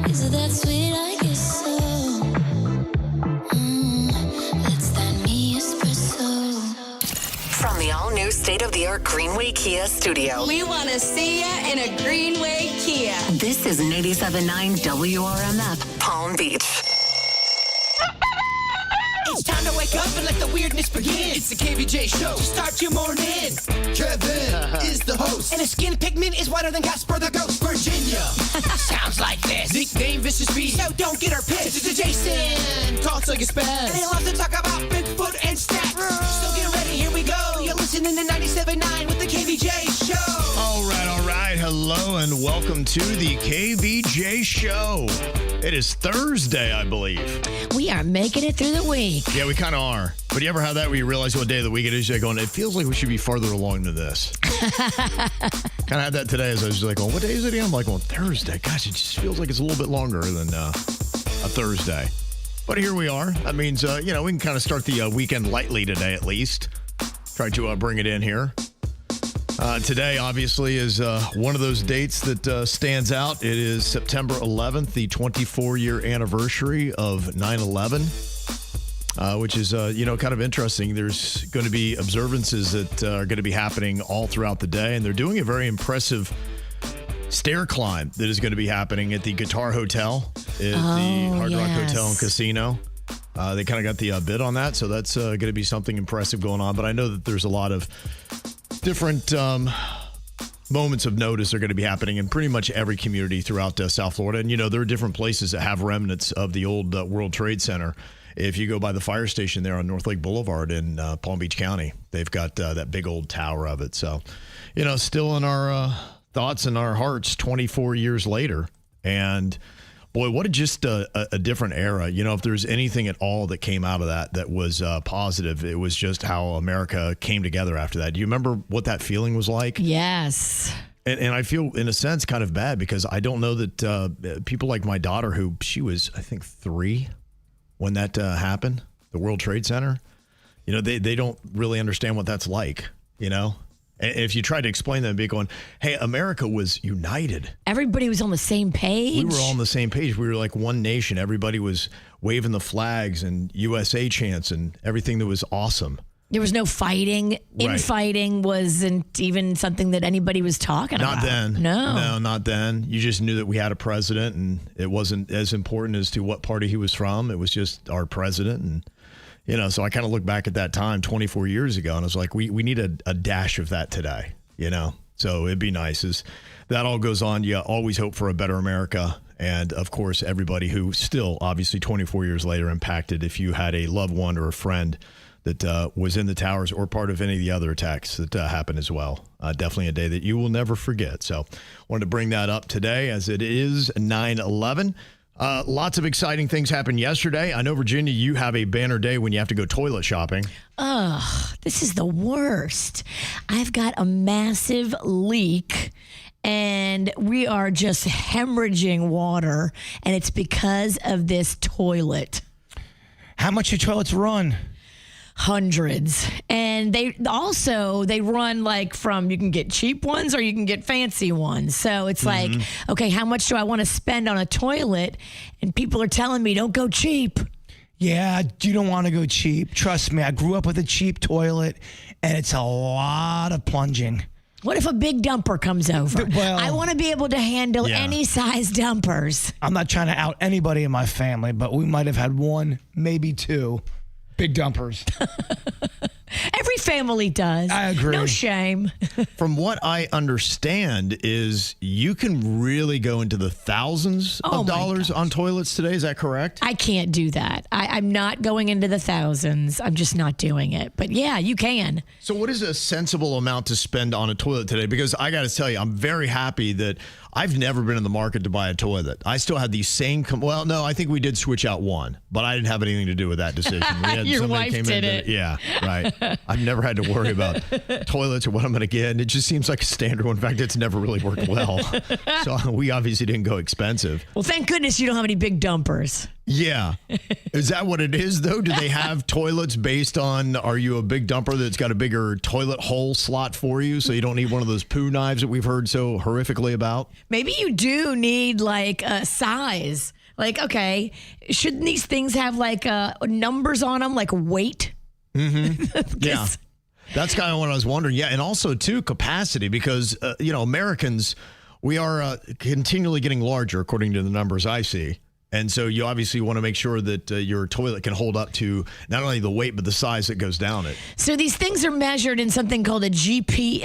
Is it that sweet? I guess so. That's that me espresso. From the all-new state-of-the-art Greenway Kia studio. We want to see ya in a Greenway Kia. This is 87.9 WRMF, Palm Beach. It's time to wake up and let the weirdness begin. It's the KVJShow. Start your morning. Kevin is the host. And his skin pigment is whiter than Casper the Ghost. Virginia sounds like this. Nickname Vicious Beast. So don't get her pissed. Jason talks like a spaz. And he loves to talk about Bigfoot and stats. So get ready, here we go. You're listening to 97.9 with the KVJ Show. All right. Hello and welcome to the KVJ Show. It is Thursday, I believe. We are making it through the week. Yeah, we kind of are. But you ever have that where you realize what day of the week it is? You're going, it feels like we should be farther along than this. Kind of had that today as I was like, well, what day is it again? I'm like, well, Thursday. Gosh, it just feels like it's a little bit longer than a Thursday. But here we are. That means, we can kind of start the weekend lightly today at least. Try to bring it in here. Today, obviously, is one of those dates that stands out. It is September 11th, the 24-year anniversary of 9/11, which is, kind of interesting. There's going to be observances that are going to be happening all throughout the day, and they're doing a very impressive stair climb that is going to be happening at the Guitar Hotel, at the Hard Rock Hotel and Casino. They kind of got the bid on that, so that's going to be something impressive going on. But I know that there's a lot of different moments of notice are going to be happening in pretty much every community throughout South Florida. And, there are different places that have remnants of the old World Trade Center. If you go by the fire station there on North Lake Boulevard in Palm Beach County, they've got that big old tower of it. So, still in our thoughts and our hearts 24 years later. And boy, what just a different era. If there's anything at all that came out of that was positive, it was just how America came together after that. Do you remember what that feeling was like? Yes. And I feel, in a sense, kind of bad because I don't know that people like my daughter, who she was, I think, 3 when that happened, the World Trade Center, they don't really understand what that's like, And if you try to explain that, they'd be going, hey, America was united. Everybody was on the same page. We were all on the same page. We were like one nation. Everybody was waving the flags and USA chants and everything that was awesome. There was no fighting. Right. Infighting wasn't even something that anybody was talking about. Not then. No, not then. You just knew that we had a president, and it wasn't as important as to what party he was from. It was just our president. And so I kind of look back at that time 24 years ago, and I was like, we need a dash of that today, So it'd be nice. As that all goes on, you always hope for a better America. And, of course, everybody who still, obviously, 24 years later impacted, if you had a loved one or a friend that was in the towers or part of any of the other attacks that happened as well. Definitely a day that you will never forget. So wanted to bring that up today as it is 9/11. Lots of exciting things happened yesterday. I know, Virginia, you have a banner day when you have to go toilet shopping. This is the worst. I've got a massive leak, and we are just hemorrhaging water, and it's because of this toilet. How much do toilets run? Hundreds. And they run like from, you can get cheap ones or you can get fancy ones. So it's like, okay, how much do I want to spend on a toilet? And people are telling me, don't go cheap. Yeah, you don't want to go cheap. Trust me, I grew up with a cheap toilet, and it's a lot of plunging. What if a big dumper comes over? Well, I want to be able to handle any size dumpers. I'm not trying to out anybody in my family, but we might have had 1, maybe 2 big dumpers. Every family does. I agree. No shame. From what I understand is you can really go into the thousands of dollars on toilets today. Is that correct? I can't do that. I'm not going into the thousands. I'm just not doing it. But yeah, you can. So what is a sensible amount to spend on a toilet today? Because I got to tell you, I'm very happy that I've never been in the market to buy a toilet. I still had the same, I think we did switch out one, but I didn't have anything to do with that decision. We had Your wife did it. Yeah, right. I've never had to worry about toilets or what I'm going to get. And it just seems like a standard one. In fact, it's never really worked well. So we obviously didn't go expensive. Well, thank goodness you don't have any big dumpers. Yeah. Is that what it is, though? Do they have toilets based on, are you a big dumper that's got a bigger toilet hole slot for you so you don't need one of those poo knives that we've heard so horrifically about? Maybe you do need like a size. Like, okay, shouldn't these things have like numbers on them, like weight? Mm-hmm. Yeah. That's kind of what I was wondering. Yeah. And also, too, capacity, because, Americans, we are continually getting larger, according to the numbers I see. And so you obviously want to make sure that your toilet can hold up to not only the weight, but the size that goes down it. So these things are measured in something called a GFP.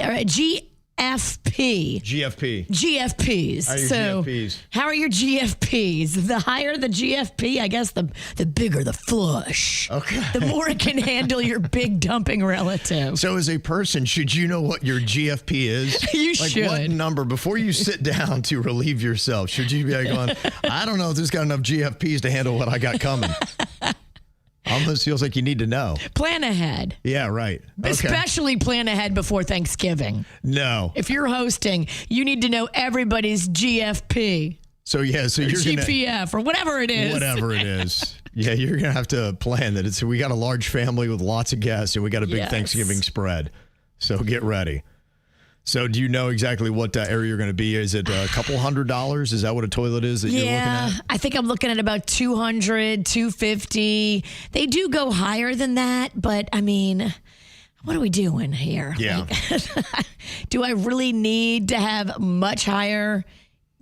GFPs. How are your GFPs? How are your GFPs? The higher the GFP, I guess the bigger the flush. Okay. The more it can handle your big dumping relative. So as a person, should you know what your GFP is? You like should. What number, before you sit down to relieve yourself, should you be like going, I don't know if this got enough GFPs to handle what I got coming? Almost feels like you need to know. Plan ahead. Yeah, right. Okay. Especially plan ahead before Thanksgiving. No. If you're hosting, you need to know everybody's GFP. So you're GPF or whatever it is. Whatever it is. Yeah, you're going to have to plan that. We got a large family with lots of guests, and we got a big Thanksgiving spread. So get ready. So do you know exactly what area you're going to be? Is it a couple $100? Is that what a toilet is that you're looking at? Yeah, I think I'm looking at about $200, $250. They do go higher than that, but I mean, what are we doing here? Yeah. Like, do I really need to have much higher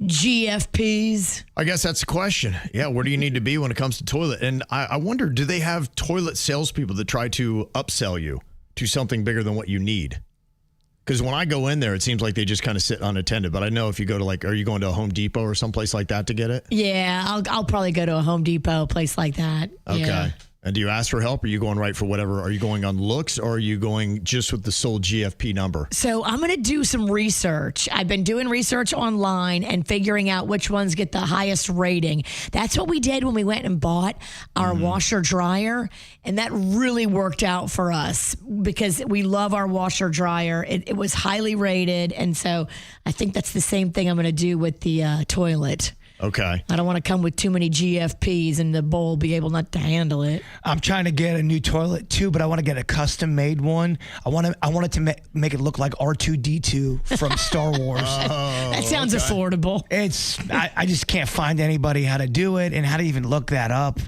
GFPs? I guess that's the question. Yeah, where do you need to be when it comes to toilet? And I wonder, do they have toilet salespeople that try to upsell you to something bigger than what you need? Because when I go in there, it seems like they just kind of sit unattended. But I know if you go to are you going to a Home Depot or someplace like that to get it? Yeah, I'll probably go to a Home Depot, place like that. Okay. Yeah. And do you ask for help? Or are you going right for whatever? Are you going on looks, or are you going just with the sole GFP number? So I'm going to do some research. I've been doing research online and figuring out which ones get the highest rating. That's what we did when we went and bought our washer dryer. And that really worked out for us because we love our washer dryer. It was highly rated. And so I think that's the same thing I'm going to do with the toilet. Okay. I don't want to come with too many GFPs and the bowl be able not to handle it. I'm trying to get a new toilet too, but I want to get a custom made one. I want it to make it look like R2D2 from Star Wars. That sounds affordable. I just can't find anybody how to do it and how to even look that up.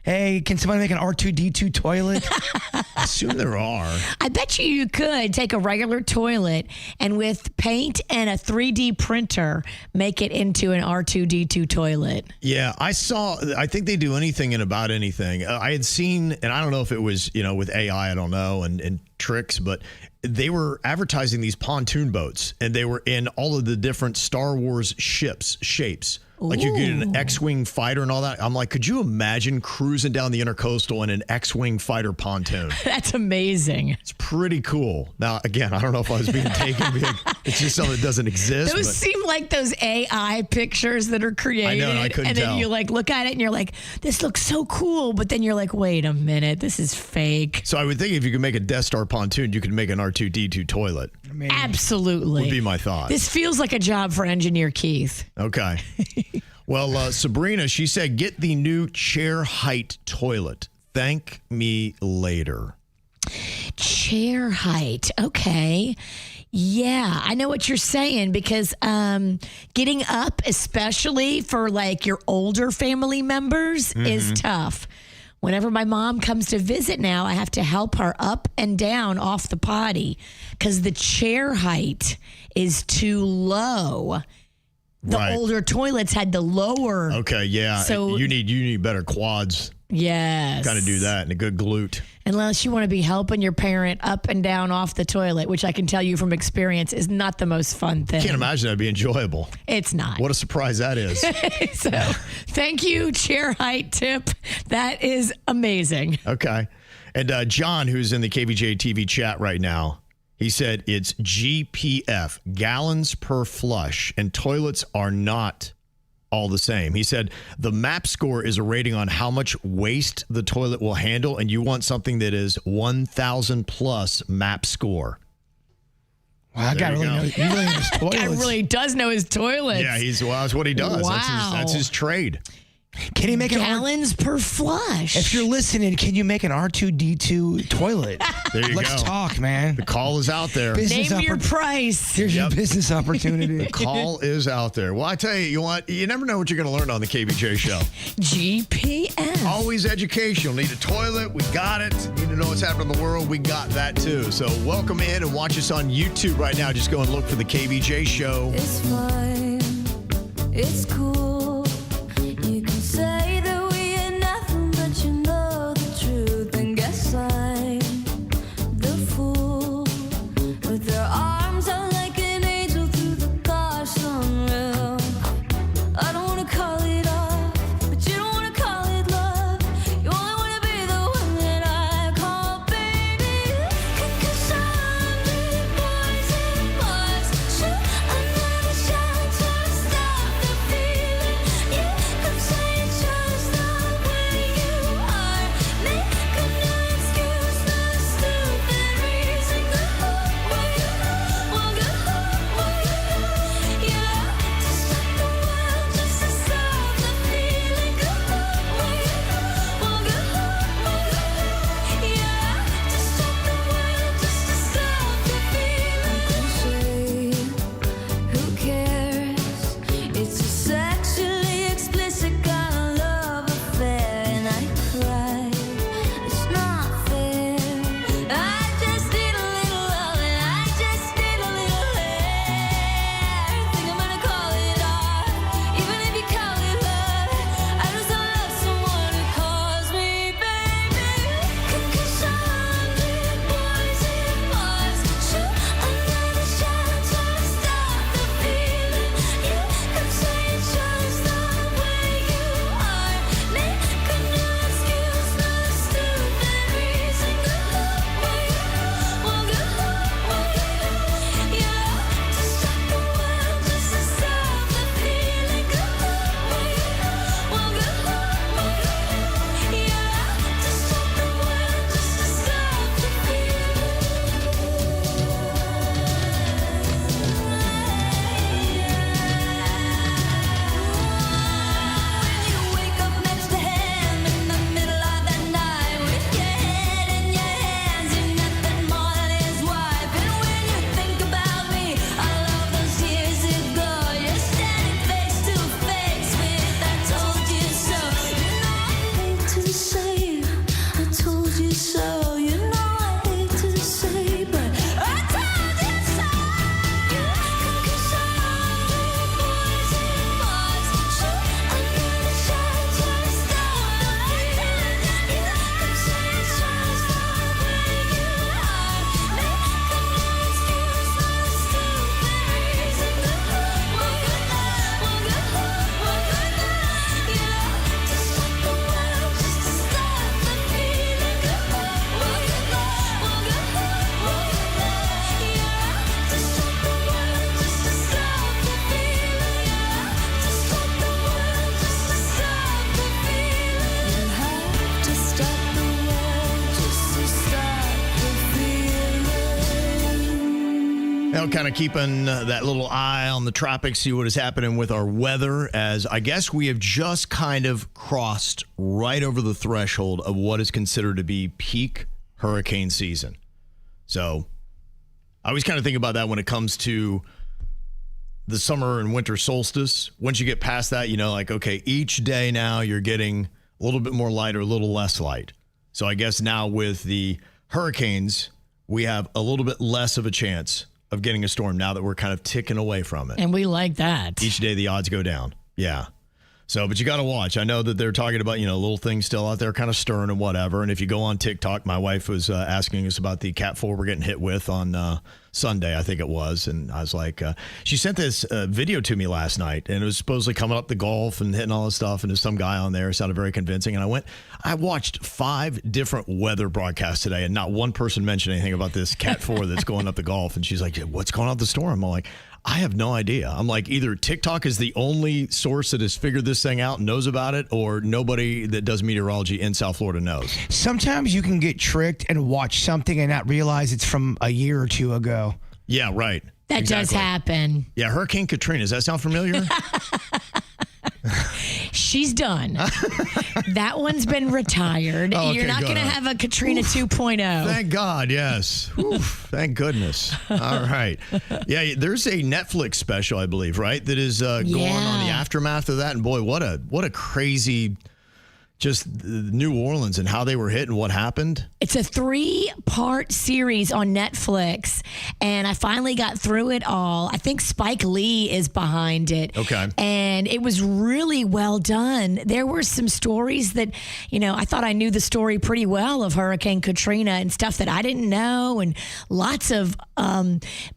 Hey, can somebody make an R2D2 toilet? I assume there are. I bet you could take a regular toilet and with paint and a 3D printer, make it into an R2D2 toilet. Yeah, I think they do anything and about anything. I had seen, and I don't know if it was, with AI, I don't know, and tricks, but they were advertising these pontoon boats, and they were in all of the different Star Wars shapes. Like you get an X-Wing fighter and all that. I'm like, could you imagine cruising down the intercoastal in an X-Wing fighter pontoon? That's amazing. It's pretty cool. Now, again, I don't know if I was being taken. It's just something that doesn't exist. Those seem like those AI pictures that are created. I know, and I couldn't and then tell. you look at it and you're like, this looks so cool. But then you're like, wait a minute, this is fake. So I would think if you could make a Death Star pontoon, you could make an R2-D2 toilet. Absolutely. Would be my thought. This feels like a job for Engineer Keith. Okay. Well, Sabrina, she said, get the new chair height toilet. Thank me later. Chair height. Okay. Yeah, I know what you're saying because getting up, especially for like your older family members, is tough. Whenever my mom comes to visit now, I have to help her up and down off the potty because the chair height is too low. The older toilets had the lower. Okay, yeah. So you need better quads. Yes. Got to do that and a good glute. Unless you want to be helping your parent up and down off the toilet, which I can tell you from experience is not the most fun thing. Can't imagine that'd be enjoyable. It's not. What a surprise that is. So thank you, chair height tip. That is amazing. Okay. And John, who's in the KVJ TV chat right now, he said it's GPF, gallons per flush, and toilets are not all the same. He said the MAP score is a rating on how much waste the toilet will handle, and you want something that is 1,000 plus MAP score. Wow, that guy really knows his toilets. Guy really does know his toilets. Yeah, that's what he does. Wow. That's his trade. Can you make an gallons per flush. If you're listening, can you make an R2D2 toilet? There you Let's go. talk, man. The call is out there. Name your price. Here's your business opportunity. The call is out there. Well, I tell you, you never know what you're going to learn on the KVJ show. GPS. Always educational. Need a toilet? We got it. Need to know what's happening in the world? We got that too. So welcome in and watch us on YouTube right now. Just go and look for the KVJ show. It's fine. It's cool. You can say that we ain't nothing, but you know the truth. And guess I'm the fool with their arms out like an angel through the car sunroof. I don't wanna call it off, but you don't wanna call it love. You only wanna be the one that I call baby. 'Cause I'm the boys in bars shoot another shot to stop the feeling. You could say it's just the way you are. Make a new excuse, not a stupid reason. Go where you want, go where you yeah. To stop the world, just to stop the feeling. Go where you want, go yeah. To stop the world, just to stop the feeling. Cliche, who cares? It's a sexually explicit kind of love affair, and I cry. It's not fair. I just need a little love, and I just need a little hair. Think I'm gonna call it art, even if you call it love. I just don't love someone who calls me baby. 'Cause I'm the boys in bars shoot another shot to stop the feeling. You could say it's just the way you are. Make a new excuse, not a stupid reason. Go where you want, go yeah. To stop the world, just to stop the feeling. Go where you want, go yeah. To stop the world, just to stop the When you wake up next to him in the middle of the night with your head in your hands, you're nothing more than his wife. And when you think about me, all of those years ago, you're standing face to face with I told you so. You know I hate to say I told you so. You know I hate to say, but I told you so. 'Cause I'm the boys in bars shoot another shot to stop the feeling. You could say it's just the way you are. Make a new excuse, not a stupid reason. Go where you want, go yeah. To stop the world, just to stop the feeling. Go where you want, go yeah. To stop the world, just to stop the feeling. To stop the world, just to stop the feeling. You have to stop the world just to stop the feeling. Now, kind of keeping that little eye on the tropics, see what is happening with our weather, as I guess we have just kind of crossed right over the threshold of what is considered to be peak hurricane season. So I always kind of think about that when it comes to the summer and winter solstice. Once you get past that, you know, like, okay, each day now you're getting a little bit more light or a little less light. So I guess now with the hurricanes, we have a little bit less of a chance of getting a storm now that we're kind of ticking away from it. And we like that. Each day the odds go down. Yeah. So, but you got to watch. I know that they're talking about, you know, little things still out there kind of stirring and whatever. And if you go on TikTok, my wife was asking us about the Cat 4 we're getting hit with on Sunday, I think it was. And I was like, she sent this video to me last night, and it was supposedly coming up the Gulf and hitting all this stuff. And there's some guy on there. It sounded very convincing. And I watched 5 different weather broadcasts today, and not one person mentioned anything about this Cat 4 that's going up the Gulf. And she's like, what's going on with the storm? I'm like, I have no idea. I'm like, either TikTok is the only source that has figured this thing out and knows about it, or nobody that does meteorology in South Florida knows. Sometimes you can get tricked and watch something and not realize it's from a year or two ago. Yeah, right. That does Exactly. happen. Yeah, Hurricane Katrina. Does that sound familiar? she's done. That one's been retired. Oh, okay, You're not going to good. have a Katrina 2.0. Thank God, yes. Oof, thank goodness. All right. Yeah, there's a Netflix special, I believe, right, that is going on the aftermath of that. And boy, what a crazy, just New Orleans and how they were hit and what happened. It's a 3-part series on Netflix, and I finally got through it all. I think Spike Lee is behind it. Okay. And it was really well done. There were some stories that, I thought I knew the story pretty well of Hurricane Katrina and stuff that I didn't know, and lots of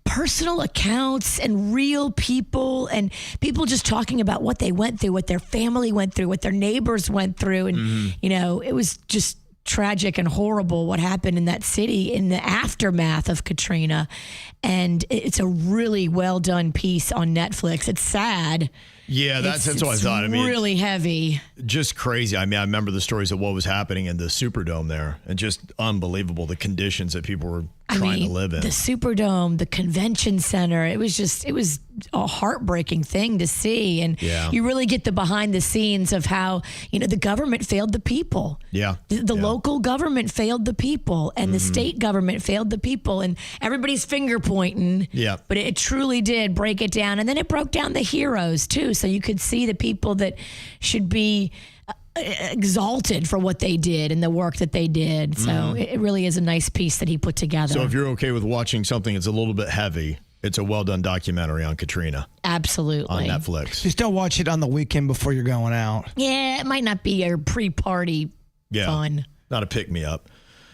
personal accounts and real people and people just talking about what they went through, what their family went through, what their neighbors went through. And, it was just tragic and horrible what happened in that city in the aftermath of Katrina. And it's a really well done piece on Netflix. It's sad. Yeah, that's what I thought. I mean, really heavy. Just crazy. I mean, I remember the stories of what was happening in the Superdome there, and just unbelievable the conditions that people were trying to live in. The Superdome, the convention center, it was a heartbreaking thing to see. And you really get the behind the scenes of how, the government failed the people. Yeah. The local government failed the people, and the state government failed the people, and everybody's finger pointing. Yeah. But it truly did break it down. And then it broke down the heroes too. So you could see the people that should be exalted for what they did and the work that they did. So it really is a nice piece that he put together. So if you're okay with watching something that's a little bit heavy, it's a well-done documentary on Katrina. Absolutely. On Netflix. Just don't watch it on the weekend before you're going out. Yeah, it might not be your pre-party fun. Not a pick-me-up.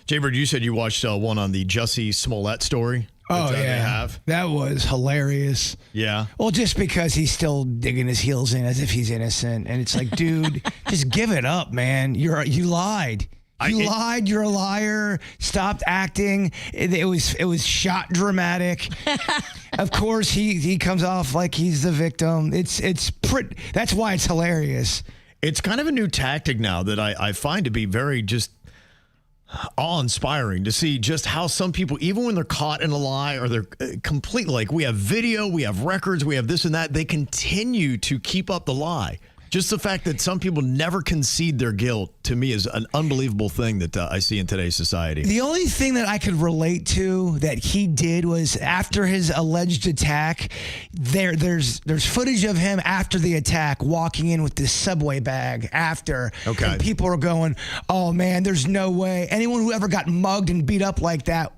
Jaybird, you said you watched one on the Jussie Smollett story. Oh, They have. That was hilarious. Yeah. Well, just because he's still digging his heels in as if he's innocent. And it's like, dude, just give it up, man. You lied. You lied. You're a liar. Stopped acting. It was shot dramatic. Of course, he comes off like he's the victim. That's why it's hilarious. It's kind of a new tactic now that I find to be very just awe-inspiring to see just how some people, even when they're caught in a lie or they're completely like, we have video, we have records, we have this and that, they continue to keep up the lie. Just the fact that some people never concede their guilt, to me, is an unbelievable thing that I see in today's society. The only thing that I could relate to that he did was after his alleged attack, there's footage of him after the attack walking in with this Subway bag after. Okay. And people are going, oh, man, there's no way. Anyone who ever got mugged and beat up like that,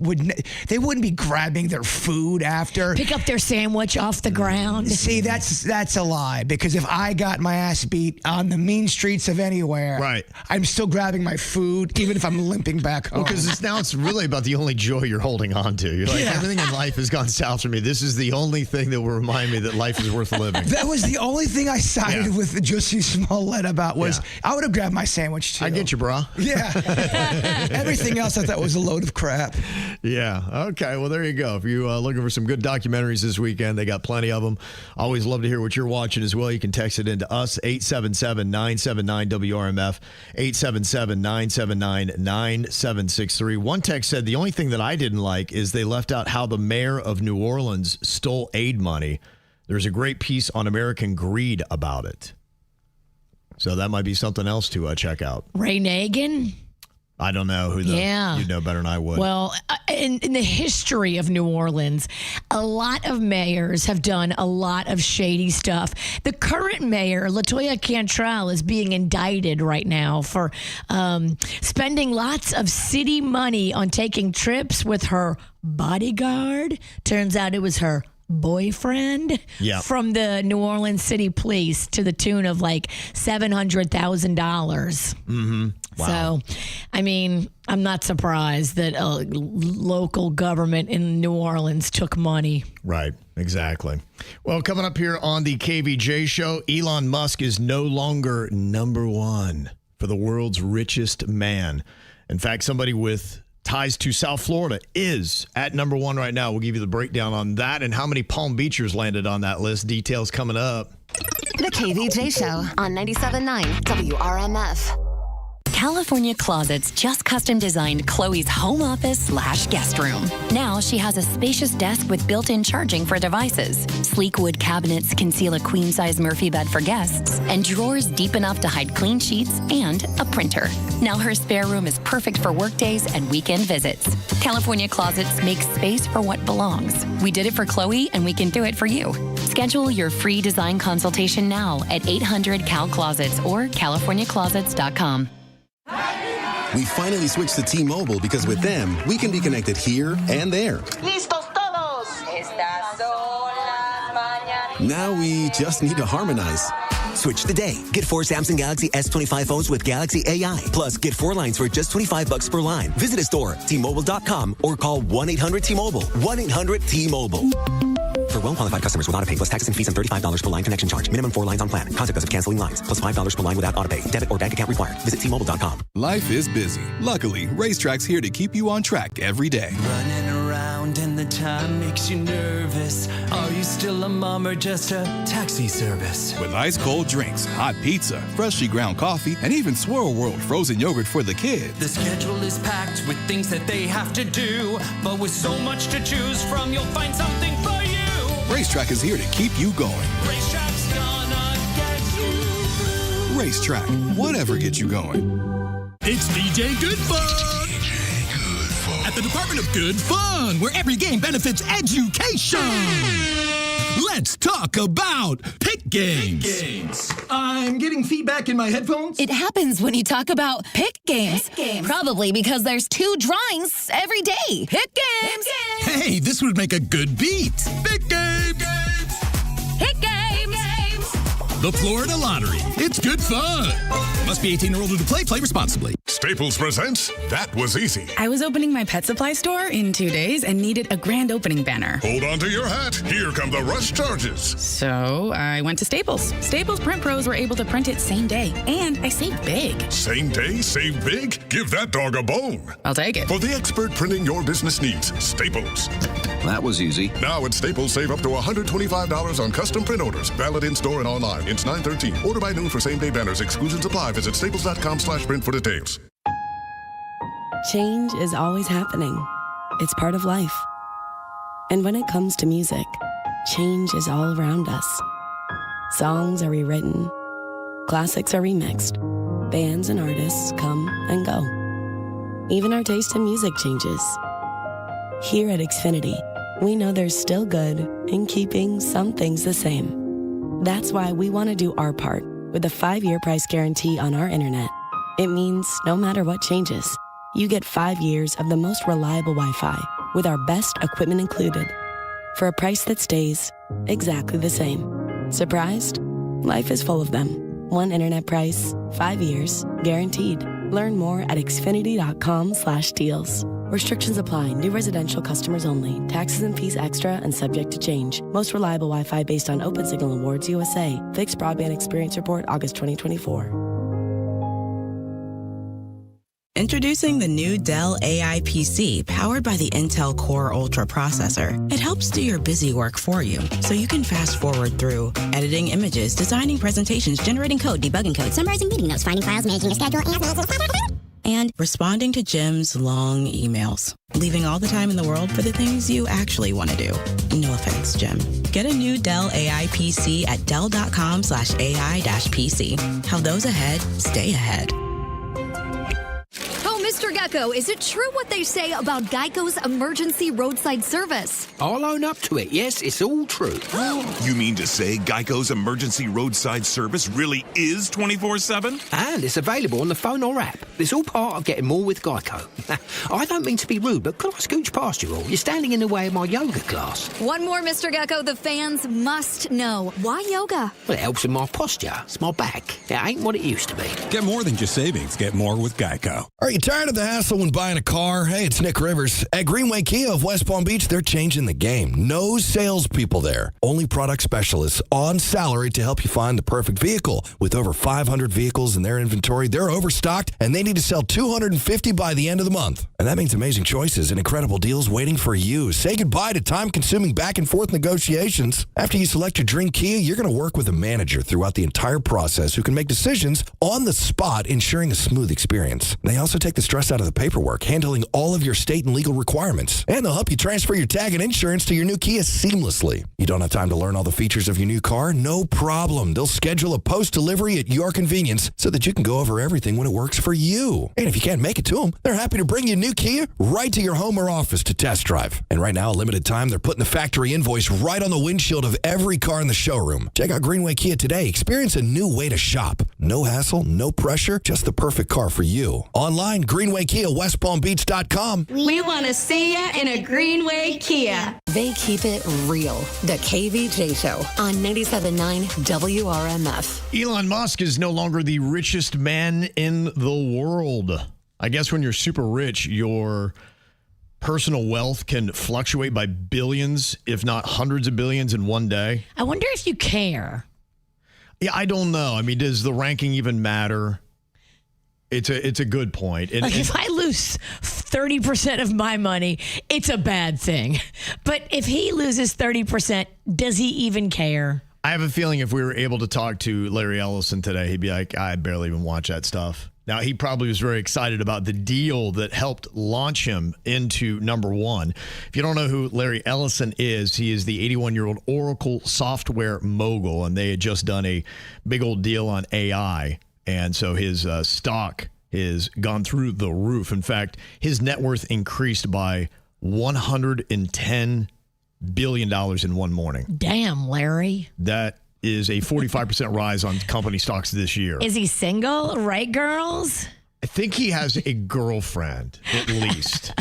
they wouldn't be grabbing their food after. Pick up their sandwich off the ground. See, that's a lie, because if I got my ass beat on the mean streets of anywhere, right, I'm still grabbing my food, even if I'm limping back home. Because it's really about the only joy you're holding on to. You're like, everything in life has gone south for me. This is the only thing that will remind me that life is worth living. That was the only thing I sided with Jussie Smollett about was I would have grabbed my sandwich too. I get you, bro. Yeah. Everything else I thought was a load of crap. Yeah. Okay. Well, there you go. If you're looking for some good documentaries this weekend, they got plenty of them. Always love to hear what you're watching as well. You can text it into us, 877-979-WRMF, 877-979-9763. One text said, the only thing that I didn't like is they left out how the mayor of New Orleans stole aid money. There's a great piece on American Greed about it. So that might be something else to check out. Ray Nagin? I don't know who you'd know better than I would. Well, in the history of New Orleans, a lot of mayors have done a lot of shady stuff. The current mayor, LaToya Cantrell, is being indicted right now for spending lots of city money on taking trips with her bodyguard. Turns out it was her boyfriend from the New Orleans City Police to the tune of like $700,000. Mm-hmm. Wow. So, I mean, I'm not surprised that a local government in New Orleans took money. Right, exactly. Well, coming up here on the KVJ show, Elon Musk is no longer number one for the world's richest man. In fact, somebody with ties to South Florida is at number one right now. We'll give you the breakdown on that and how many Palm Beachers landed on that list. Details coming up. The KVJ Show on 97.9 WRMF. California Closets just custom designed Chloe's home office / guest room. Now she has a spacious desk with built-in charging for devices. Sleek wood cabinets conceal a queen-size Murphy bed for guests, and drawers deep enough to hide clean sheets and a printer. Now her spare room is perfect for work days and weekend visits. California Closets makes space for what belongs. We did it for Chloe, and we can do it for you. Schedule your free design consultation now at 800-CAL-CLOSETS or californiaclosets.com. We finally switched to T-Mobile because with them, we can be connected here and there. Listos todos. Estas son las mañanas. Now we just need to harmonize. Switch today. Get 4 Samsung Galaxy S25 phones with Galaxy AI. Plus, get 4 lines for just $25 per line. Visit a store, T-Mobile.com, or call 1-800-T-Mobile. 1-800-T-Mobile. For well-qualified customers with autopay plus taxes and fees and $35 per line connection charge. Minimum 4 lines on plan. Contact us if canceling lines. Plus $5 per line without autopay. Debit or bank account required. Visit T-Mobile.com. Life is busy. Luckily, Racetrack's here to keep you on track every day. Running around and the time makes you nervous. Are you still a mom or just a taxi service? With ice-cold drinks, hot pizza, freshly ground coffee, and even Swirl World frozen yogurt for the kids. The schedule is packed with things that they have to do. But with so much to choose from, you'll find something for you. Racetrack is here to keep you going. Racetrack's gonna get you through. Racetrack, whatever gets you going. It's DJ Good Fun. At the Department of Good Fun, where every game benefits education. Let's talk about Pick Games. I'm getting feedback in my headphones. It happens when you talk about Pick Games. Probably because there's 2 drawings every day. Pick Games. Hey, this would make a good beat. Pick Games. Pick Games. The Florida Lottery. It's good fun. Must be 18 or older to play. Play responsibly. Staples presents That Was Easy. I was opening my pet supply store in 2 days and needed a grand opening banner. Hold on to your hat. Here come the rush charges. So I went to Staples. Staples Print Pros were able to print it same day, and I saved big. Same day, save big? Give that dog a bone. I'll take it. For the expert printing your business needs, Staples. That was easy. Now at Staples, save up to $125 on custom print orders. Valid in-store and online. It's 9/13. Order by noon for same-day banners. Exclusions apply. Visit staples.com/print for details. Change is always happening. It's part of life. And when it comes to music, change is all around us. Songs are rewritten. Classics are remixed. Bands and artists come and go. Even our taste in music changes. Here at Xfinity, we know there's still good in keeping some things the same. That's why we want to do our part with a 5-year price guarantee on our internet. It means no matter what changes, you get 5 years of the most reliable Wi-Fi with our best equipment included for a price that stays exactly the same. Surprised? Life is full of them. One internet price, 5 years, guaranteed. Learn more at xfinity.com/deals. Restrictions apply. New residential customers only. Taxes and fees extra and subject to change. Most reliable Wi-Fi based on Open Signal Awards USA. Fixed Broadband Experience Report, August 2024. Introducing the new Dell AI PC powered by the Intel Core Ultra processor. It helps do your busy work for you, so you can fast forward through editing images, designing presentations, generating code, debugging code, summarizing meeting notes, finding files, managing a schedule, and responding to Jim's long emails, leaving all the time in the world for the things you actually want to do. No offense, Jim. Get a new Dell AI PC at dell.com/AI-PC. How those ahead stay ahead. Mr. Gecko, is it true what they say about Geico's emergency roadside service? I'll own up to it. Yes, it's all true. You mean to say Geico's emergency roadside service really is 24/7? And it's available on the phone or app. It's all part of getting more with Geico. I don't mean to be rude, but could I scooch past you all? You're standing in the way of my yoga class. One more, Mr. Gecko, the fans must know. Why yoga? Well, it helps with my posture. It's my back. It ain't what it used to be. Get more than just savings. Get more with Geico. Are you tired Tired of the hassle when buying a car? Hey, it's Nick Rivers. At Greenway Kia of West Palm Beach, they're changing the game. No salespeople there. Only product specialists on salary to help you find the perfect vehicle. With over 500 vehicles in their inventory, they're overstocked, and they need to sell 250 by the end of the month. And that means amazing choices and incredible deals waiting for you. Say goodbye to time-consuming back-and-forth negotiations. After you select your dream Kia, you're going to work with a manager throughout the entire process who can make decisions on the spot, ensuring a smooth experience. They also take the stress out of the paperwork, handling all of your state and legal requirements. And they'll help you transfer your tag and insurance to your new Kia seamlessly. You don't have time to learn all the features of your new car? No problem. They'll schedule a post-delivery at your convenience so that you can go over everything when it works for you. And if you can't make it to them, they're happy to bring you a new Kia right to your home or office to test drive. And right now, a limited time, they're putting the factory invoice right on the windshield of every car in the showroom. Check out Greenway Kia today. Experience a new way to shop. No hassle, no pressure, just the perfect car for you. Online, Greenway Kia, WestPalmBeach.com. We want to see ya in a Greenway Kia. They keep it real. The KVJ Show on 97.9 WRMF. Elon Musk is no longer the richest man in the world. I guess when you're super rich, your personal wealth can fluctuate by billions, if not hundreds of billions in one day. I wonder if you care. Yeah, I don't know. I mean, does the ranking even matter? It's a good point. If I lose 30% of my money, it's a bad thing. But if he loses 30%, does he even care? I have a feeling if we were able to talk to Larry Ellison today, he'd be like, I barely even watch that stuff. Now, he probably was very excited about the deal that helped launch him into number one. If you don't know who Larry Ellison is, he is the 81-year-old Oracle software mogul, and they had just done a big old deal on AI. And so his stock has gone through the roof. In fact, his net worth increased by $110 billion in one morning. Damn, Larry. That is a 45% rise on company stocks this year. Is he single? Right, girls? I think he has a girlfriend, at least.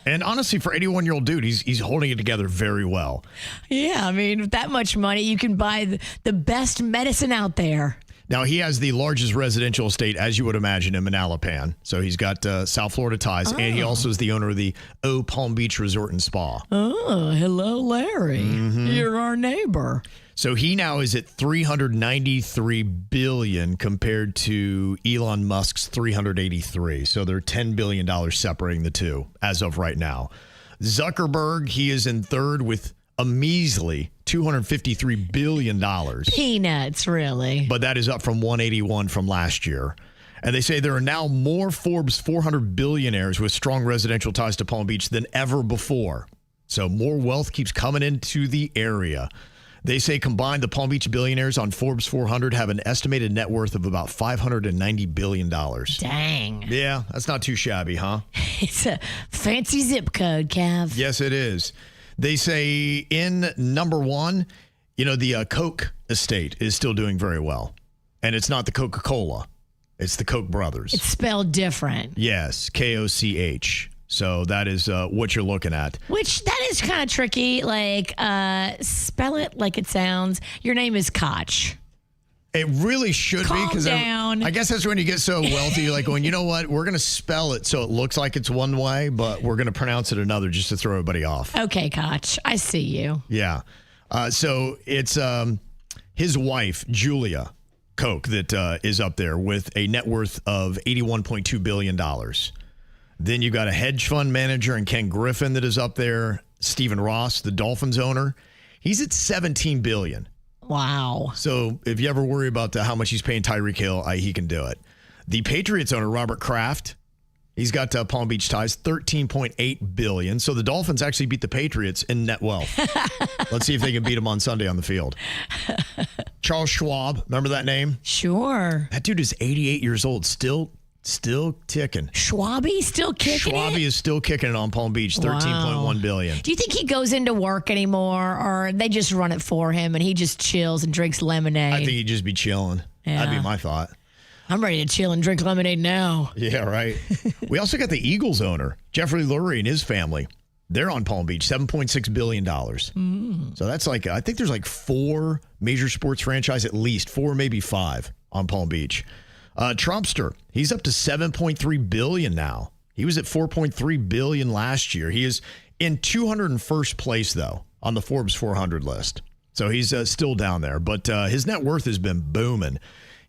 And honestly, for 81-year-old dude, he's holding it together very well. Yeah, I mean, with that much money, you can buy the best medicine out there. Now, he has the largest residential estate, as you would imagine, in Manalapan. So he's got South Florida ties, and he also is the owner of the O Palm Beach Resort and Spa. Oh, hello, Larry. Mm-hmm. You're our neighbor. So he now is at $393 billion compared to Elon Musk's $383. So they're $10 billion separating the two as of right now. Zuckerberg, he is in third with a measly $253 billion. Peanuts, really. But that is up from 181 from last year. And they say there are now more Forbes 400 billionaires with strong residential ties to Palm Beach than ever before. So more wealth keeps coming into the area. They say combined, the Palm Beach billionaires on Forbes 400 have an estimated net worth of about $590 billion. Dang. Yeah, that's not too shabby, huh? It's a fancy zip code, Cav. Yes, it is. They say in number one, the Coke estate is still doing very well. And it's not the Coca-Cola. It's the Koch brothers. It's spelled different. Yes, Koch. So that is what you're looking at. Which, that is kind of tricky. Like, spell it like it sounds. Your name is Koch. It really should Calm be. Because down. I guess that's when you get so wealthy. You're like, going, you know what? We're going to spell it so it looks like it's one way, but we're going to pronounce it another just to throw everybody off. Okay, Koch. I see you. Yeah. So it's his wife, Julia Koch, that is up there with a net worth of $81.2 billion. Then you got a hedge fund manager and Ken Griffin that is up there. Stephen Ross, the Dolphins owner, he's at $17 billion. Wow. So if you ever worry about how much he's paying Tyreek Hill, he can do it. The Patriots owner, Robert Kraft, he's got Palm Beach ties, $13.8 billion. So the Dolphins actually beat the Patriots in net wealth. Let's see if they can beat them on Sunday on the field. Charles Schwab, remember that name? Sure. That dude is 88 years old, still ticking. Schwabi still kicking Schwabi is still kicking it on Palm Beach, $13.1 billion. Do you think he goes into work anymore, or they just run it for him and he just chills and drinks lemonade? I think he'd just be chilling. Yeah. That'd be my thought. I'm ready to chill and drink lemonade now. Yeah, right. We also got the Eagles owner, Jeffrey Lurie, and his family. They're on Palm Beach, $7.6 billion. So that's I think there's 4 major sports franchise, at least 4, maybe 5 on Palm Beach. Trumpster, he's up to $7.3 billion now. He was at $4.3 billion last year. He is in 201st place, though, on the Forbes 400 list. So he's still down there. But his net worth has been booming.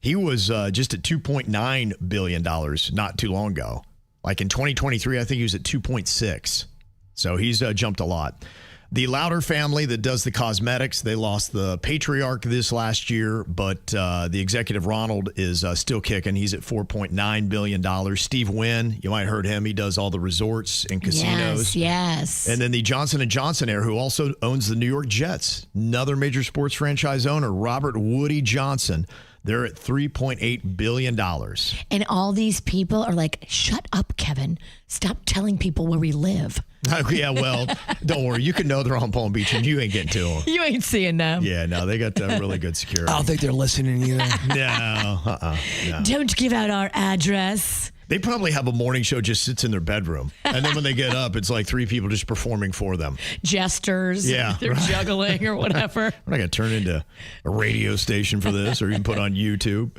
He was just at $2.9 billion not too long ago. Like in 2023, I think he was at 2.6. So he's jumped a lot. The Louder family that does the cosmetics, they lost the patriarch this last year, but the executive Ronald is still kicking. He's at $4.9 billion. Steve Wynn, you might have heard him. He does all the resorts and casinos. Yes. And then the Johnson & Johnson heir, who also owns the New York Jets, another major sports franchise owner, Robert Woody Johnson. They're at $3.8 billion. And all these people are like, shut up, Kevin. Stop telling people where we live. Yeah, well, don't worry. You can know they're on Palm Beach and you ain't getting to them. You ain't seeing them. Yeah, no, they got really good security. I don't think they're listening either. No. Don't give out our address. They probably have a morning show just sits in their bedroom. And then when they get up, it's like 3 people just performing for them. Jesters. Yeah. They're juggling or whatever. We're not going to turn into a radio station for this or even put on YouTube.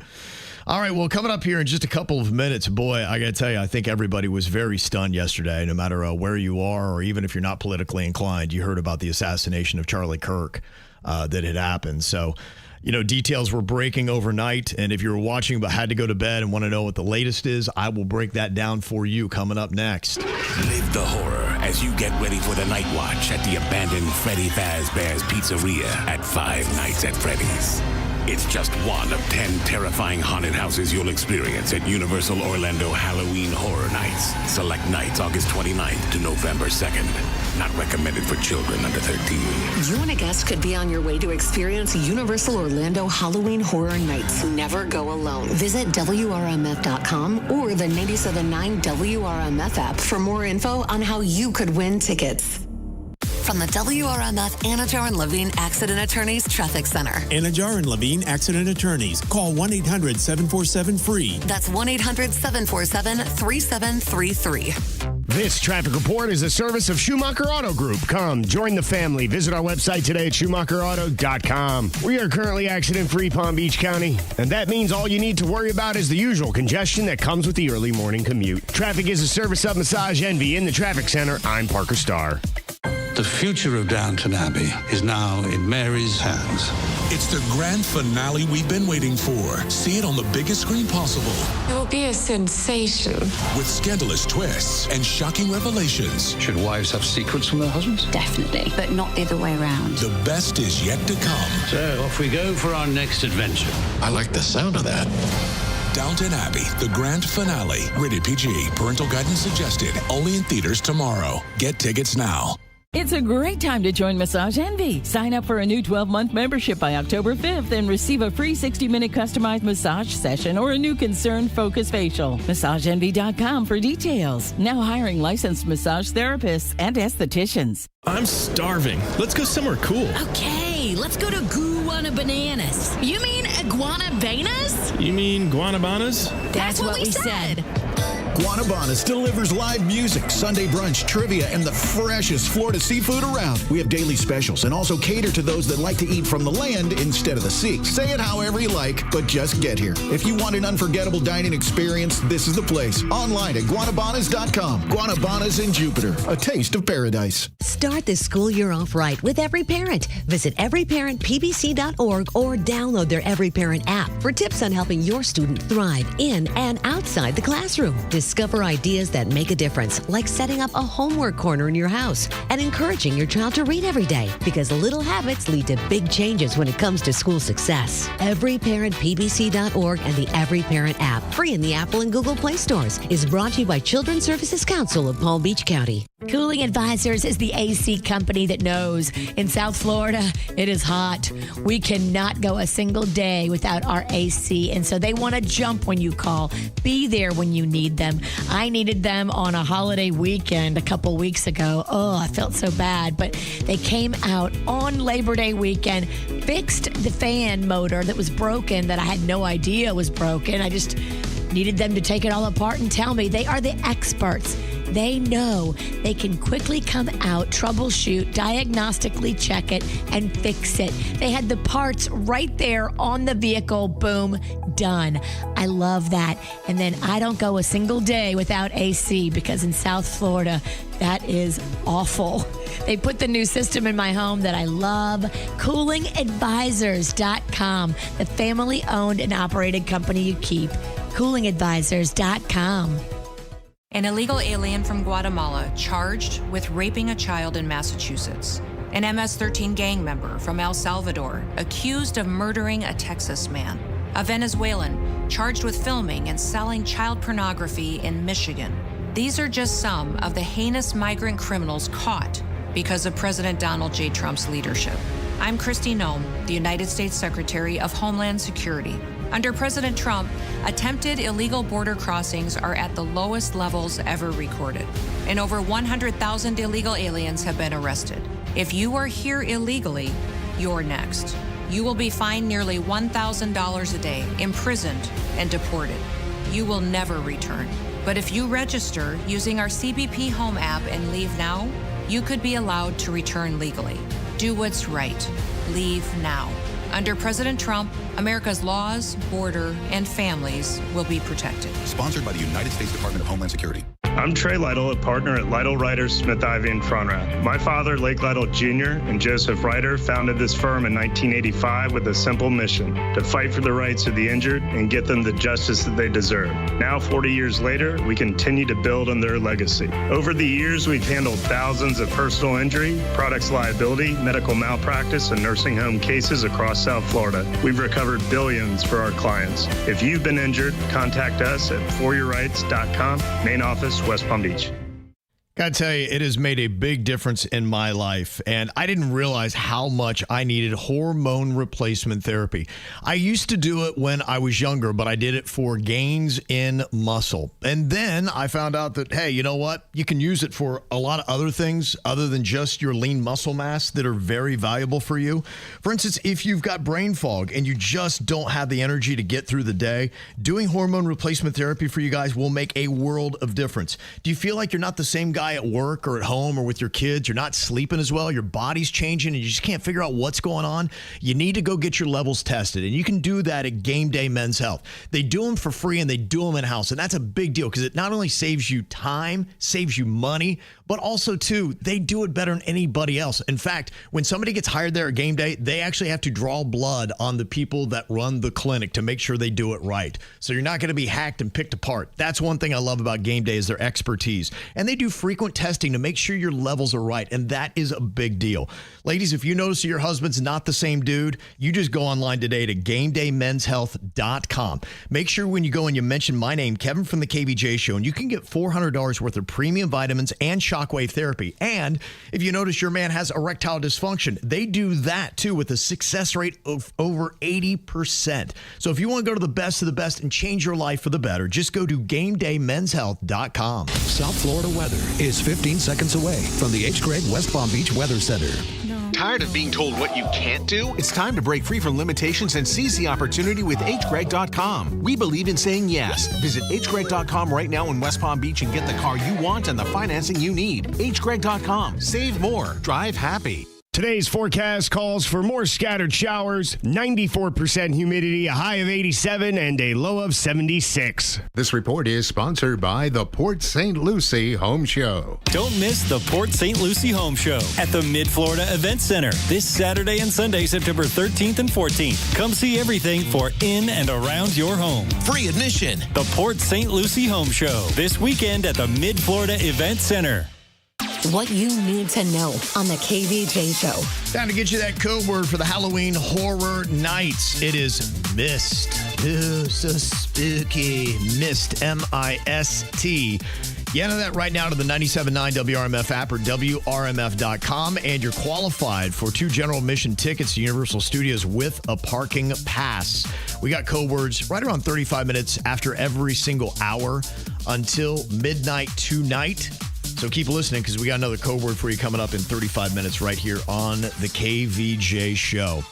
All right, well, coming up here in just a couple of minutes, boy, I got to tell you, I think everybody was very stunned yesterday, no matter where you are or even if you're not politically inclined. You heard about the assassination of Charlie Kirk that had happened. So, details were breaking overnight. And if you were watching but had to go to bed and want to know what the latest is, I will break that down for you coming up next. Live the horror as you get ready for the night watch at the abandoned Freddy Fazbear's Pizzeria at Five Nights at Freddy's. It's just one of 10 terrifying haunted houses you'll experience at Universal Orlando Halloween Horror Nights. Select nights August 29th to November 2nd. Not recommended for children under 13. You and a guest could be on your way to experience Universal Orlando Halloween Horror Nights. Never go alone. Visit WRMF.com or the 97.9 WRMF app for more info on how you could win tickets. From the WRMF Anajar and Levine Accident Attorneys Traffic Center. Anajar and Levine Accident Attorneys. Call 1-800-747-FREE. That's 1-800-747-3733. This traffic report is a service of Schumacher Auto Group. Come, join the family. Visit our website today at SchumacherAuto.com. We are currently accident-free Palm Beach County, and that means all you need to worry about is the usual congestion that comes with the early morning commute. Traffic is a service of Massage Envy in the Traffic Center. I'm Parker Starr. The future of Downton Abbey is now in Mary's hands. It's the grand finale we've been waiting for. See it on the biggest screen possible. It will be a sensation. With scandalous twists and shocking revelations. Should wives have secrets from their husbands? Definitely, but not the other way around. The best is yet to come. So, off we go for our next adventure. I like the sound of that. Downton Abbey, the grand finale. Rated PG. Parental guidance suggested. Only in theaters tomorrow. Get tickets now. It's a great time to join Massage Envy. Sign up for a new 12-month membership by October 5th and receive a free 60-minute customized massage session or a new concern focus facial. MassageEnvy.com for details. Now hiring licensed massage therapists and estheticians. I'm starving. Let's go somewhere cool. Okay, let's go to Guana Bananas. You mean Iguanabanas? You mean Guanabanas? That's what we said. Guanabanas delivers live music, Sunday brunch, trivia, and the freshest Florida seafood around. We have daily specials and also cater to those that like to eat from the land instead of the sea. Say it however you like, but just get here. If you want an unforgettable dining experience, this is the place. Online at guanabanas.com. Guanabanas in Jupiter, a taste of paradise. Start the school year off right with Every Parent. Visit everyparentpbc.org or download their Every Parent app for tips on helping your student thrive in and outside the classroom. Discover ideas that make a difference, like setting up a homework corner in your house and encouraging your child to read every day, because little habits lead to big changes when it comes to school success. Everyparentpbc.org and the Every Parent app, free in the Apple and Google Play stores, is brought to you by Children's Services Council of Palm Beach County. Cooling Advisors is the AC company that knows. In South Florida, it is hot. We cannot go a single day without our AC, and so they want to jump when you call. Be there when you need them. I needed them on a holiday weekend a couple weeks ago. Oh, I felt so bad, but they came out on Labor Day weekend, fixed the fan motor that was broken that I had no idea was broken. I just needed them to take it all apart and tell me. They are the experts. They know they can quickly come out, troubleshoot, diagnostically check it, and fix it. They had the parts right there on the vehicle. Boom, done. I love that. And then I don't go a single day without AC because in South Florida, that is awful. They put the new system in my home that I love. CoolingAdvisors.com, the family-owned and operated company you keep. CoolingAdvisors.com. An illegal alien from Guatemala charged with raping a child in Massachusetts. An MS-13 gang member from El Salvador accused of murdering a Texas man. A Venezuelan charged with filming and selling child pornography in Michigan. These are just some of the heinous migrant criminals caught because of President Donald J. Trump's leadership. I'm Kristi Noem, the United States Secretary of Homeland Security. Under President Trump, attempted illegal border crossings are at the lowest levels ever recorded, and over 100,000 illegal aliens have been arrested. If you are here illegally, you're next. You will be fined nearly $1,000 a day, imprisoned, and deported. You will never return. But if you register using our CBP Home app and leave now, you could be allowed to return legally. Do what's right. Leave now. Under President Trump, America's laws, border, and families will be protected. Sponsored by the United States Department of Homeland Security. I'm Trey Lytle, a partner at Lytle Ryder Smith Ivey in Frontrath. My father, Lake Lytle Jr., and Joseph Ryder founded this firm in 1985 with a simple mission: to fight for the rights of the injured and get them the justice that they deserve. Now, 40 years later, we continue to build on their legacy. Over the years, we've handled thousands of personal injury, products liability, medical malpractice, and nursing home cases across South Florida. We've recovered billions for our clients. If you've been injured, contact us at foryourrights.com, main office, West Palm Beach. Gotta tell you, it has made a big difference in my life, and I didn't realize how much I needed hormone replacement therapy. I used to do it when I was younger, but I did it for gains in muscle. And then I found out that, hey, you know what? You can use it for a lot of other things other than just your lean muscle mass that are very valuable for you. For instance, if you've got brain fog and you just don't have the energy to get through the day, doing hormone replacement therapy for you guys will make a world of difference. Do you feel like you're not the same guy at work or at home or with your kids? You're not sleeping as well, your body's changing, and you just can't figure out what's going on? You need to go get your levels tested, and you can do that at Game Day Men's Health. They do them for free, and they do them in-house, and that's a big deal because it not only saves you time, saves you money, but also, too, they do it better than anybody else. In fact, when somebody gets hired there at Game Day, they actually have to draw blood on the people that run the clinic to make sure they do it right. So you're not going to be hacked and picked apart. That's one thing I love about Game Day is their expertise. And they do frequent testing to make sure your levels are right, and that is a big deal. Ladies, if you notice your husband's not the same dude, you just go online today to GameDayMen'sHealth.com. Make sure when you go and you mention my name, Kevin from the KVJ Show, and you can get $400 worth of premium vitamins and shockwave therapy. And if you notice your man has erectile dysfunction, they do that too with a success rate of over 80%. So if you want to go to the best of the best and change your life for the better, just go to GameDayMen'sHealth.com. South Florida weather is 15 seconds away from the H. Gregg West Palm Beach Weather Center. Tired of being told what you can't do? It's time to break free from limitations and seize the opportunity with hgreg.com. We believe in saying yes. Visit hgreg.com right now in West Palm Beach and get the car you want and the financing you need. hgreg.com. Save more. Drive happy. Today's forecast calls for more scattered showers, 94% humidity, a high of 87, and a low of 76. This report is sponsored by the Port St. Lucie Home Show. Don't miss the Port St. Lucie Home Show at the Mid-Florida Event Center this Saturday and Sunday, September 13th and 14th. Come see everything for in and around your home. Free admission. The Port St. Lucie Home Show this weekend at the Mid-Florida Event Center. What you need to know on the KVJ Show. Time to get you that code word for the Halloween Horror Nights. It is Mist. Ooh, so spooky. Mist, M-I-S-T. You enter that right now to the 97.9 WRMF app or WRMF.com, and you're qualified for 2 general admission tickets to Universal Studios with a parking pass. We got code words right around 35 minutes after every single hour until midnight tonight. So keep listening because we got another code word for you coming up in 35 minutes right here on the KVJ Show.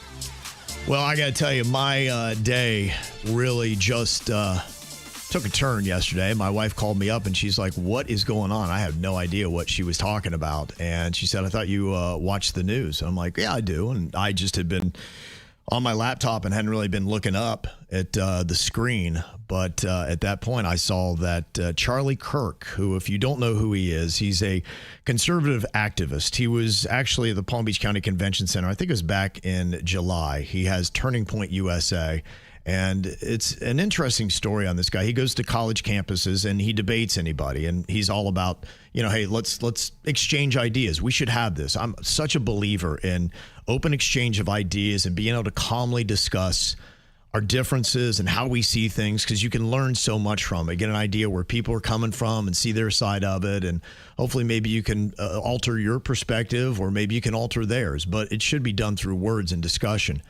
Well, I got to tell you, my day really just took a turn yesterday. My wife called me up and she's like, what is going on? I have no idea what she was talking about. And she said, I thought you watched the news. I'm like, yeah, I do. And I just had been on my laptop and hadn't really been looking up at the screen. But at that point, I saw that Charlie Kirk, who, if you don't know who he is, he's a conservative activist. He was actually at the Palm Beach County Convention Center. I think it was back in July. He has Turning Point USA. And it's an interesting story on this guy. He goes to college campuses and he debates anybody. And he's all about, hey, let's exchange ideas. We should have this. I'm such a believer in open exchange of ideas and being able to calmly discuss our differences and how we see things, because you can learn so much from it. Get an idea where people are coming from and see their side of it. And hopefully maybe you can alter your perspective, or maybe you can alter theirs. But it should be done through words and discussion.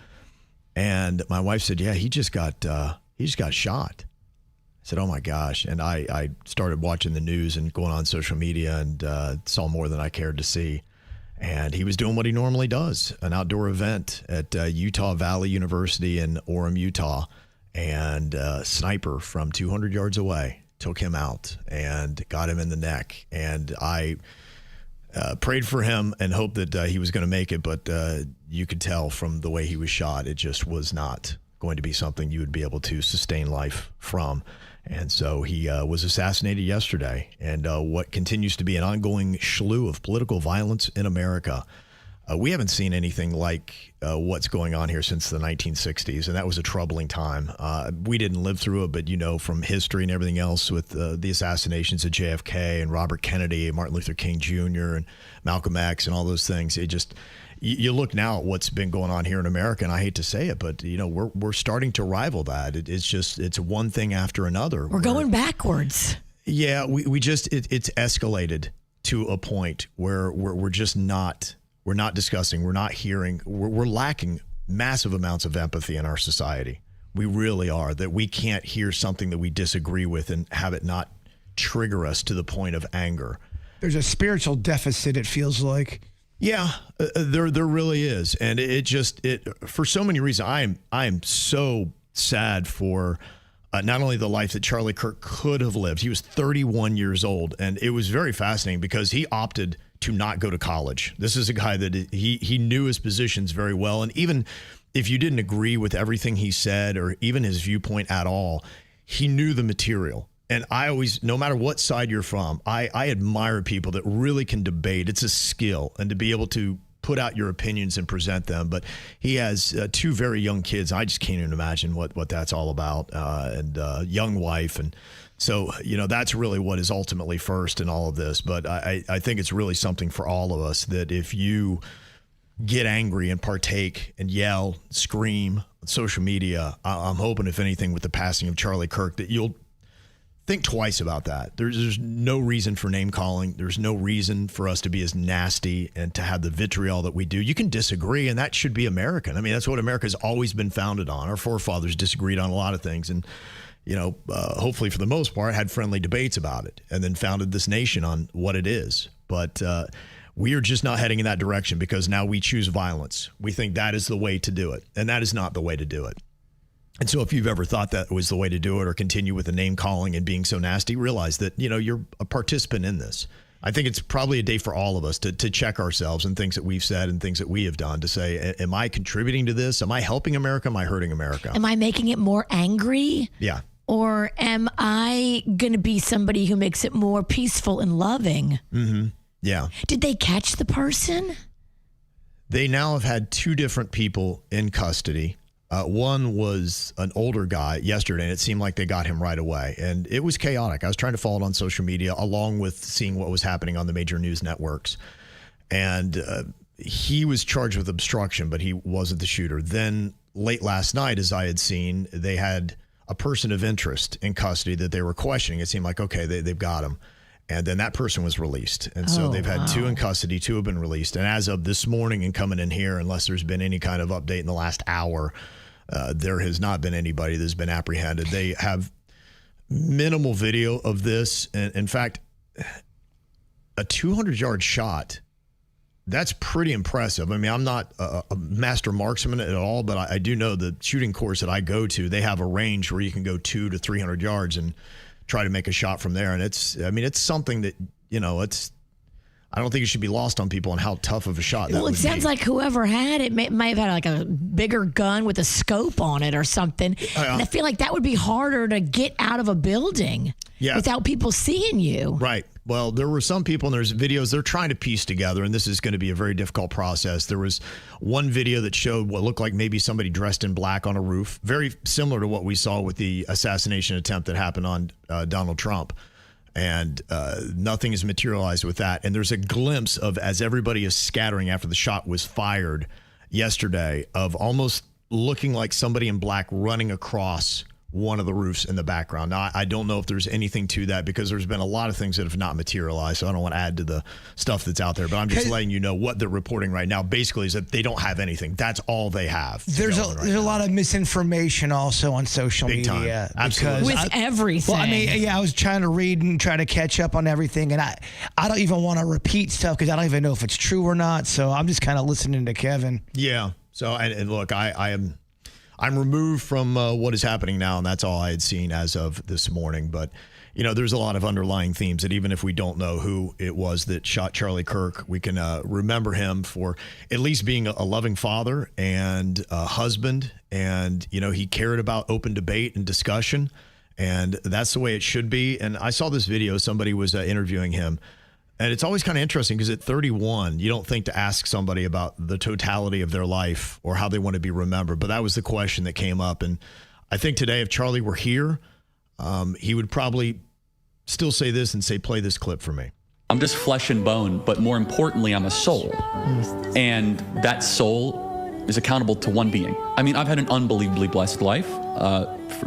And my wife said, yeah, he just got shot. I said, oh my gosh. And I started watching the news and going on social media and saw more than I cared to see. And he was doing what he normally does, an outdoor event at Utah Valley University in Orem, Utah. And a sniper from 200 yards away took him out and got him in the neck. And I prayed for him and hoped that he was going to make it, but you could tell from the way he was shot, it just was not going to be something you would be able to sustain life from. And so he was assassinated yesterday, and what continues to be an ongoing slew of political violence in America. We haven't seen anything like what's going on here since the 1960s, and that was a troubling time. We didn't live through it, but from history and everything else with the assassinations of JFK and Robert Kennedy and Martin Luther King Jr. and Malcolm X and all those things, it just, you look now at what's been going on here in America, and I hate to say it, but we're starting to rival that. It's one thing after another. We're going backwards. Yeah, it's escalated to a point where we're just not. We're not discussing, we're not hearing, we're lacking massive amounts of empathy in our society. We really are, that we can't hear something that we disagree with and have it not trigger us to the point of anger. There's a spiritual deficit, it feels like. Yeah, there really is. And it for so many reasons, I am so sad for not only the life that Charlie Kirk could have lived. He was 31 years old, and it was very fascinating because he opted to not go to college. This is a guy that he knew his positions very well. And even if you didn't agree with everything he said or even his viewpoint at all, he knew the material. And I always, no matter what side you're from, I admire people that really can debate. It's a skill, and to be able to put out your opinions and present them. But he has two very young kids. I just can't even imagine what that's all about, and a young wife. And so, that's really what is ultimately first in all of this. But I think it's really something for all of us, that if you get angry and partake and yell, scream on social media, I'm hoping, if anything, with the passing of Charlie Kirk, that you'll think twice about that. There's no reason for name calling. There's no reason for us to be as nasty and to have the vitriol that we do. You can disagree, and that should be American. I mean, that's what America's always been founded on. Our forefathers disagreed on a lot of things, and hopefully for the most part had friendly debates about it, and then founded this nation on what it is. But we are just not heading in that direction, because now we choose violence. We think that is the way to do it, and that is not the way to do it. And so if you've ever thought that was the way to do it, or continue with the name calling and being so nasty, realize that, you're a participant in this. I think it's probably a day for all of us to check ourselves and things that we've said and things that we have done, to say, am I contributing to this? Am I helping America? Am I hurting America? Am I making it more angry? Yeah. Or am I going to be somebody who makes it more peaceful and loving? Mm-hmm. Yeah. Did they catch the person? They now have had two different people in custody. One was an older guy yesterday, and it seemed like they got him right away. And it was chaotic. I was trying to follow it on social media, along with seeing what was happening on the major news networks. And he was charged with obstruction, but he wasn't the shooter. Then late last night, as I had seen, they had a person of interest in custody that they were questioning. It seemed like, okay, they've got him. And then that person was released. And so they've had two in custody, two have been released. And as of this morning and coming in here, unless there's been any kind of update in the last hour, there has not been anybody that's been apprehended. They have minimal video of this. And in fact, a 200-yard shot That's pretty impressive. I mean, I'm not a master marksman at all, but I do know the shooting course that I go to, they have a range where you can go 200 to 300 yards and try to make a shot from there. And it's something that, I don't think it should be lost on people on how tough of a shot that would be. Well, it sounds like whoever had it might have had like a bigger gun with a scope on it or something. And I feel like that would be harder to get out of a building without people seeing you. Right. Well, there were some people, and there's videos they're trying to piece together, and this is going to be a very difficult process. There was one video that showed what looked like maybe somebody dressed in black on a roof, very similar to what we saw with the assassination attempt that happened on Donald Trump. And nothing is materialized with that. And there's a glimpse of, as everybody is scattering after the shot was fired yesterday, of almost looking like somebody in black running across one of the roofs in the background. Now, I don't know if there's anything to that because there's been a lot of things that have not materialized, so I don't want to add to the stuff that's out there. But I'm just letting you know what they're reporting right now basically is that they don't have anything. That's all they have. There's a lot of misinformation also on social media. Absolutely. With everything. Well, I mean, I was trying to read and try to catch up on everything, and I don't even want to repeat stuff because I don't even know if it's true or not, so I'm just kind of listening to Kevin. Yeah. So, and look, I'm removed from what is happening now, and that's all I had seen as of this morning. But, there's a lot of underlying themes that even if we don't know who it was that shot Charlie Kirk, we can remember him for at least being a loving father and a husband. And, he cared about open debate and discussion, and that's the way it should be. And I saw this video. Somebody was interviewing him. And it's always kind of interesting because at 31, you don't think to ask somebody about the totality of their life or how they want to be remembered. But that was the question that came up. And I think today, if Charlie were here, he would probably still say this and say, play this clip for me. I'm just flesh and bone, but more importantly, I'm a soul. And that soul is accountable to one being. I mean, I've had an unbelievably blessed life.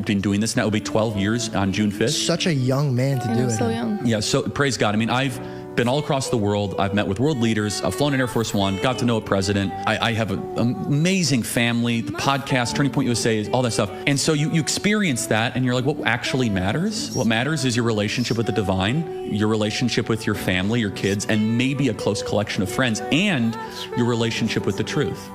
Been doing this now. It'll be 12 years on June 5th. Such a young man to do it. So young. Yeah, so praise God. I mean, I've been all across the world. I've met with world leaders. I've flown in Air Force One, got to know a president. I have an amazing family, the podcast, Turning Point USA, all that stuff. And so you experience that and you're like, what actually matters? What matters is your relationship with the divine, your relationship with your family, your kids, and maybe a close collection of friends, and your relationship with the truth.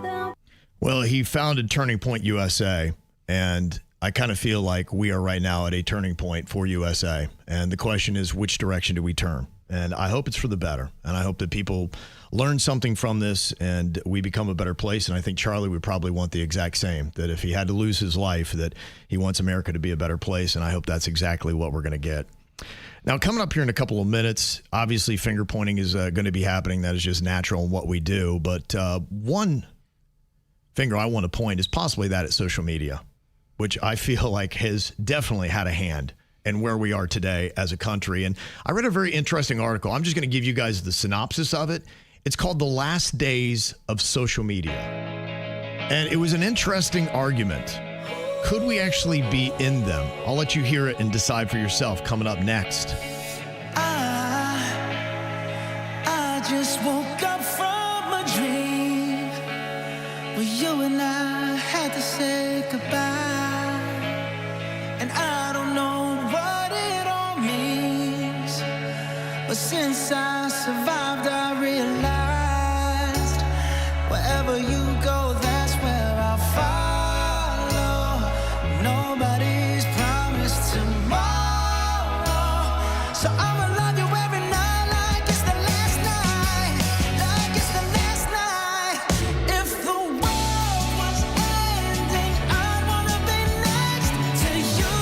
Well, he founded Turning Point USA, and I kind of feel like we are right now at a turning point for USA. And the question is, which direction do we turn? And I hope it's for the better. And I hope that people learn something from this and we become a better place. And I think Charlie would probably want the exact same, that if he had to lose his life, that he wants America to be a better place. And I hope that's exactly what we're going to get. Now, coming up here in a couple of minutes, obviously finger pointing is going to be happening. That is just natural in what we do. But one finger I want to point is possibly that at social media, which I feel like has definitely had a hand in where we are today as a country. And I read a very interesting article. I'm just going to give you guys the synopsis of it. It's called The Last Days of Social Media. And it was an interesting argument. Could we actually be in them? I'll let you hear it and decide for yourself coming up next. I just woke up from a dream where you and I had to say goodbye. And I don't know what it all means, but since I survived, I realized wherever you go, that's where I'll follow. Nobody's promised tomorrow, so I'ma love you every night like it's the last night, like it's the last night. If the world was ending, I'd wanna be next to you.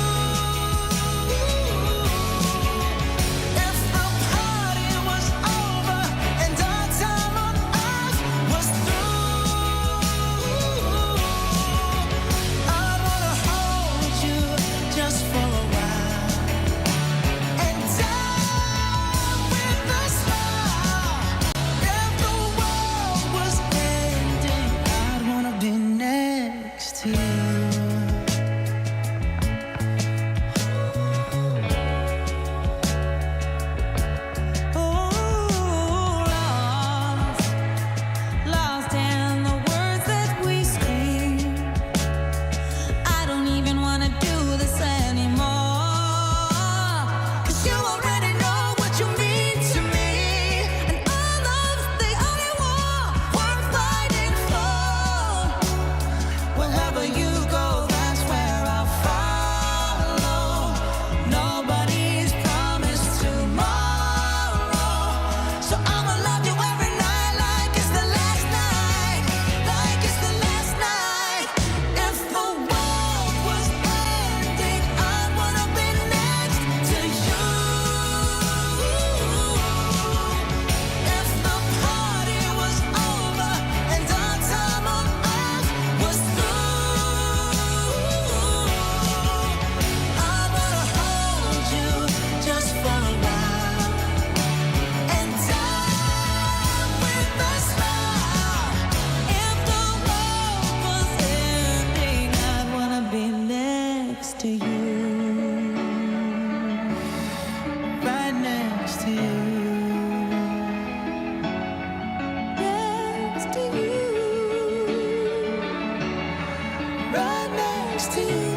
If the party was over and our time on earth was through, I'd wanna hold you just for a while and die to you. Next to you. Right next to you.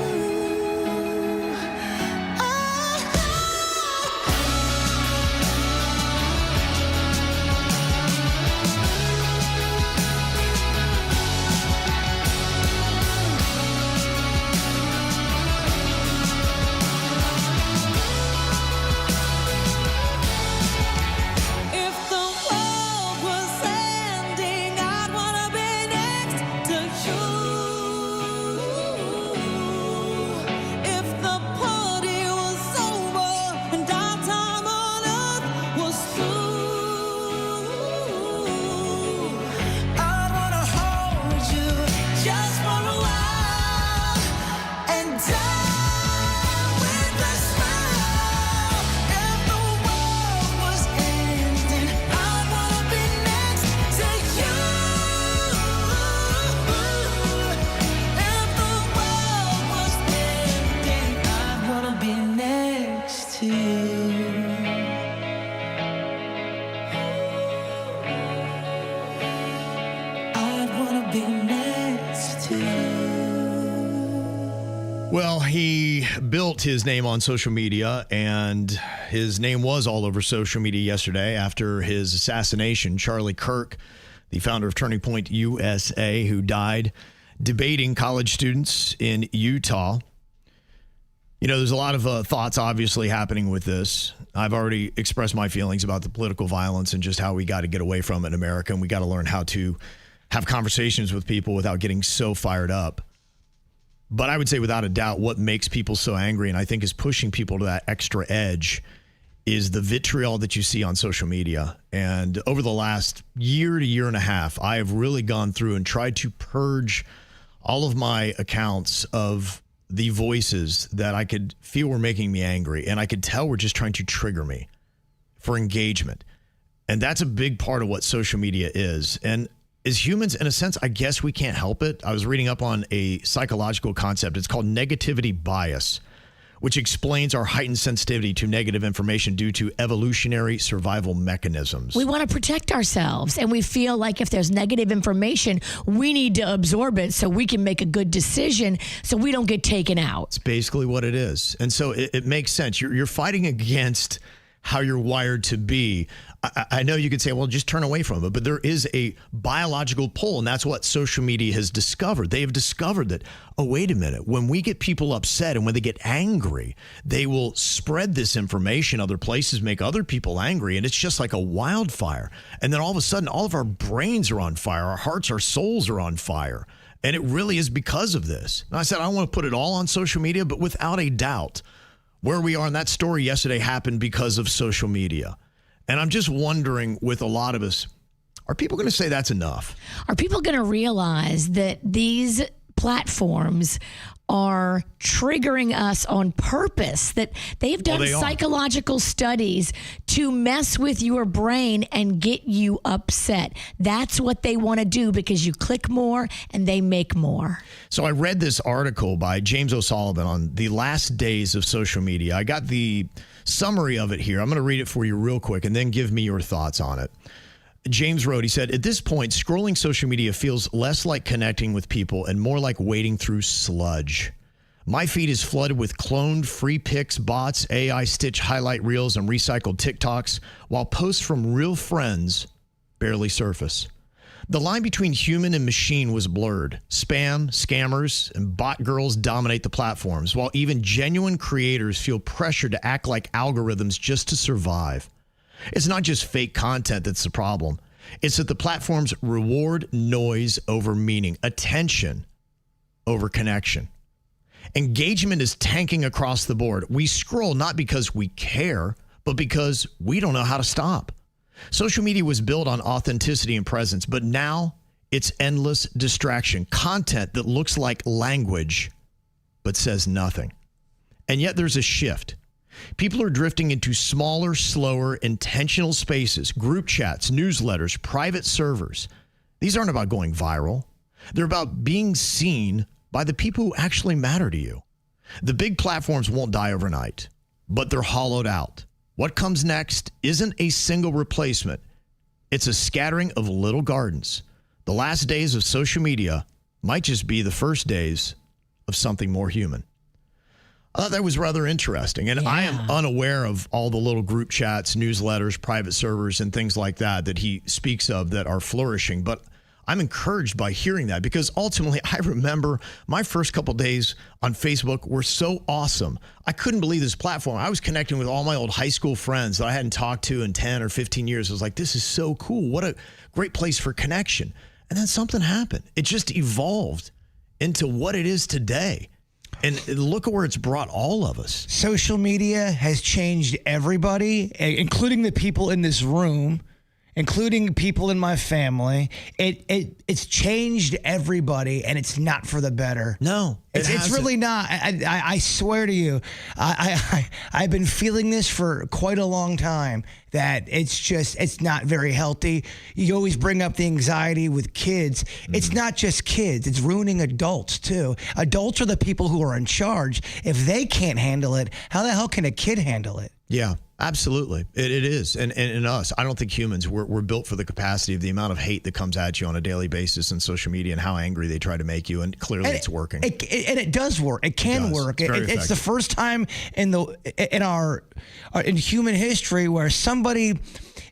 Well, he built his name on social media, and his name was all over social media yesterday after his assassination. Charlie Kirk, the founder of Turning Point USA, who died debating college students in Utah. You know, there's a lot of thoughts obviously happening with this. I've already expressed my feelings about the political violence and just how we got to get away from it in America, and we got to learn how to have conversations with people without getting so fired up. But I would say without a doubt, what makes people so angry and I think is pushing people to that extra edge is the vitriol that you see on social media. And over the last year to year and a half, I have really gone through and tried to purge all of my accounts of the voices that I could feel were making me angry. And I could tell were just trying to trigger me for engagement. And that's a big part of what social media is. And as humans, in a sense, I guess we can't help it. I was reading up on a psychological concept. It's called negativity bias, which explains our heightened sensitivity to negative information due to evolutionary survival mechanisms. We want to protect ourselves, and we feel like if there's negative information, we need to absorb it so we can make a good decision so we don't get taken out. It's basically what it is. And so it makes sense. You're fighting against how you're wired to be. I know you could say, well, just turn away from it, but there is a biological pull, and that's what social media has discovered. They have discovered that, oh, wait a minute, when we get people upset and when they get angry, they will spread this information other places, make other people angry, and it's just like a wildfire. And then all of a sudden, all of our brains are on fire, our hearts, our souls are on fire. And it really is because of this. And I said, I don't want to put it all on social media, but without a doubt, where we are in that story yesterday happened because of social media. And I'm just wondering with a lot of us, are people going to say that's enough? Are people going to realize that these platforms are triggering us on purpose, that they've done psychological studies to mess with your brain and get you upset? That's what they want to do because you click more and they make more. So I read this article by James O'Sullivan on the last days of social media. I got the summary of it here. I'm going to read it for you real quick and then give me your thoughts on it. James wrote, he said, at this point, scrolling social media feels less like connecting with people and more like wading through sludge. My feed is flooded with cloned free pics, bots, AI stitch highlight reels, and recycled TikToks, while posts from real friends barely surface. The line between human and machine was blurred. Spam, scammers, and bot girls dominate the platforms, while even genuine creators feel pressure to act like algorithms just to survive. It's not just fake content that's the problem. It's that the platforms reward noise over meaning, attention over connection. Engagement is tanking across the board. We scroll not because we care, but because we don't know how to stop. Social media was built on authenticity and presence, but now it's endless distraction. Content that looks like language, but says nothing. And yet there's a shift. People are drifting into smaller, slower, intentional spaces, group chats, newsletters, private servers. These aren't about going viral. They're about being seen by the people who actually matter to you. The big platforms won't die overnight, but they're hollowed out. What comes next isn't a single replacement. It's a scattering of little gardens. The last days of social media might just be the first days of something more human. I thought that was rather interesting. And I am unaware of all the little group chats, newsletters, private servers, and things like that he speaks of that are flourishing. But I'm encouraged by hearing that, because ultimately I remember my first couple days on Facebook were so awesome. I couldn't believe this platform. I was connecting with all my old high school friends that I hadn't talked to in 10 or 15 years. I was like, this is so cool. What a great place for connection. And then something happened. It just evolved into what it is today. And look at where it's brought all of us. Social media has changed everybody, including the people in this room, including people in my family. It's changed everybody, and it's not for the better. No, it's really not. I swear to you, I've been feeling this for quite a long time, that it's not very healthy. You always bring up the anxiety with kids. It's not just kids. It's ruining adults too. Adults are the people who are in charge. If they can't handle it, how the hell can a kid handle it? Yeah, absolutely. It is. And in us, I don't think humans, we're built for the capacity of the amount of hate that comes at you on a daily basis on social media and how angry they try to make you. And clearly it's working. And it does work. It can work. It's the first time in human history where somebody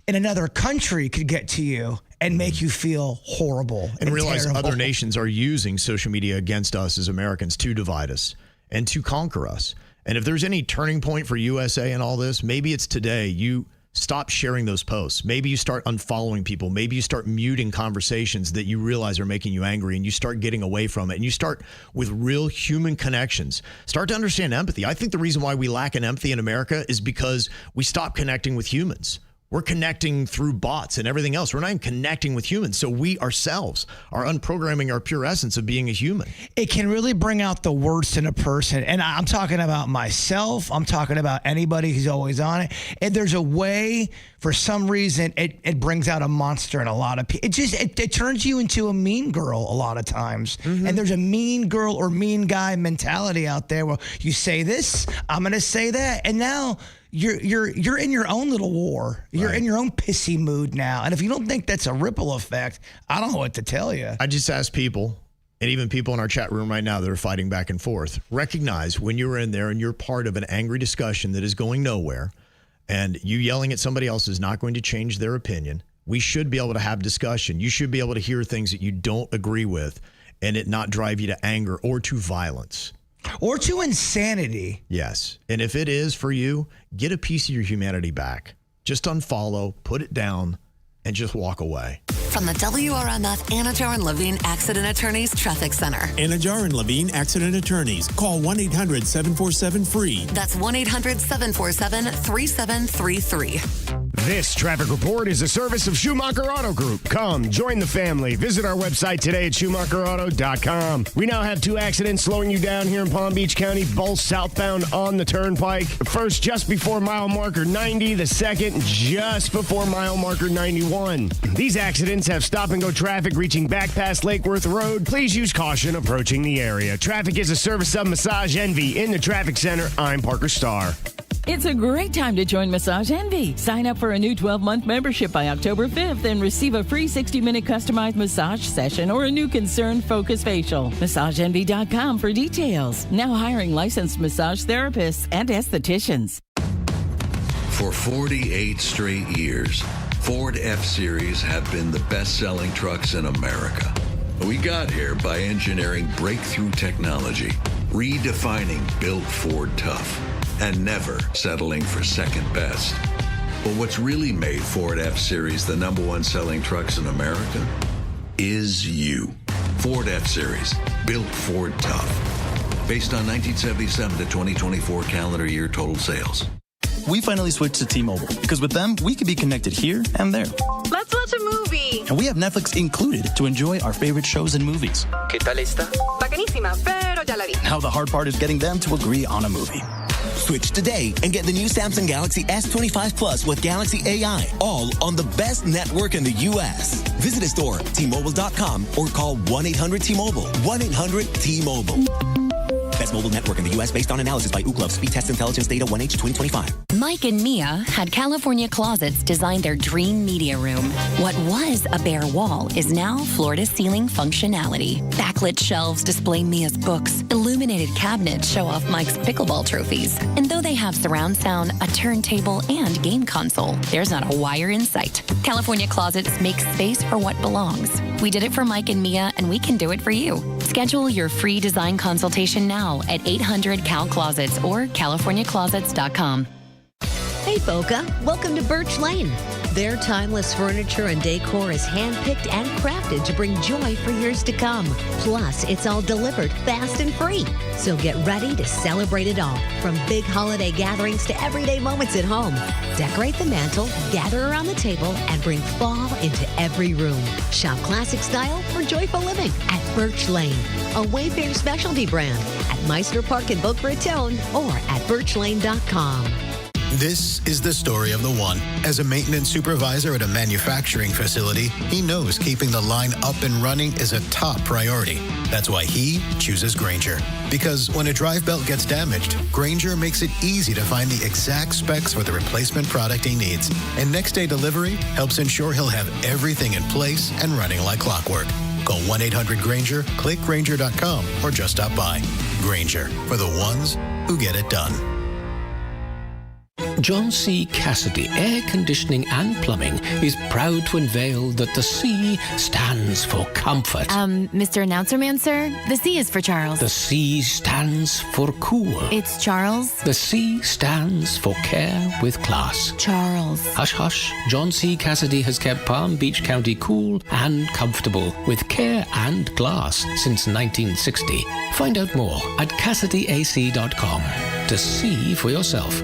in another country could get to you and make you feel horrible. And realize terrible. Other nations are using social media against us as Americans to divide us and to conquer us. And if there's any turning point for USA in all this, maybe it's today. You stop sharing those posts. Maybe you start unfollowing people. Maybe you start muting conversations that you realize are making you angry, and you start getting away from it. And you start with real human connections. Start to understand empathy. I think the reason why we lack an empathy in America is because we stop connecting with humans. We're connecting through bots and everything else. We're not even connecting with humans. So we ourselves are unprogramming our pure essence of being a human. It can really bring out the worst in a person. And I'm talking about myself. I'm talking about anybody who's always on it. And there's a way, for some reason, it brings out a monster in a lot of people. It turns you into a mean girl a lot of times. Mm-hmm. And there's a mean girl or mean guy mentality out there where you say this, I'm going to say that. And now you're in your own little war. You're in your own pissy mood now. And if you don't think that's a ripple effect, I don't know what to tell you. I just ask people, and even people in our chat room right now that are fighting back and forth, recognize when you're in there and you're part of an angry discussion that is going nowhere, and you yelling at somebody else is not going to change their opinion. We should be able to have discussion. You should be able to hear things that you don't agree with and it not drive you to anger or to violence. Or to insanity. Yes. And if it is for you, get a piece of your humanity back. Just unfollow, put it down, and just walk away. From the WRMF Anajar and Levine Accident Attorneys Traffic Center. Anajar and Levine Accident Attorneys. Call 1-800-747-FREE. That's 1-800-747-3733. This traffic report is a service of Schumacher Auto Group. Come, join the family. Visit our website today at SchumacherAuto.com. We now have 2 accidents slowing you down here in Palm Beach County, both southbound on the turnpike. The first just before mile marker 90, the second just before mile marker 91. These accidents have stop-and-go traffic reaching back past Lake Worth Road. Please use caution approaching the area. Traffic is a service of Massage Envy. In the traffic center, I'm Parker Starr. It's a great time to join Massage Envy. Sign up for a new 12-month membership by October 5th and receive a free 60-minute customized massage session or a new concern focus facial. MassageEnvy.com for details. Now hiring licensed massage therapists and estheticians. For 48 straight years, Ford F-Series have been the best-selling trucks in America. We got here by engineering breakthrough technology, redefining Built Ford Tough, and never settling for second best. But what's really made Ford F-Series the #1 selling trucks in America is you. Ford F-Series, Built Ford Tough. Based on 1977 to 2024 calendar year total sales. We finally switched to T-Mobile because with them, we can be connected here and there. Let's watch a movie. And we have Netflix included to enjoy our favorite shows and movies. ¿Qué tal esta? Bacanísima, pero ya la vi. Now the hard part is getting them to agree on a movie. Switch today and get the new Samsung Galaxy S25 Plus with Galaxy AI, all on the best network in the U.S. Visit a store, T-Mobile.com, or call 1-800-T-Mobile. 1-800-T-Mobile. Best mobile network in the U.S. based on analysis by Ookla. Speed Test Intelligence Data 1H 2025. Mike and Mia had California Closets design their dream media room. What was a bare wall is now floor-to-ceiling functionality. Backlit shelves display Mia's books. Illuminated cabinets show off Mike's pickleball trophies. And though they have surround sound, a turntable, and game console, there's not a wire in sight. California Closets makes space for what belongs. We did it for Mike and Mia, and we can do it for you. Schedule your free design consultation now at 800-CAL-CLOSETS or CaliforniaClosets.com. Hey, Boca. Welcome to Birch Lane. Their timeless furniture and decor is handpicked and crafted to bring joy for years to come. Plus, it's all delivered fast and free. So get ready to celebrate it all, from big holiday gatherings to everyday moments at home. Decorate the mantle, gather around the table, and bring fall into every room. Shop classic style for joyful living at Birch Lane, a Wayfair specialty brand at Meister Park in Boca Raton or at birchlane.com. This is the story of the one. As a maintenance supervisor at a manufacturing facility, he knows keeping the line up and running is a top priority. That's why he chooses Grainger. Because when a drive belt gets damaged, Grainger makes it easy to find the exact specs for the replacement product he needs. And next-day delivery helps ensure he'll have everything in place and running like clockwork. Call 1-800-GRAINGER, click Grainger.com, or just stop by. Grainger, for the ones who get it done. John C. Cassidy Air Conditioning and Plumbing is proud to unveil that the C stands for comfort. Mr. Announcer Man, sir, the C is for Charles. The C stands for cool. It's Charles. The C stands for care with class. Charles. Hush, hush. John C. Cassidy has kept Palm Beach County cool and comfortable with care and glass since 1960. Find out more at CassidyAC.com to see for yourself.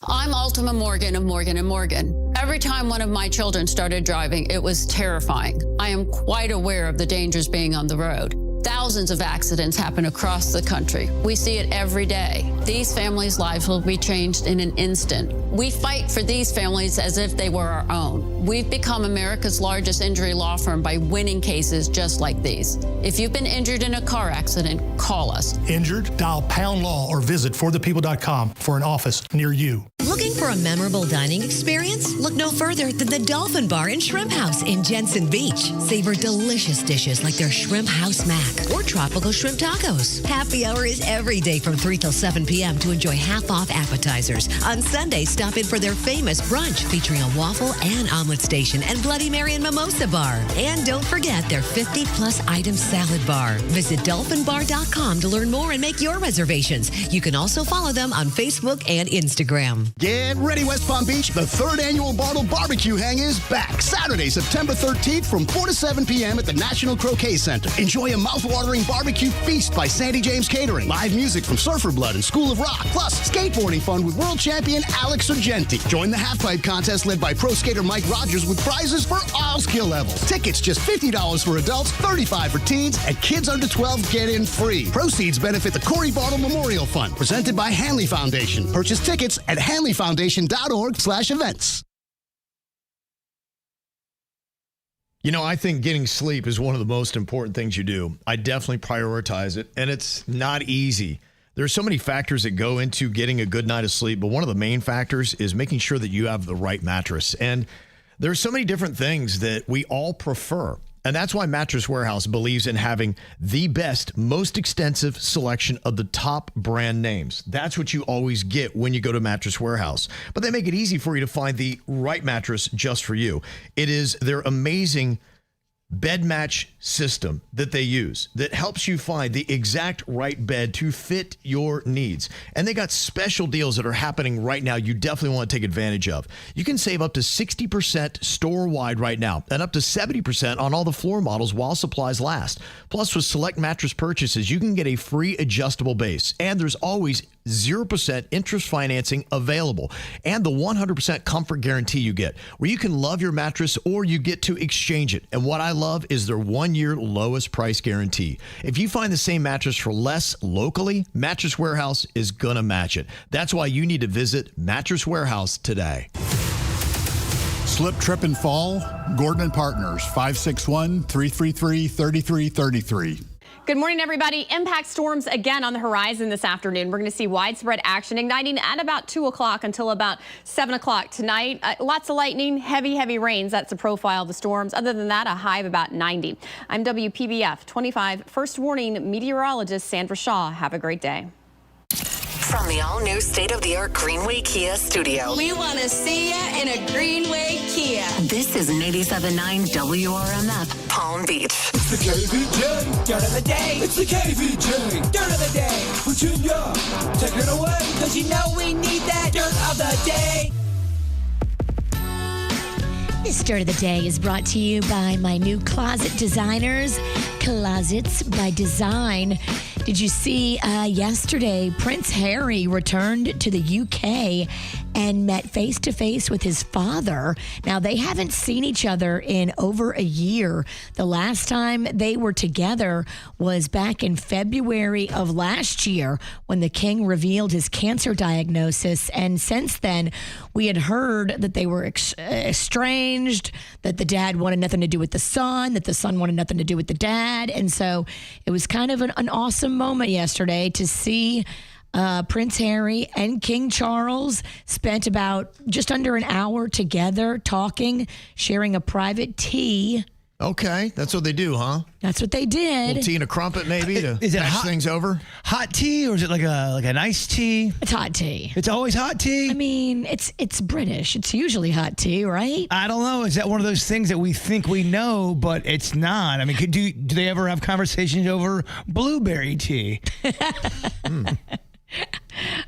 I'm Ultima Morgan of Morgan & Morgan. Every time one of my children started driving, it was terrifying. I am quite aware of the dangers being on the road. Thousands of accidents happen across the country. We see it every day. These families' lives will be changed in an instant. We fight for these families as if they were our own. We've become America's largest injury law firm by winning cases just like these. If you've been injured in a car accident, call us. Injured? Dial Pound Law or visit forthepeople.com for an office near you. Looking for a memorable dining experience? Look no further than the Dolphin Bar and Shrimp House in Jensen Beach. Savor delicious dishes like their Shrimp House Mac or tropical shrimp tacos. Happy hour is every day from 3 till 7 p.m. to enjoy half-off appetizers. On Sunday, stop in for their famous brunch featuring a waffle and omelet station and Bloody Mary and Mimosa Bar. And don't forget their 50-plus item salad bar. Visit dolphinbar.com to learn more and make your reservations. You can also follow them on Facebook and Instagram. Get ready, West Palm Beach. The third annual Bartle Barbecue Hang is back. Saturday, September 13th from 4 to 7 p.m. at the National Croquet Center. Enjoy a mouth-watering barbecue feast by Sandy James Catering. Live music from Surfer Blood and School of Rock. Plus, skateboarding fun with world champion Alex Sargenti. Join the halfpipe contest led by pro skater Mike Rogers with prizes for all skill levels. Tickets just $50 for adults, $35 for teens, and kids under 12 get in free. Proceeds benefit the Corey Bartle Memorial Fund, presented by Hanley Foundation. Purchase tickets at hanleyfoundation.org/events. You know, I think getting sleep is one of the most important things you do. I definitely prioritize it, and it's not easy. There are so many factors that go into getting a good night of sleep, but one of the main factors is making sure that you have the right mattress. And there are so many different things that we all prefer. And that's why Mattress Warehouse believes in having the best, most extensive selection of the top brand names. That's what you always get when you go to Mattress Warehouse. But they make it easy for you to find the right mattress just for you. It is their amazing bed match system that they use that helps you find the exact right bed to fit your needs. And they got special deals that are happening right now you definitely want to take advantage of. You can save up to 60% store-wide right now and up to 70% on all the floor models while supplies last. Plus, with select mattress purchases, you can get a free adjustable base. And there's always 0% interest financing available, and the 100% comfort guarantee you get, where you can love your mattress or you get to exchange it. And what I love is their 1-year lowest price guarantee. If you find the same mattress for less locally, Mattress Warehouse is gonna match it. That's why you need to visit Mattress Warehouse today. Slip, trip, and fall? Gordon & Partners, 561-333-3333. Good morning, everybody. Impact storms again on the horizon this afternoon. We're going to see widespread action igniting at about 2 o'clock until about 7 o'clock tonight. Lots of lightning, heavy rains. That's the profile of the storms. Other than that, a high of about 90. I'm WPBF 25 First Warning meteorologist Sandra Shaw. Have a great day. From the all-new state-of-the-art Greenway Kia studio. We want to see you in a Greenway Kia. This is 87.9 WRMF, Palm Beach. It's the KVJ Dirt of the Day. It's the KVJ Dirt of the Day. Virginia, take it away. Because you know we need that Dirt of the Day. This Dirt of the Day is brought to you by my new closet designers, Closets by Design. Did you see yesterday Prince Harry returned to the UK and met face-to-face with his father? Now, they haven't seen each other in over a year. The last time they were together was back in February of last year when the king revealed his cancer diagnosis. And since then, we had heard that they were estranged, that the dad wanted nothing to do with the son, that the son wanted nothing to do with the dad. And so it was kind of an awesome moment yesterday to see Prince Harry and King Charles spent about just under an hour together talking, sharing a private tea. Okay, that's what they do, huh? That's what they did. A little tea and a crumpet, maybe, to Is it hash hot, things over? Hot tea, or is it like an iced tea? It's hot tea. It's always hot tea? I mean, it's British. It's usually hot tea, right? I don't know. Is that one of those things that we think we know, but it's not? I mean, do they ever have conversations over blueberry tea?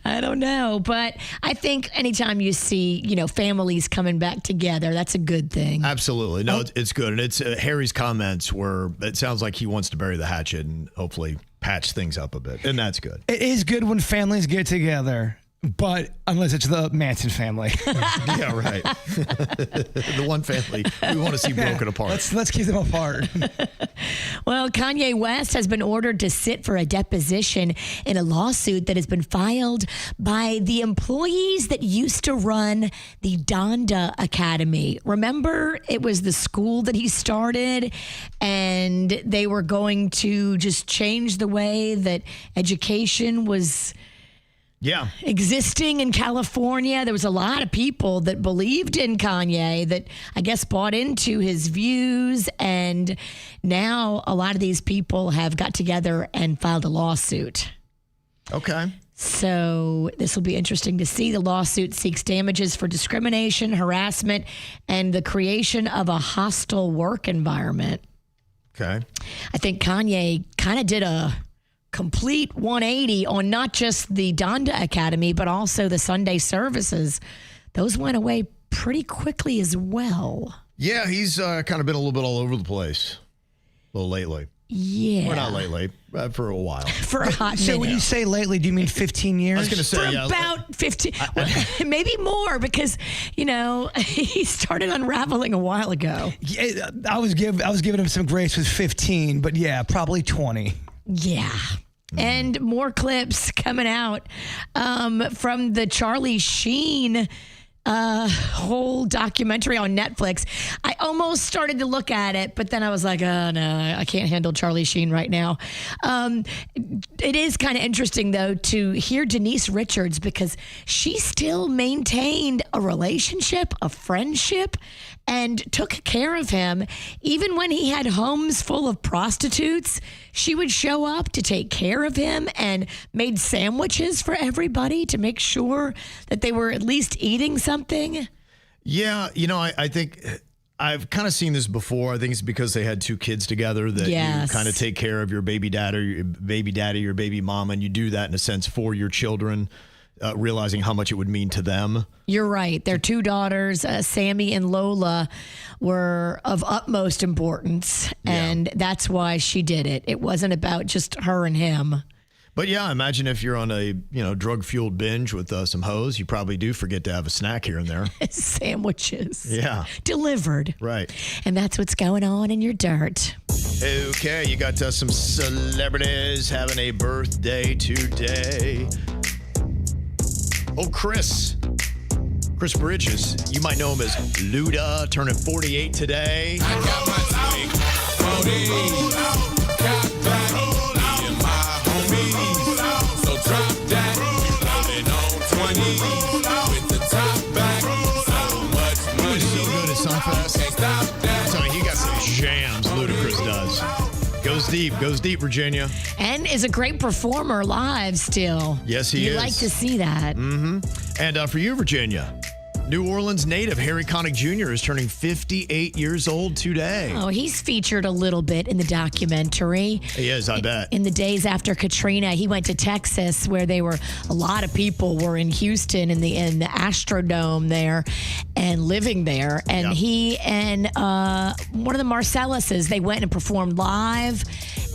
I don't know, but I think anytime you see, families coming back together, that's a good thing. Absolutely. No, it's good. And it's Harry's comments were, it sounds like he wants to bury the hatchet and hopefully patch things up a bit. And that's good. It is good when families get together. But unless it's the Manson family. Yeah, right. The one family we want to see broken apart. Let's keep them apart. Well, Kanye West has been ordered to sit for a deposition in a lawsuit that has been filed by the employees that used to run the Donda Academy. Remember, it was the school that he started, and they were going to just change the way that education was existing in California. There was a lot of people that believed in Kanye that I guess bought into his views. And now a lot of these people have got together and filed a lawsuit. Okay. So this will be interesting to see. The lawsuit seeks damages for discrimination, harassment, and the creation of a hostile work environment. Okay. I think Kanye kind of did a complete 180 on not just the Donda Academy, but also the Sunday services. Those went away pretty quickly as well. Yeah, he's kind of been a little bit all over the place a little lately. Yeah. Or not lately, for a while. For a hot minute. So when you say lately, do you mean 15 years? I was going to say, For about 15, maybe more, because, he started unraveling a while ago. Yeah, I was giving him some grace with 15, but yeah, probably 20. Yeah. And more clips coming out from the Charlie Sheen whole documentary on Netflix. I almost started to look at it, but then I was like, oh, no, I can't handle Charlie Sheen right now. It is kind of interesting, though, to hear Denise Richards, because she still maintained a relationship, a friendship, and took care of him. Even when he had homes full of prostitutes, she would show up to take care of him and made sandwiches for everybody to make sure that they were at least eating something. Yeah, I think I've kind of seen this before. I think it's because they had two kids together that you kind of take care of your baby dad or your baby daddy, your baby mama, and you do that in a sense for your children, realizing how much it would mean to them. You're right. Their two daughters, Sammy and Lola, were of utmost importance, and that's why she did it. It wasn't about just her and him. But yeah, imagine if you're on a drug-fueled binge with some hoes, you probably do forget to have a snack here and there. Sandwiches. Yeah. Delivered. Right. And that's what's going on in your dirt. Okay, you got some celebrities having a birthday today. Oh, Chris Bridges. You might know him as Luda, turning 48 today. I got my Goes deep, Virginia. And is a great performer live still. Yes, he is. You like to see that. Mm-hmm. And for you, Virginia, New Orleans native Harry Connick Jr. is turning 58 years old today. Oh, he's featured a little bit in the documentary. He is, I bet. In the days after Katrina, he went to Texas, where a lot of people were in Houston in the Astrodome there and living there. And he and one of the Marcelluses, they went and performed live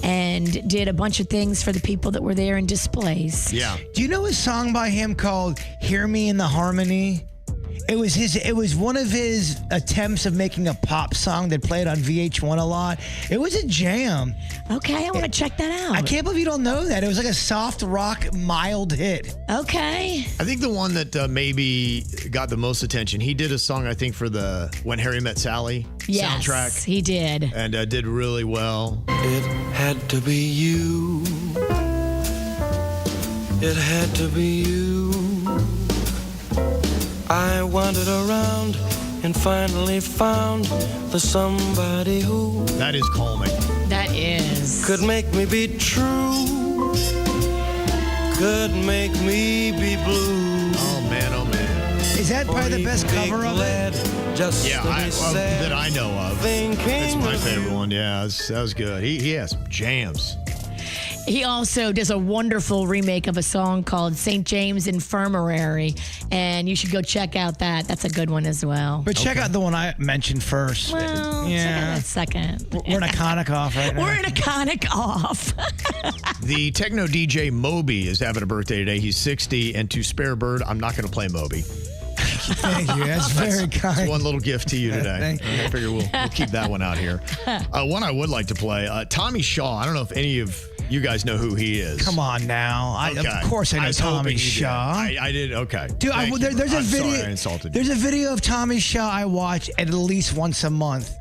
and did a bunch of things for the people that were there in displays. Yeah. Do you know a song by him called "Hear Me in the Harmony"? It was one of his attempts of making a pop song that played on VH1 a lot. It was a jam. Okay, I want to check that out. I can't believe you don't know that. It was like a soft rock, mild hit. Okay. I think the one that maybe got the most attention, he did a song, I think, for the When Harry Met Sally soundtrack. Yes, he did. And did really well. It had to be you. It had to be you. I wandered around and finally found the somebody who... That is calming. That is. Could make me be true. Could make me be blue. Oh, man, oh, man. Is that probably the best cover of it? That I know of. It's my favorite one. Yeah, that was good. He has jams. He also does a wonderful remake of a song called St. James Infirmary, and you should go check out that. That's a good one as well. But check out the one I mentioned first. Well, check out that second. We're in a Connick off right now. We're in a Connick off. The techno DJ Moby is having a birthday today. He's 60, and to spare Bird, I'm not going to play Moby. Thank you. That's very kind. It's one little gift to you today. Thank you. I figure we'll keep that one out here. One I would like to play, Tommy Shaw. I don't know if any of you guys know who he is. Come on now. Of course I know Tommy Shaw. I did. Okay. Dude, there's a video. Sorry, I insulted you. There's a video of Tommy Shaw I watch at least once a month.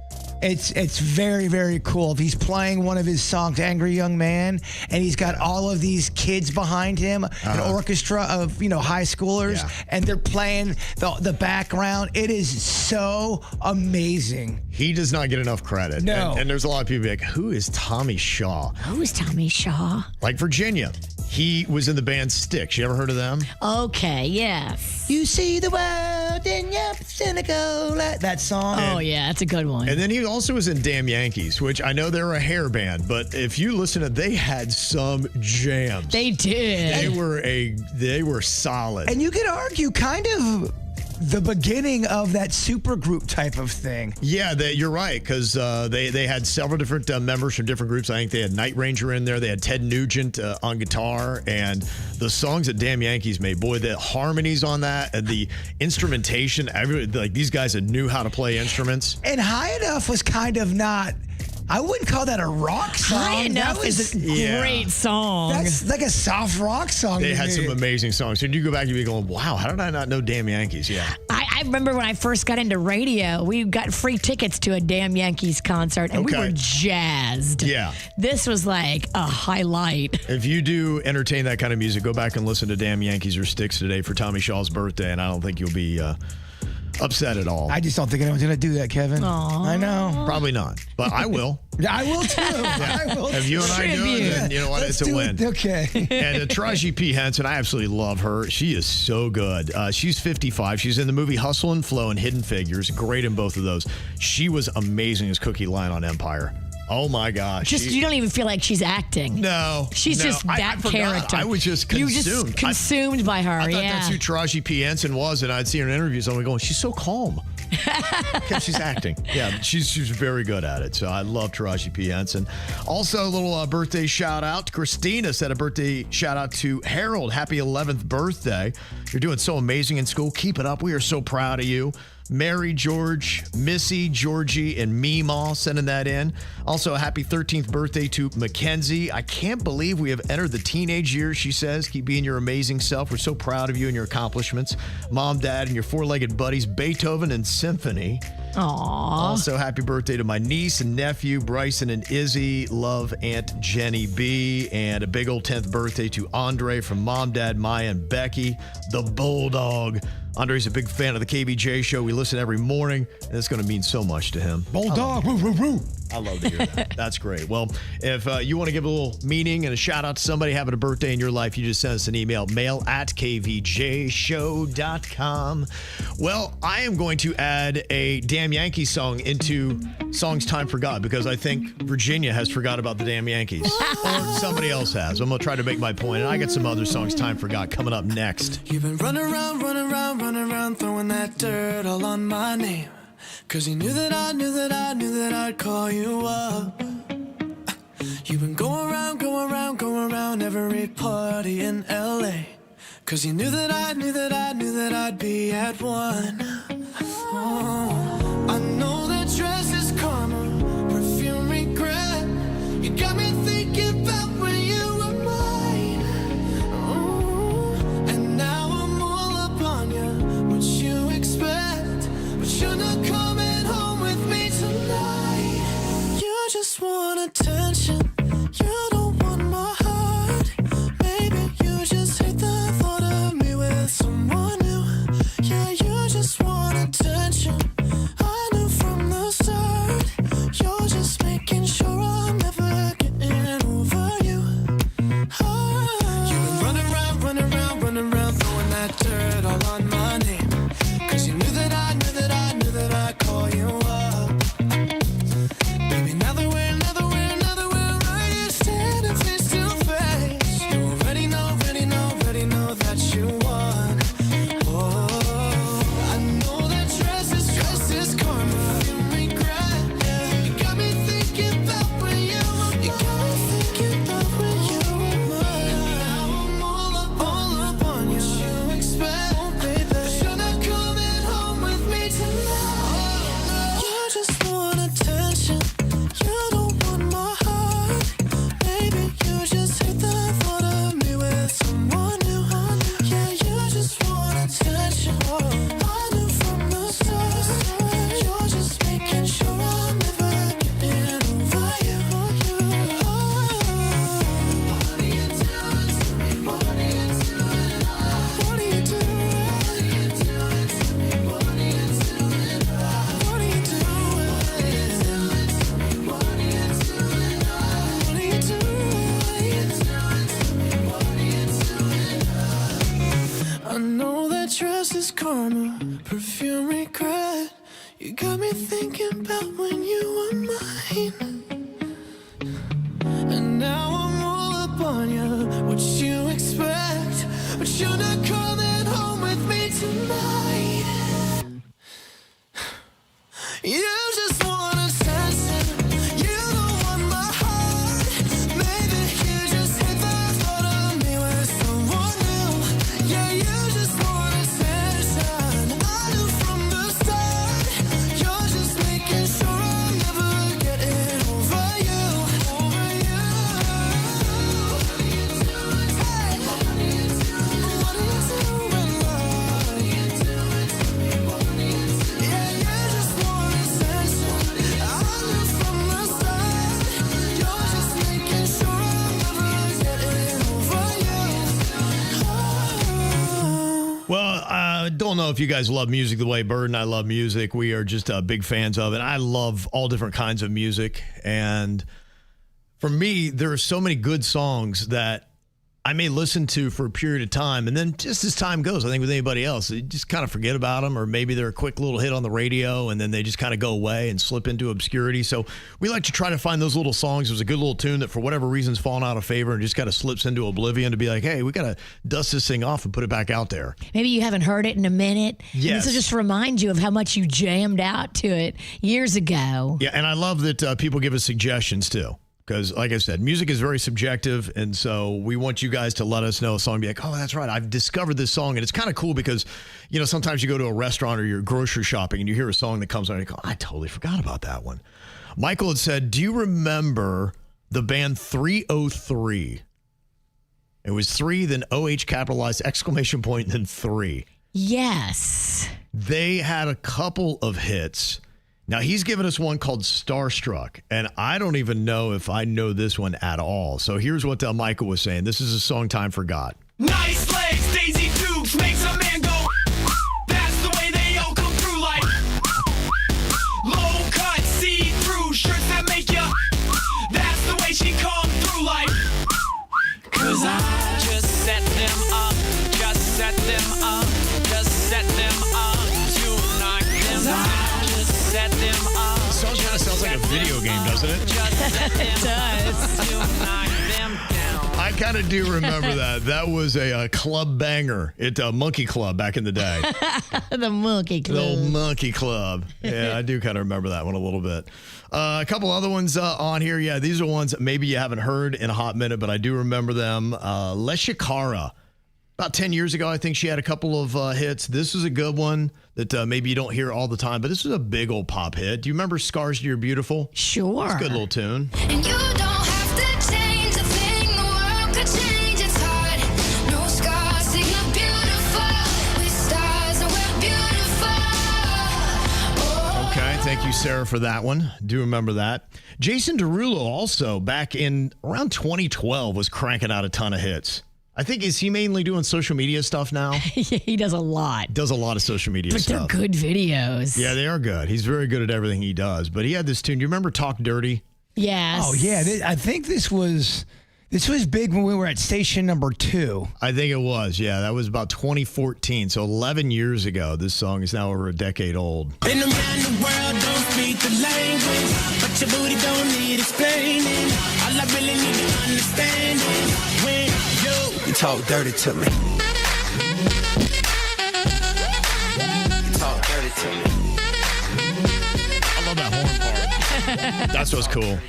It's very, very cool. He's playing one of his songs, Angry Young Man, and he's got all of these kids behind him, an orchestra of, high schoolers, and they're playing the background. It is so amazing. He does not get enough credit. No. And there's a lot of people like, who is Tommy Shaw? Who is Tommy Shaw? Like Virginia. He was in the band Styx. You ever heard of them? Okay, yes. You see the world in your cynical light. That song. Oh, yeah, that's a good one. And then he also was in Damn Yankees, which I know they're a hair band, but if you listen to it, they had some jams. They did. They were solid. And you could argue kind of the beginning of that supergroup type of thing. Yeah, you're right, because they had several different members from different groups. I think they had Night Ranger in there. They had Ted Nugent on guitar. And the songs that Damn Yankees made, boy, the harmonies on that and the instrumentation, these guys that knew how to play instruments. And High Enough was kind of not... I wouldn't call that a rock song. High Enough is a great song. That's like a soft rock song. They had some amazing songs. So you go back and be going, wow, how did I not know Damn Yankees? Yeah. I remember when I first got into radio, we got free tickets to a Damn Yankees concert, and we were jazzed. Yeah. This was like a highlight. If you do entertain that kind of music, go back and listen to Damn Yankees or Styx today for Tommy Shaw's birthday, and I don't think you'll be... upset at all. I just don't think anyone's going to do that, Kevin. Aww. I know. Probably not, but I will. I will too. I will. If you and I do it, then you know what? It's a win. Okay. And Taraji P. Henson, I absolutely love her. She is so good. She's 55. She's in the movie Hustle and Flow and Hidden Figures. Great in both of those. She was amazing as Cookie Lyon on Empire. Oh my gosh. You don't even feel like she's acting. No. She's just that character. I was just consumed. You were just consumed by her, I thought that's who Taraji P. Henson was, and I'd see her in interviews, and I'm going, she's so calm. Because she's acting. Yeah, she's very good at it. So I love Taraji P. Henson. Also, a little birthday shout out. Christina said a birthday shout out to Harold. Happy 11th birthday. You're doing so amazing in school. Keep it up. We are so proud of you. Mary, George, Missy, Georgie, and Meemaw sending that in. Also, a happy 13th birthday to Mackenzie. I can't believe we have entered the teenage years, she says. Keep being your amazing self. We're so proud of you and your accomplishments. Mom, Dad, and your four-legged buddies, Beethoven and Symphony. Aww. Also, happy birthday to my niece and nephew, Bryson and Izzy. Love Aunt Jenny B. And a big old 10th birthday to Andre from Mom, Dad, Maya, and Becky, the Bulldog. Andre's a big fan of the KVJ show. We listen every morning, and it's going to mean so much to him. Bulldog, woo, woo, woo. I love to hear that. That's great. Well, if you want to give a little meaning and a shout out to somebody having a birthday in your life, you just send us an email, mail@kvjshow.com. Well, I am going to add a Damn Yankees song into Songs Time Forgot because I think Virginia has forgot about the damn Yankees. Or somebody else has. I'm going to try to make my point, and I got some other Songs Time Forgot coming up next. You've been running around, throwing that dirt all on my name. 'Cause you knew that I'd call you up. You've been going around every party in LA. 'Cause you knew that I'd be at one. Oh, I know that dress is karma, perfume regret. You got me thinking about when you were mine. Oh, and now I'm all up on you. What you expect, but you're not coming home with me tonight. You just want attention. You don't want my heart. Maybe you just hate the thought of me with someone new. Yeah, you just want attention. I knew from the start. You're just making sure I'm never getting over you. You've been running around, throwing that dirt all on my name. 'Cause you knew that I'd call you up. Baby, now that we're right here standing face to face, you already know that you won. Oh, I know that dress is karma, you regret. Yeah, you got me thinking about when you were mine. Now I'm all up on you. What you expect, baby, but you're not coming home with me tonight. You just want attention. You don't want my heart. Maybe you just hate the thought of me with someone new. Yeah, you just want attention. I knew from the start. You're just making sure I'm never getting over you. What are you doing to me? What are you doing? What are you doing to me? What are you doing? What are you doing? What are you doing? I know that dress is karma, perfume regret. You got me thinking about when you were mine. And now I'm all up on you. What you expect, but you're not coming home with me tonight. You just want attention. You don't want my heart. Maybe you just hate the thought of me with someone new. Yeah, you just want attention. I knew from the start. You're just making sure I'm never getting over you. Over you. What are you doing? Hey. What are you doing? What are you doing? What are you doing to me? What are you doing? Yeah, you just want attention. I knew from the start. You're just making sure I'm never getting over you. Well, I don't know if you guys love music the way Bird and I love music. We are just big fans of it. I love all different kinds of music. And for me, there are so many good songs that I may listen to for a period of time. And then just as time goes, I think with anybody else, you just kind of forget about them, or maybe they're a quick little hit on the radio and then they just kind of go away and slip into obscurity. So we like to try to find those little songs. There's a good little tune that for whatever reason's fallen out of favor and just kind of slips into oblivion to be like, hey, we got to dust this thing off and put it back out there. Maybe you haven't heard it in a minute. Yes. And this will just remind you of how much you jammed out to it years ago. Yeah, and I love that people give us suggestions too. Because, like I said, music is very subjective, and so we want you guys to let us know a song and be like, oh, that's right, I've discovered this song. And it's kind of cool because, you know, sometimes you go to a restaurant or you're grocery shopping and you hear a song that comes on and you go, I totally forgot about that one. Michael had said, do you remember the band 303? It was 3, then OH capitalized, exclamation point, and then 3. Yes. They had a couple of hits. Now, he's given us one called Starstruck, and I don't even know if I know this one at all. So here's what Michael was saying. This is a song Time Forgot. Nice legs, Daisy Dukes, makes a man go. That's the way they all come through like low cut, see-through shirts that make you. That's the way she come through like. Cause I just set them up, just set them up, just set them up to knock them down. Set them up. This song kind of sounds like a video game, doesn't it? It does. I kind of do remember that. That was a club banger at Monkey Club back in the day. The Monkey Club. The old Monkey Club. Yeah, I do kind of remember that one a little bit. A couple other ones on here. Yeah, these are ones that maybe you haven't heard in a hot minute, but I do remember them. Leshikara. About 10 years ago, I think she had a couple of hits. This is a good one that maybe you don't hear all the time, but this is a big old pop hit. Do you remember Scars to Your Beautiful? Sure. It's a good little tune. And you don't have to change a thing. The world could change its heart. No scars, sing look beautiful. With stars and we're beautiful. Okay, thank you, Sarah, for that one. Do remember that. Jason Derulo also, back in around 2012, was cranking out a ton of hits. I think, is he mainly doing social media stuff now? Yeah, he does a lot. Does a lot of social media stuff. But they're good videos. Yeah, they are good. He's very good at everything he does. But he had this tune. Do you remember Talk Dirty? Yes. Oh, yeah. I think this was big when we were at station number 2. I think it was. Yeah, that was about 2014. So 11 years ago. This song is now over a decade old. In the man the world don't speak the language, but your booty don't need explaining. All I really need to understand is when you talk dirty to me. You talk dirty to me. I love that horn part. That's what's cool.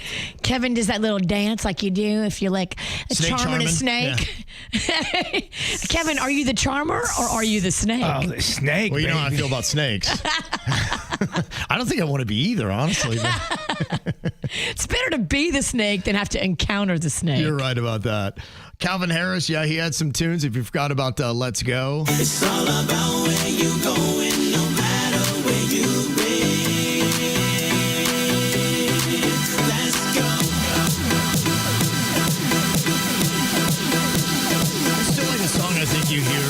Kevin does that little dance like you do if you're like a Snake charmer and a charming? snake. Yeah. Kevin, are you the charmer or are you the snake? Oh, the snake. Well, you know how I feel about snakes. I don't think I want to be either, honestly. But It's better to be the snake than have to encounter the snake. you're right about that. Calvin Harris, yeah, he had some tunes. If you forgot about Let's Go. It's all about where you going, no matter where you've been. Let's go. It's still like a song I think you hear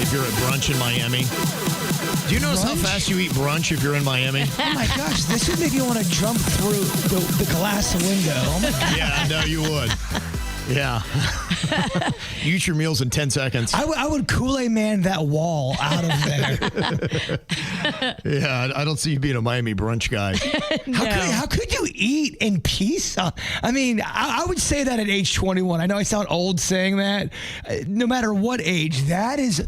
if you're at brunch in Miami. Do you notice how fast you eat brunch if you're in Miami? Oh, my gosh. This would make you want to jump through the glass window. Oh, my God. Yeah, I know you would. Yeah. You eat your meals in 10 seconds. I would Kool-Aid man that wall out of there. Yeah, I don't see you being a Miami brunch guy. How could you eat in peace? I mean, I would say that at age 21. I know I sound old saying that. No matter what age, that is...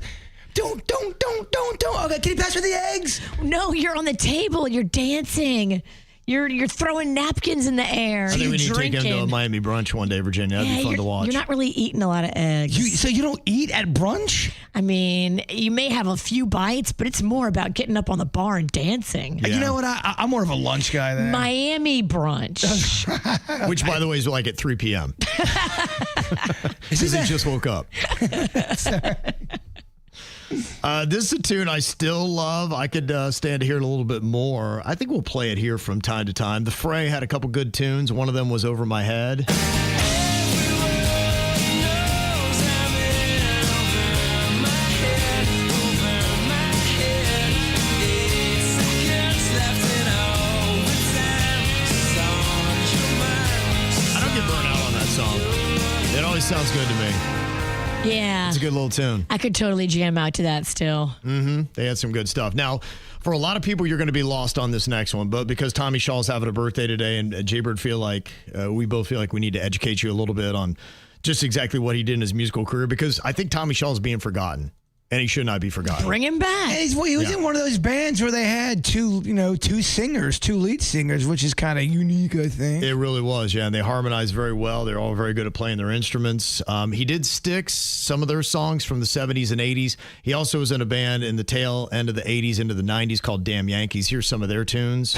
Don't. Okay, can you pass me the eggs? No, you're on the table. You're dancing. You're throwing napkins in the air. I think you're we need drinking. to take him to a Miami brunch one day, Virginia. That'd be fun to watch. You're not really eating a lot of eggs. So you don't eat at brunch? I mean, you may have a few bites, but it's more about getting up on the bar and dancing. Yeah. You know what? I'm more of a lunch guy then. Miami brunch. Which, by the way, is like at 3 p.m. Because he just woke up. This is a tune I still love. I could stand to hear it a little bit more. I think we'll play it here from time to time. The Fray had a couple good tunes. One of them was Over My Head. I don't get burnt out on that song. It always sounds good to me. Yeah. It's a good little tune. I could totally jam out to that still. Mm-hmm. They had some good stuff. Now, for a lot of people, you're going to be lost on this next one, but because Tommy Shaw's having a birthday today and Jaybird feel like, we both feel like we need to educate you a little bit on just exactly what he did in his musical career, because I think Tommy Shaw's being forgotten. And he should not be forgotten. Bring him back. He was in one of those bands where they had two lead singers, which is kind of unique, I think. It really was, yeah. And they harmonized very well. They're all very good at playing their instruments. He did Styx, some of their songs from the 70s and 80s. He also was in a band in the tail end of the 80s into the 90s called Damn Yankees. Here's some of their tunes.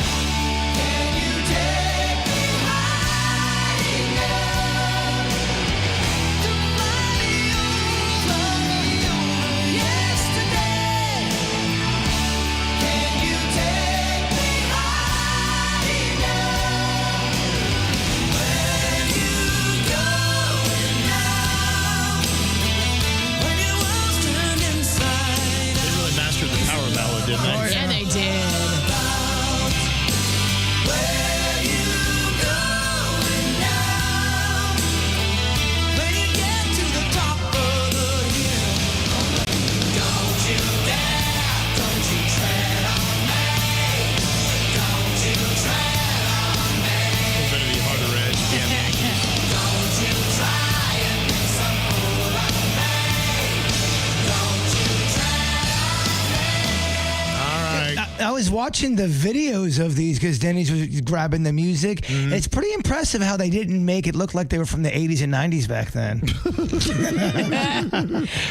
watching the videos of these because Denny's was grabbing the music. Mm-hmm. It's pretty impressive how they didn't make it look like they were from the 80s and 90s back then.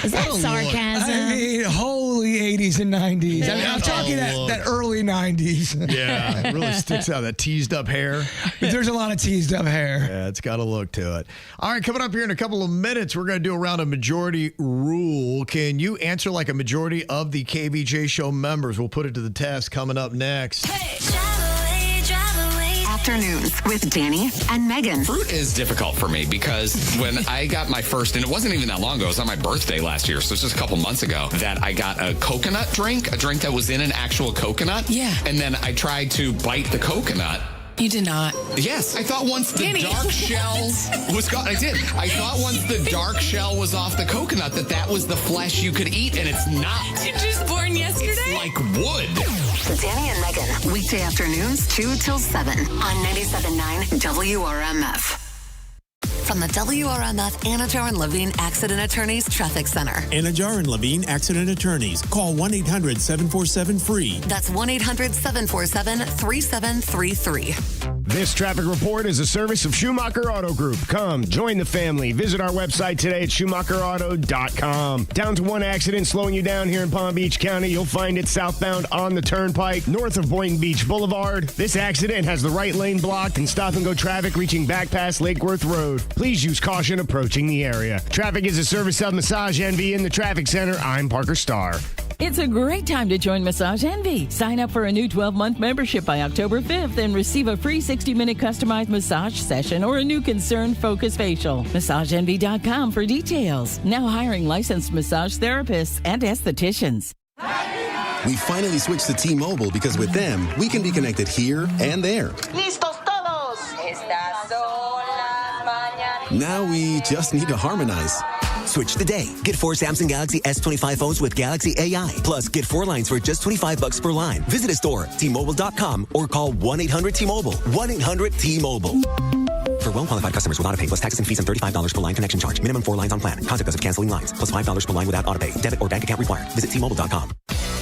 Is that sarcasm? I mean, holy 80s and 90s. I mean, I'm talking that early 90s. Yeah, it really sticks out, that teased up hair. There's a lot of teased up hair. Yeah, it's got a look to it. All right, coming up here in a couple of minutes, we're going to do a round of majority rule. Can you answer like a majority of the KVJ Show members? We'll put it to the test coming up next. Afternoons with Danny and Megan. Fruit is difficult for me because when I got my first, and it wasn't even that long ago, it was on my birthday last year, so it's just a couple months ago, that I got a coconut drink, a drink that was in an actual coconut. Yeah. And then I tried to bite the coconut. You did not. Yes, I thought once the dark shell was gone. I did. I thought once the dark shell was off the coconut that was the flesh you could eat, and it's not. You're just born yesterday? It's like wood. Danny and Megan, weekday afternoons 2 till 7 on 97.9 WRMF. From the WRMF Anajar and Levine Accident Attorneys Traffic Center. Anajar and Levine Accident Attorneys. Call 1-800-747-FREE. That's 1-800-747-3733. This traffic report is a service of Schumacher Auto Group. Come, join the family. Visit our website today at SchumacherAuto.com. Down to one accident slowing you down here in Palm Beach County. You'll find it southbound on the Turnpike, north of Boynton Beach Boulevard. This accident has the right lane blocked and stop-and-go traffic reaching back past Lake Worth Road. Please use caution approaching the area. Traffic is a service of Massage Envy in the Traffic Center. I'm Parker Starr. It's a great time to join Massage Envy. Sign up for a new 12-month membership by October 5th and receive a free 60-minute customized massage session or a new concern focus facial. MassageEnvy.com for details. Now hiring licensed massage therapists and estheticians. We finally switched to T-Mobile because with them, we can be connected here and there. ¡Listos todos! Estas son las mañanitas. Now we just need to harmonize. Switch today. Get 4 Samsung Galaxy S25 phones with Galaxy AI. Plus, get 4 lines for just $25 per line. Visit a store, T-Mobile.com, or call 1-800-T-Mobile. 1-800-T-Mobile. For well-qualified customers with autopay plus taxes and fees and $35 per line connection charge. Minimum 4 lines on plan. Contact us if canceling lines. Plus $5 per line without autopay. Debit or bank account required. Visit T-Mobile.com.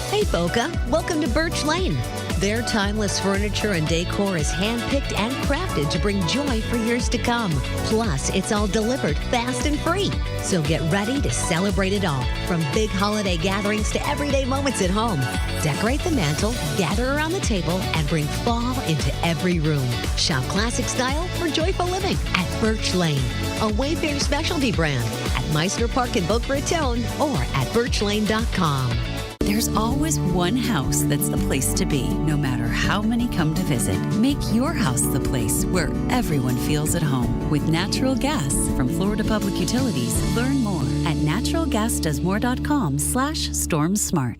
Hey, Boca. Welcome to Birch Lane. Their timeless furniture and decor is handpicked and crafted to bring joy for years to come. Plus, it's all delivered fast and free. So get ready to celebrate it all, from big holiday gatherings to everyday moments at home. Decorate the mantle, gather around the table, and bring fall into every room. Shop classic style for joyful living at Birch Lane, a Wayfair specialty brand at Meisner Park in Boca Raton or at birchlane.com. There's always one house that's the place to be, no matter how many come to visit. Make your house the place where everyone feels at home. With natural gas from Florida Public Utilities, learn more at naturalgasdoesmore.com/stormsmart.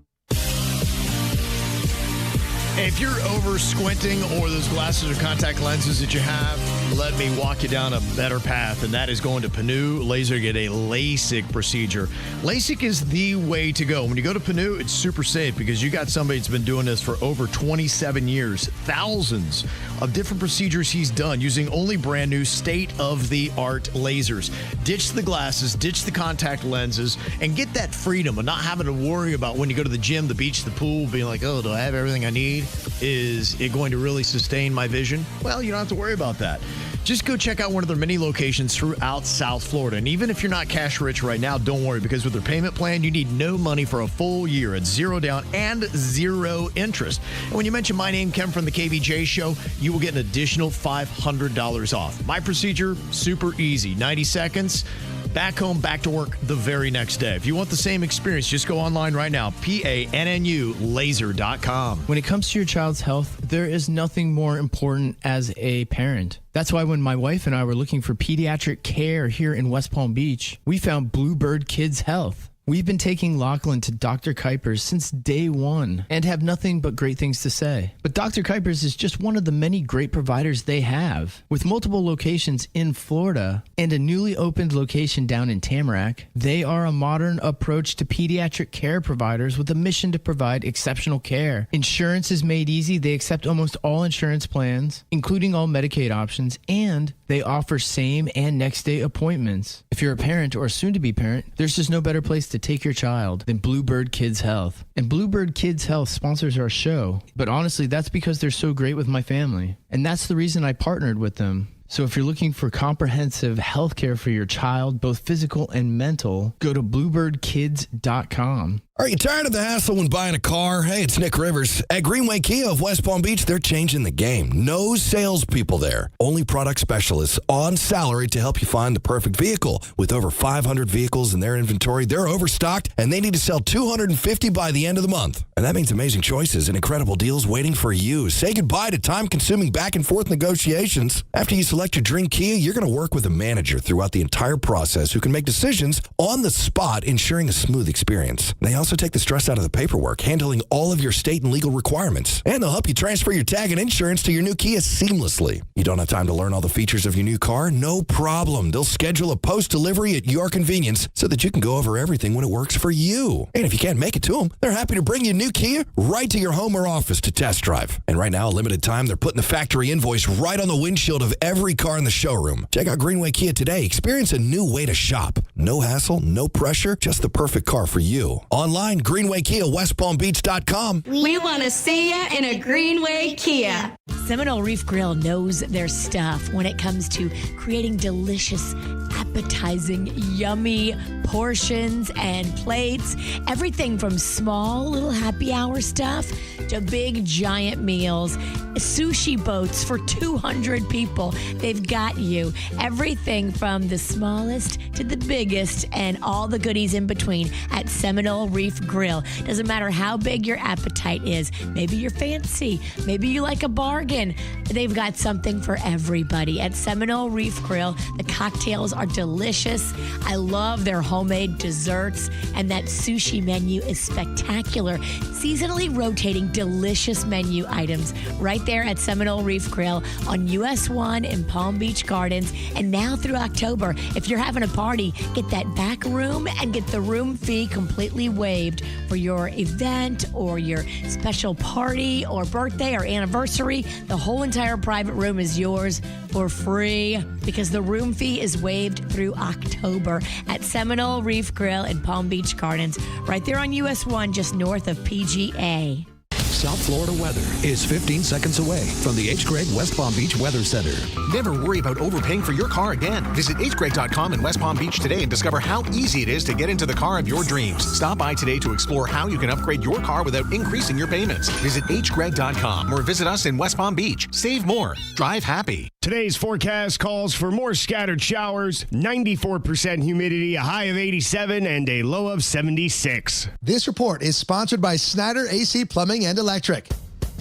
If you're over squinting or those glasses or contact lenses that you have, let me walk you down a better path, and that is going to Panu Laser to get a LASIK procedure. LASIK is the way to go. When you go to Panu, it's super safe because you got somebody that's been doing this for over 27 years. Thousands of different procedures he's done using only brand new state-of-the-art lasers. Ditch the glasses, ditch the contact lenses, and get that freedom of not having to worry about when you go to the gym, the beach, the pool, being like, oh, do I have everything I need? Is it going to really sustain my vision? Well, you don't have to worry about that. Just go check out one of their many locations throughout South Florida. And even if you're not cash rich right now, don't worry, because with their payment plan, you need no money for a full year at 0 down and 0 interest. And when you mention my name, Ken from the KVJ Show, you will get an additional $500 off. My procedure, super easy. 90 seconds. Back home, back to work the very next day. If you want the same experience, just go online right now, PANNU laser.com. When it comes to your child's health, there is nothing more important as a parent. That's why when my wife and I were looking for pediatric care here in West Palm Beach, we found Bluebird Kids Health. We've been taking Lachlan to Dr. Kuiper's since day one and have nothing but great things to say. But Dr. Kuiper's is just one of the many great providers they have. With multiple locations in Florida and a newly opened location down in Tamarack, they are a modern approach to pediatric care providers with a mission to provide exceptional care. Insurance is made easy. They accept almost all insurance plans, including all Medicaid options, and they offer same and next day appointments. If you're a parent or a soon-to-be parent, there's just no better place to to take your child than Bluebird Kids Health. And Bluebird Kids Health sponsors our show. But honestly, that's because they're so great with my family. And that's the reason I partnered with them. So if you're looking for comprehensive health care for your child, both physical and mental, go to bluebirdkids.com. Are you tired of the hassle when buying a car? Hey, it's Nick Rivers. At Greenway Kia of West Palm Beach, they're changing the game. No salespeople there. Only product specialists on salary to help you find the perfect vehicle. With over 500 vehicles in their inventory, they're overstocked, and they need to sell 250 by the end of the month. And that means amazing choices and incredible deals waiting for you. Say goodbye to time-consuming back-and-forth negotiations. After you select your dream Kia, you're going to work with a manager throughout the entire process who can make decisions on the spot, ensuring a smooth experience. They also take the stress out of the paperwork, handling all of your state and legal requirements. And they'll help you transfer your tag and insurance to your new Kia seamlessly. You don't have time to learn all the features of your new car? No problem. They'll schedule a post-delivery at your convenience so that you can go over everything when it works for you. And if you can't make it to them, they're happy to bring you a new Kia right to your home or office to test drive. And right now, a limited time, they're putting the factory invoice right on the windshield of every car in the showroom. Check out Greenway Kia today. Experience a new way to shop. No hassle, no pressure, just the perfect car for you. Online, Greenway Kia, WestPalmBeach.com. We want to see you in a Greenway Kia. Seminole Reef Grill knows their stuff when it comes to creating delicious, appetizing, yummy portions and plates. Everything from small little happy hour stuff to big giant meals. Sushi boats for 200 people. They've got you. Everything from the smallest to the biggest and all the goodies in between at Seminole Reef Grill. Doesn't matter how big your appetite is. Maybe you're fancy. Maybe you like a bargain. They've got something for everybody at Seminole Reef Grill. The cocktails are delicious. I love their homemade desserts, and that sushi menu is spectacular. Seasonally rotating delicious menu items right there at Seminole Reef Grill on US 1 in Palm Beach Gardens. And now through October, if you're having a party, get that back room and get the room fee completely waived for your event or your special party or birthday or anniversary. The whole entire private room is yours for free because the room fee is waived through October at Seminole Reef Grill in Palm Beach Gardens, right there on US 1, just north of PGA. South Florida weather is 15 seconds away from the H. Gregg West Palm Beach Weather Center. Never worry about overpaying for your car again. Visit hgregg.com in West Palm Beach today and discover how easy it is to get into the car of your dreams. Stop by today to explore how you can upgrade your car without increasing your payments. Visit hgregg.com or visit us in West Palm Beach. Save more. Drive happy. Today's forecast calls for more scattered showers, 94% humidity, a high of 87, and a low of 76. This report is sponsored by Snyder AC Plumbing and Electric.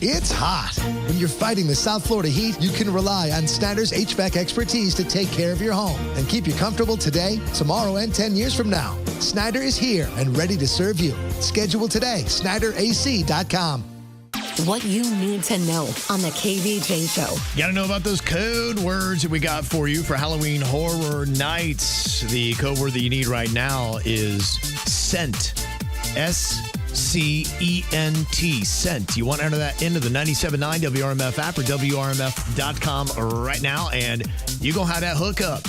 It's hot. When you're fighting the South Florida heat, you can rely on Snyder's HVAC expertise to take care of your home and keep you comfortable today, tomorrow, and 10 years from now. Snyder is here and ready to serve you. Schedule today, SnyderAC.com. What you need to know on the KVJ Show. You got to know about those code words that we got for you for Halloween Horror Nights. The code word that you need right now is SCENT. SCENT. Scent. You want to enter that into the 97.9 WRMF app or WRMF.com right now, and you're going to have that hookup.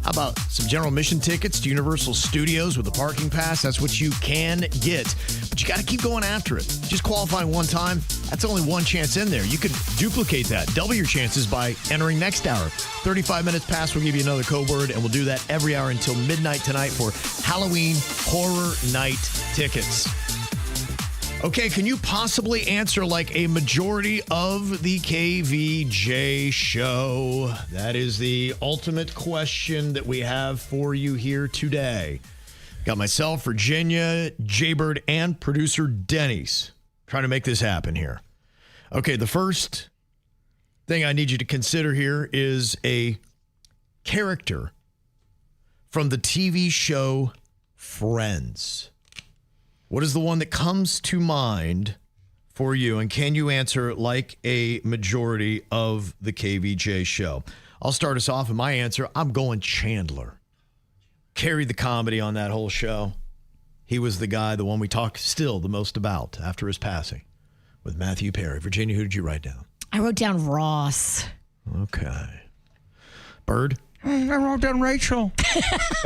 How about some general admission tickets to Universal Studios with a parking pass? That's what you can get. But you got to keep going after it. Just qualifying one time, that's only one chance in there. You could duplicate that, double your chances by entering next hour. 35 minutes past, we'll give you another code word, and we'll do that every hour until midnight tonight for Halloween Horror Night tickets. Okay, can you possibly answer like a majority of the KVJ show? That is the ultimate question that we have for you here today. Got myself, Virginia, Jaybird, and producer Denny's trying to make this happen here. Okay, the first thing I need you to consider here is a character from the TV show Friends. What is the one that comes to mind for you? And can you answer like a majority of the KVJ show? I'll start us off with my answer. I'm going Chandler. Carried the comedy on that whole show. He was the guy, the one we talk still the most about after his passing with Matthew Perry. Virginia, who did you write down? I wrote down Ross. Okay. Bird? I wrote down Rachel.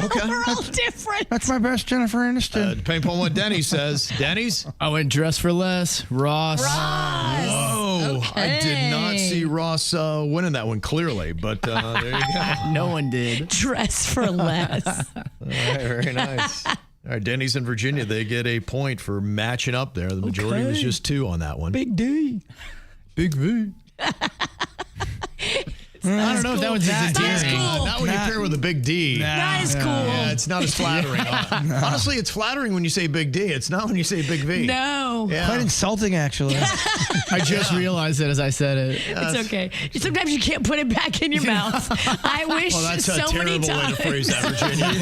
Okay. We're all different. That's my best Jennifer Aniston. Depending upon what Denny says. Denny's? I went Dress for Less. Ross. Whoa. Okay. I did not see Ross winning that one clearly, but there you go. No one did. Dress for Less. All right, very nice. All right, Denny's in Virginia, they get a point for matching up there. The majority was just 2 on that one. Big D. Big V. I don't know if that one's as endearing. Not when you pair with a big D. Not as cool. Yeah, it's not as flattering. Honestly, it's flattering when you say big D. It's not when you say big V. No. Yeah. Quite insulting, actually. I just realized it as I said it. It's okay. Sometimes you can't put it back in your mouth. I wish Well, that's so a many terrible way times. to phrase that, Virginia.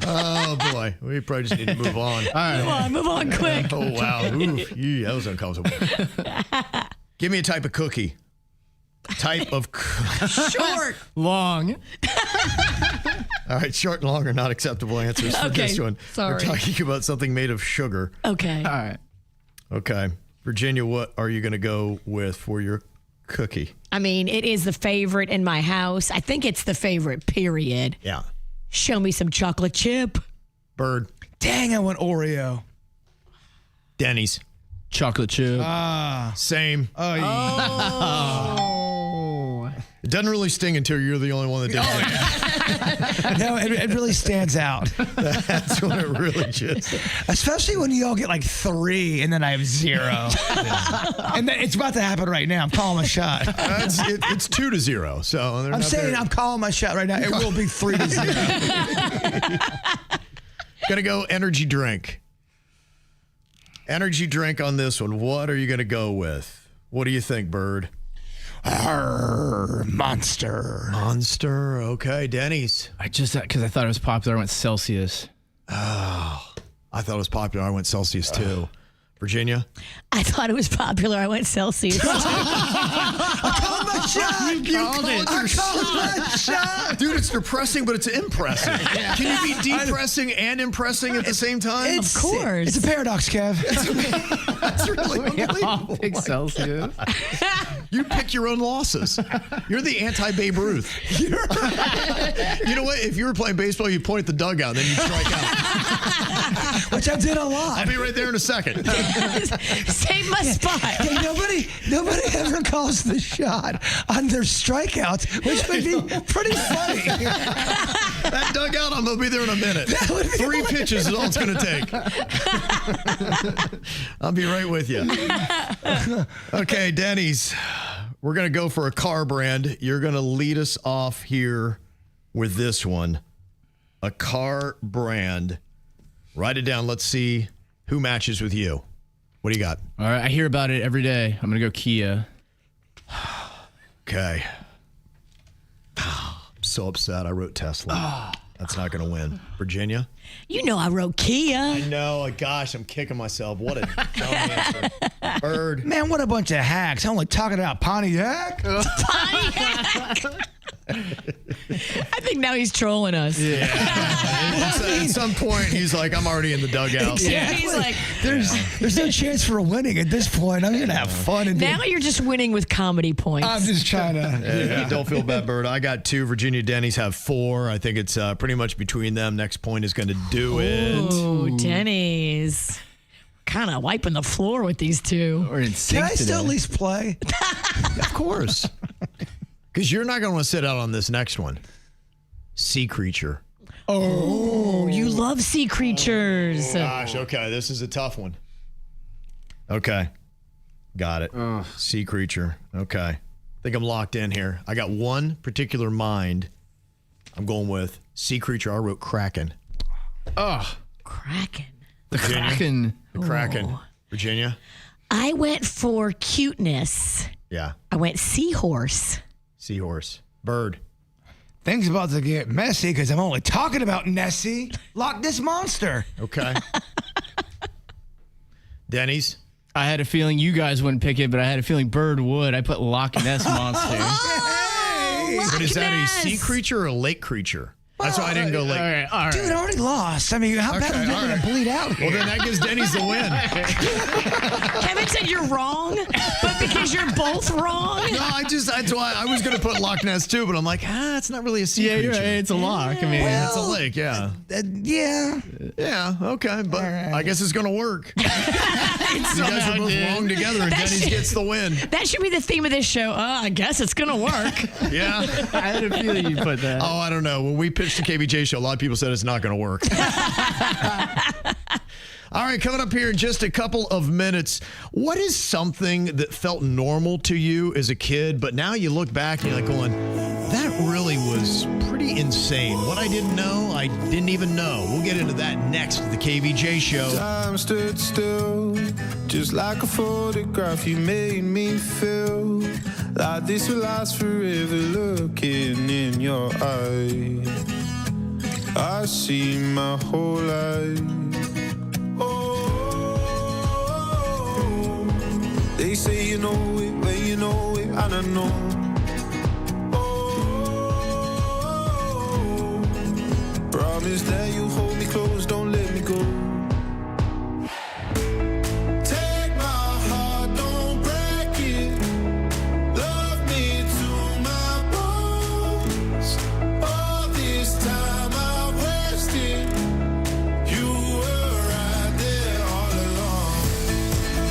Oh, boy. We probably just need to move on. All right. Move on quick. Oh, wow. Oof. Ew, that was uncomfortable. Give me a type of cookie. Type of Short. Long. All right, short and long are not acceptable answers for Okay, this one. sorry. We're talking about something made of sugar. Okay. All right. Okay. Virginia, what are you going to go with for your cookie? I mean, it is the favorite in my house. I think it's the favorite, period. Yeah. Show me some chocolate chip. Bird. Dang, I went Oreo. Denny's. Chocolate chip. Same. Oh, yeah. It doesn't really sting until you're the only one that did it. No, it really stands out. That's when it really just. Especially when you all get like 3 and then I have 0. And then it's about to happen right now. I'm calling my shot. It's 2-0. So they're I'm not saying there. I'm calling my shot right now. It will be 3-0. Gonna go energy drink. Energy drink on this one. What are you gonna go with? What do you think, Bird? Monster. Monster. Okay, Denny's. I just, because I thought it was popular, I went Celsius. Oh, I thought it was popular. I went Celsius too. Virginia? I thought it was popular. I went Celsius. I called my shot. You called it. I called my shot. Dude, it's depressing, but it's impressing. Can you be depressing and impressing at the same time? Of course. It's a paradox, Kev. That's really unbelievable. Big Celsius. You pick your own losses. You're the anti-Babe Ruth. You know what? If you were playing baseball, you point at the dugout, then you strike out. Which I did a lot. I'll be right there in a second. Save my spot. Hey, nobody ever calls the shot on their strikeouts, which would be pretty funny. That dugout, I'm going to be there in a minute. 3 pitches is all it's going to take. I'll be right with you. Okay, Denny's. We're going to go for a car brand. You're going to lead us off here with this one. A car brand. Write it down. Let's see who matches with you. What do you got? All right, I hear about it every day. I'm going to go Kia. Okay. I'm so upset. I wrote Tesla. That's not going to win. Virginia? You know I wrote Kia. I know. Gosh, I'm kicking myself. What a dumb answer. Bird. Man, what a bunch of hacks. I'm only talking about Pontiac. Pontiac. I think now he's trolling us. Yeah. At some point, he's like, I'm already in the dugout. Yeah. He's like, there's no chance for winning at this point. I'm going to have fun. And now you're just winning with comedy points. I'm just trying to. Don't feel bad, Bird. I got 2. Virginia Denny's have 4. I think it's pretty much between them. Next point is going to do it. Ooh, Denny's. Kind of wiping the floor with these 2. We're in sync Can I still at today. least play? Of course. Because you're not going to want to sit out on this next one. Sea creature. Oh, you love sea creatures. Gosh, okay. This is a tough one. Okay. Got it. Sea creature. Okay. I think I'm locked in here. I got one particular mind. I'm going with sea creature. I wrote Kraken. Oh, Kraken. the Kraken. The Kraken. Virginia? I went for cuteness. Yeah. I went seahorse. Seahorse. Bird. Things about to get messy because I'm only talking about Nessie. Loch Ness Monster. Okay. Denny's. I had a feeling you guys wouldn't pick it, but I had a feeling Bird would. I put Loch Ness Monster. But is that a sea creature or a lake creature? That's why I didn't go lake. All right. Dude, I already lost. I mean, how bad are you going to bleed out here? Well, then that gives Denny's the win. Kevin said you're wrong, but because Because you're both wrong? No, that's why I was going to put Loch Ness too, but I'm like, it's not really a sea creature. You're right. It's a loch. I mean, It's a lake, yeah. Yeah. Yeah, okay, but I guess it's going to work. You guys are both wrong together, and Denny's gets the win. That should be the theme of this show. I guess it's going to work. Yeah. I had a feeling you'd put that. Oh, I don't know. When we pitched the KVJ show, a lot of people said it's not going to work. All right, coming up here in just a couple of minutes. What is something that felt normal to you as a kid, but now you look back and you're like going, that really was pretty insane. What I didn't know, I didn't even know. We'll get into that next at the KVJ show. Time stood still, just like a photograph. You made me feel like this will last forever. Looking in your eyes, I see my whole life. They say you know it, but you know it, and I know. Promise that you'll hold me close, don't let me go. Take my heart, don't break it. Love me to my bones. All this time I've wasted. You were right there all along.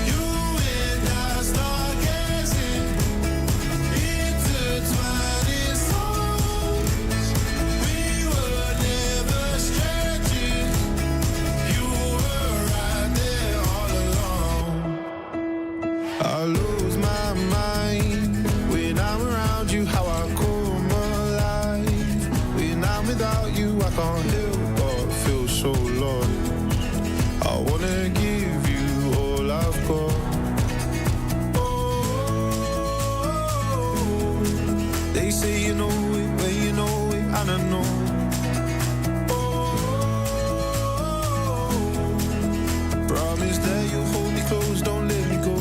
You and I start gazing, intertwining souls. We were never strangers. You were right there all along. I lose my mind when I'm around you. How I come alive when I'm without you. I can't help but feel so lost. I wanna give you all I've got. They say you know it, but you know it, and I know. Promise that you'll hold me close, don't let me go.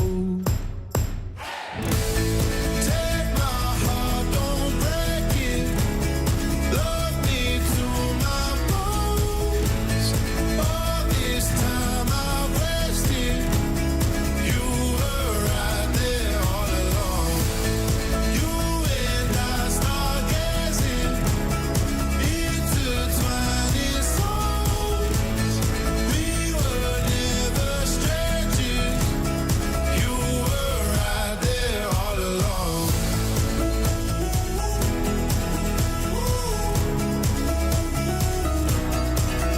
Take my heart, don't break it. Love me to my bones. All this time I've wasted. You were right there all along. You and I start gazing, intertwining souls. We were never strangers. You were right there all along.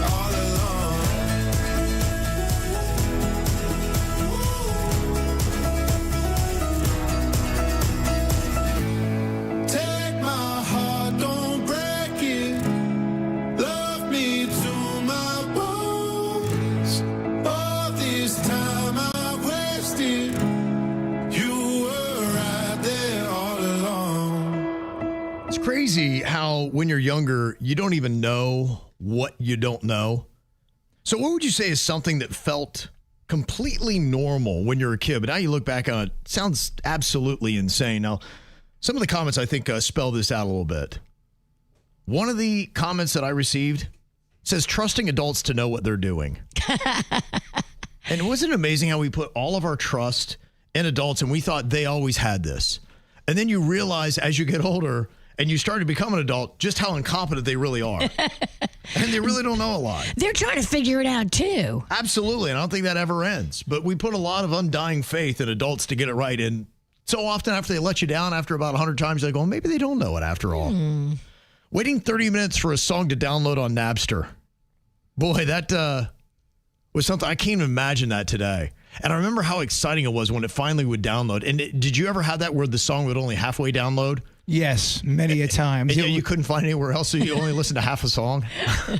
All along. Take my heart, don't break it. Love me to my bones. All this time I've wasted. You were right there all along. It's crazy how when you're younger, you don't even know what you don't know. So what would you say is something that felt completely normal when you're a kid, but now you look back on it, sounds absolutely insane. Now, some of the comments I think spell this out a little bit. One of the comments that I received says trusting adults to know what they're doing. And wasn't it amazing how we put all of our trust in adults and we thought they always had this? And then you realize as you get older and you start to become an adult just how incompetent they really are. And they really don't know a lot. They're trying to figure it out too. Absolutely. And I don't think that ever ends. But we put a lot of undying faith in adults to get it right. And so often after they let you down, after about 100 times, they go, maybe they don't know it after all. Waiting 30 minutes for a song to download on Napster. Boy, that was something. I can't even imagine that today. And I remember how exciting it was when it finally would download. And did you ever have that where the song would only halfway download? Yes, many a time. And you couldn't find anywhere else, so you only listened to half a song?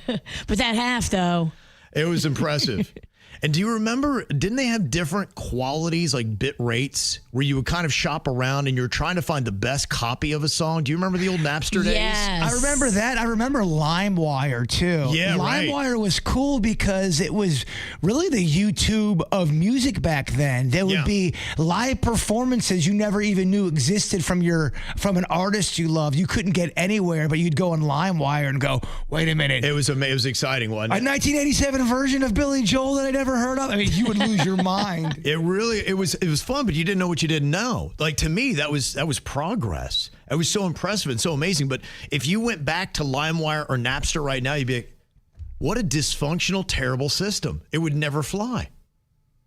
But that half, though. It was impressive. And do you remember, didn't they have different qualities, like bit rates, where you would kind of shop around and you're trying to find the best copy of a song? Do you remember the old Napster days? I remember that. I remember LimeWire, too. Yeah, right. LimeWire was cool because it was really the YouTube of music back then. There would be live performances you never even knew existed from an artist you loved. You couldn't get anywhere, but you'd go on LimeWire and go, wait a minute. It was exciting, wasn't A it? 1987 version of Billy Joel that I never never heard of? I mean, you would lose your mind. It was fun, but you didn't know what you didn't know. Like, to me, that was progress. It was so impressive and so amazing. But if you went back to LimeWire or Napster right now, you'd be like, what a dysfunctional, terrible system. It would never fly.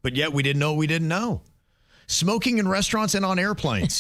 But yet we didn't know what we didn't know. Smoking in restaurants and on airplanes.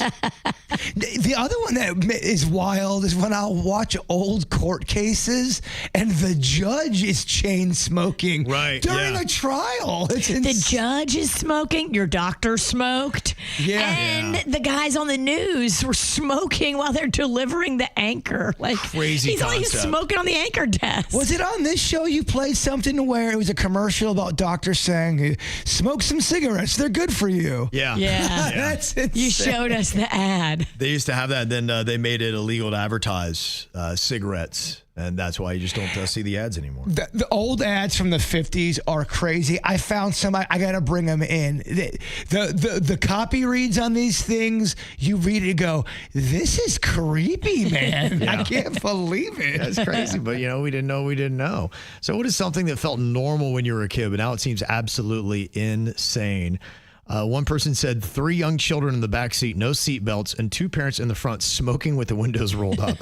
The other one that is wild is when I'll watch old court cases and the judge is chain smoking during a trial. The judge is smoking. Your doctor smoked. And the guys on the news were smoking while they're delivering the anchor. Like crazy he's smoking on the anchor desk. Was it on this show you played something where it was a commercial about doctors saying, smoke some cigarettes, they're good for you? Yeah. That's insane. You showed us the ad. They used to have that. Then they made it illegal to advertise cigarettes. And that's why you just don't see the ads anymore. The old ads from the 50s are crazy. I found somebody, I got to bring them in. The copy reads on these things, you read it and go, this is creepy, man. I can't believe it. That's crazy. But, we didn't know we didn't know. So what is something that felt normal when you were a kid, but now it seems absolutely insane? One person said 3 young children in the back seat, no seat belts, and 2 parents in the front smoking with the windows rolled up.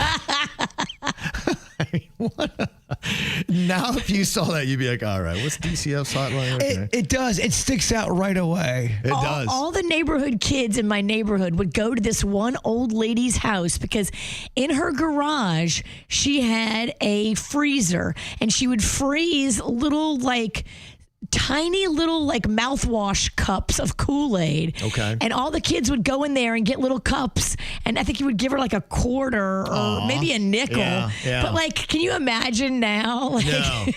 I mean, now, if you saw that, you'd be like, all right, what's DCF's hotline? Okay. It does. It sticks out right away. It does. All the neighborhood kids in my neighborhood would go to this one old lady's house because in her garage, she had a freezer and she would freeze tiny little mouthwash cups of Kool-Aid. Okay. And all the kids would go in there and get little cups. And I think you would give her like a quarter or maybe a nickel. Yeah. But can you imagine now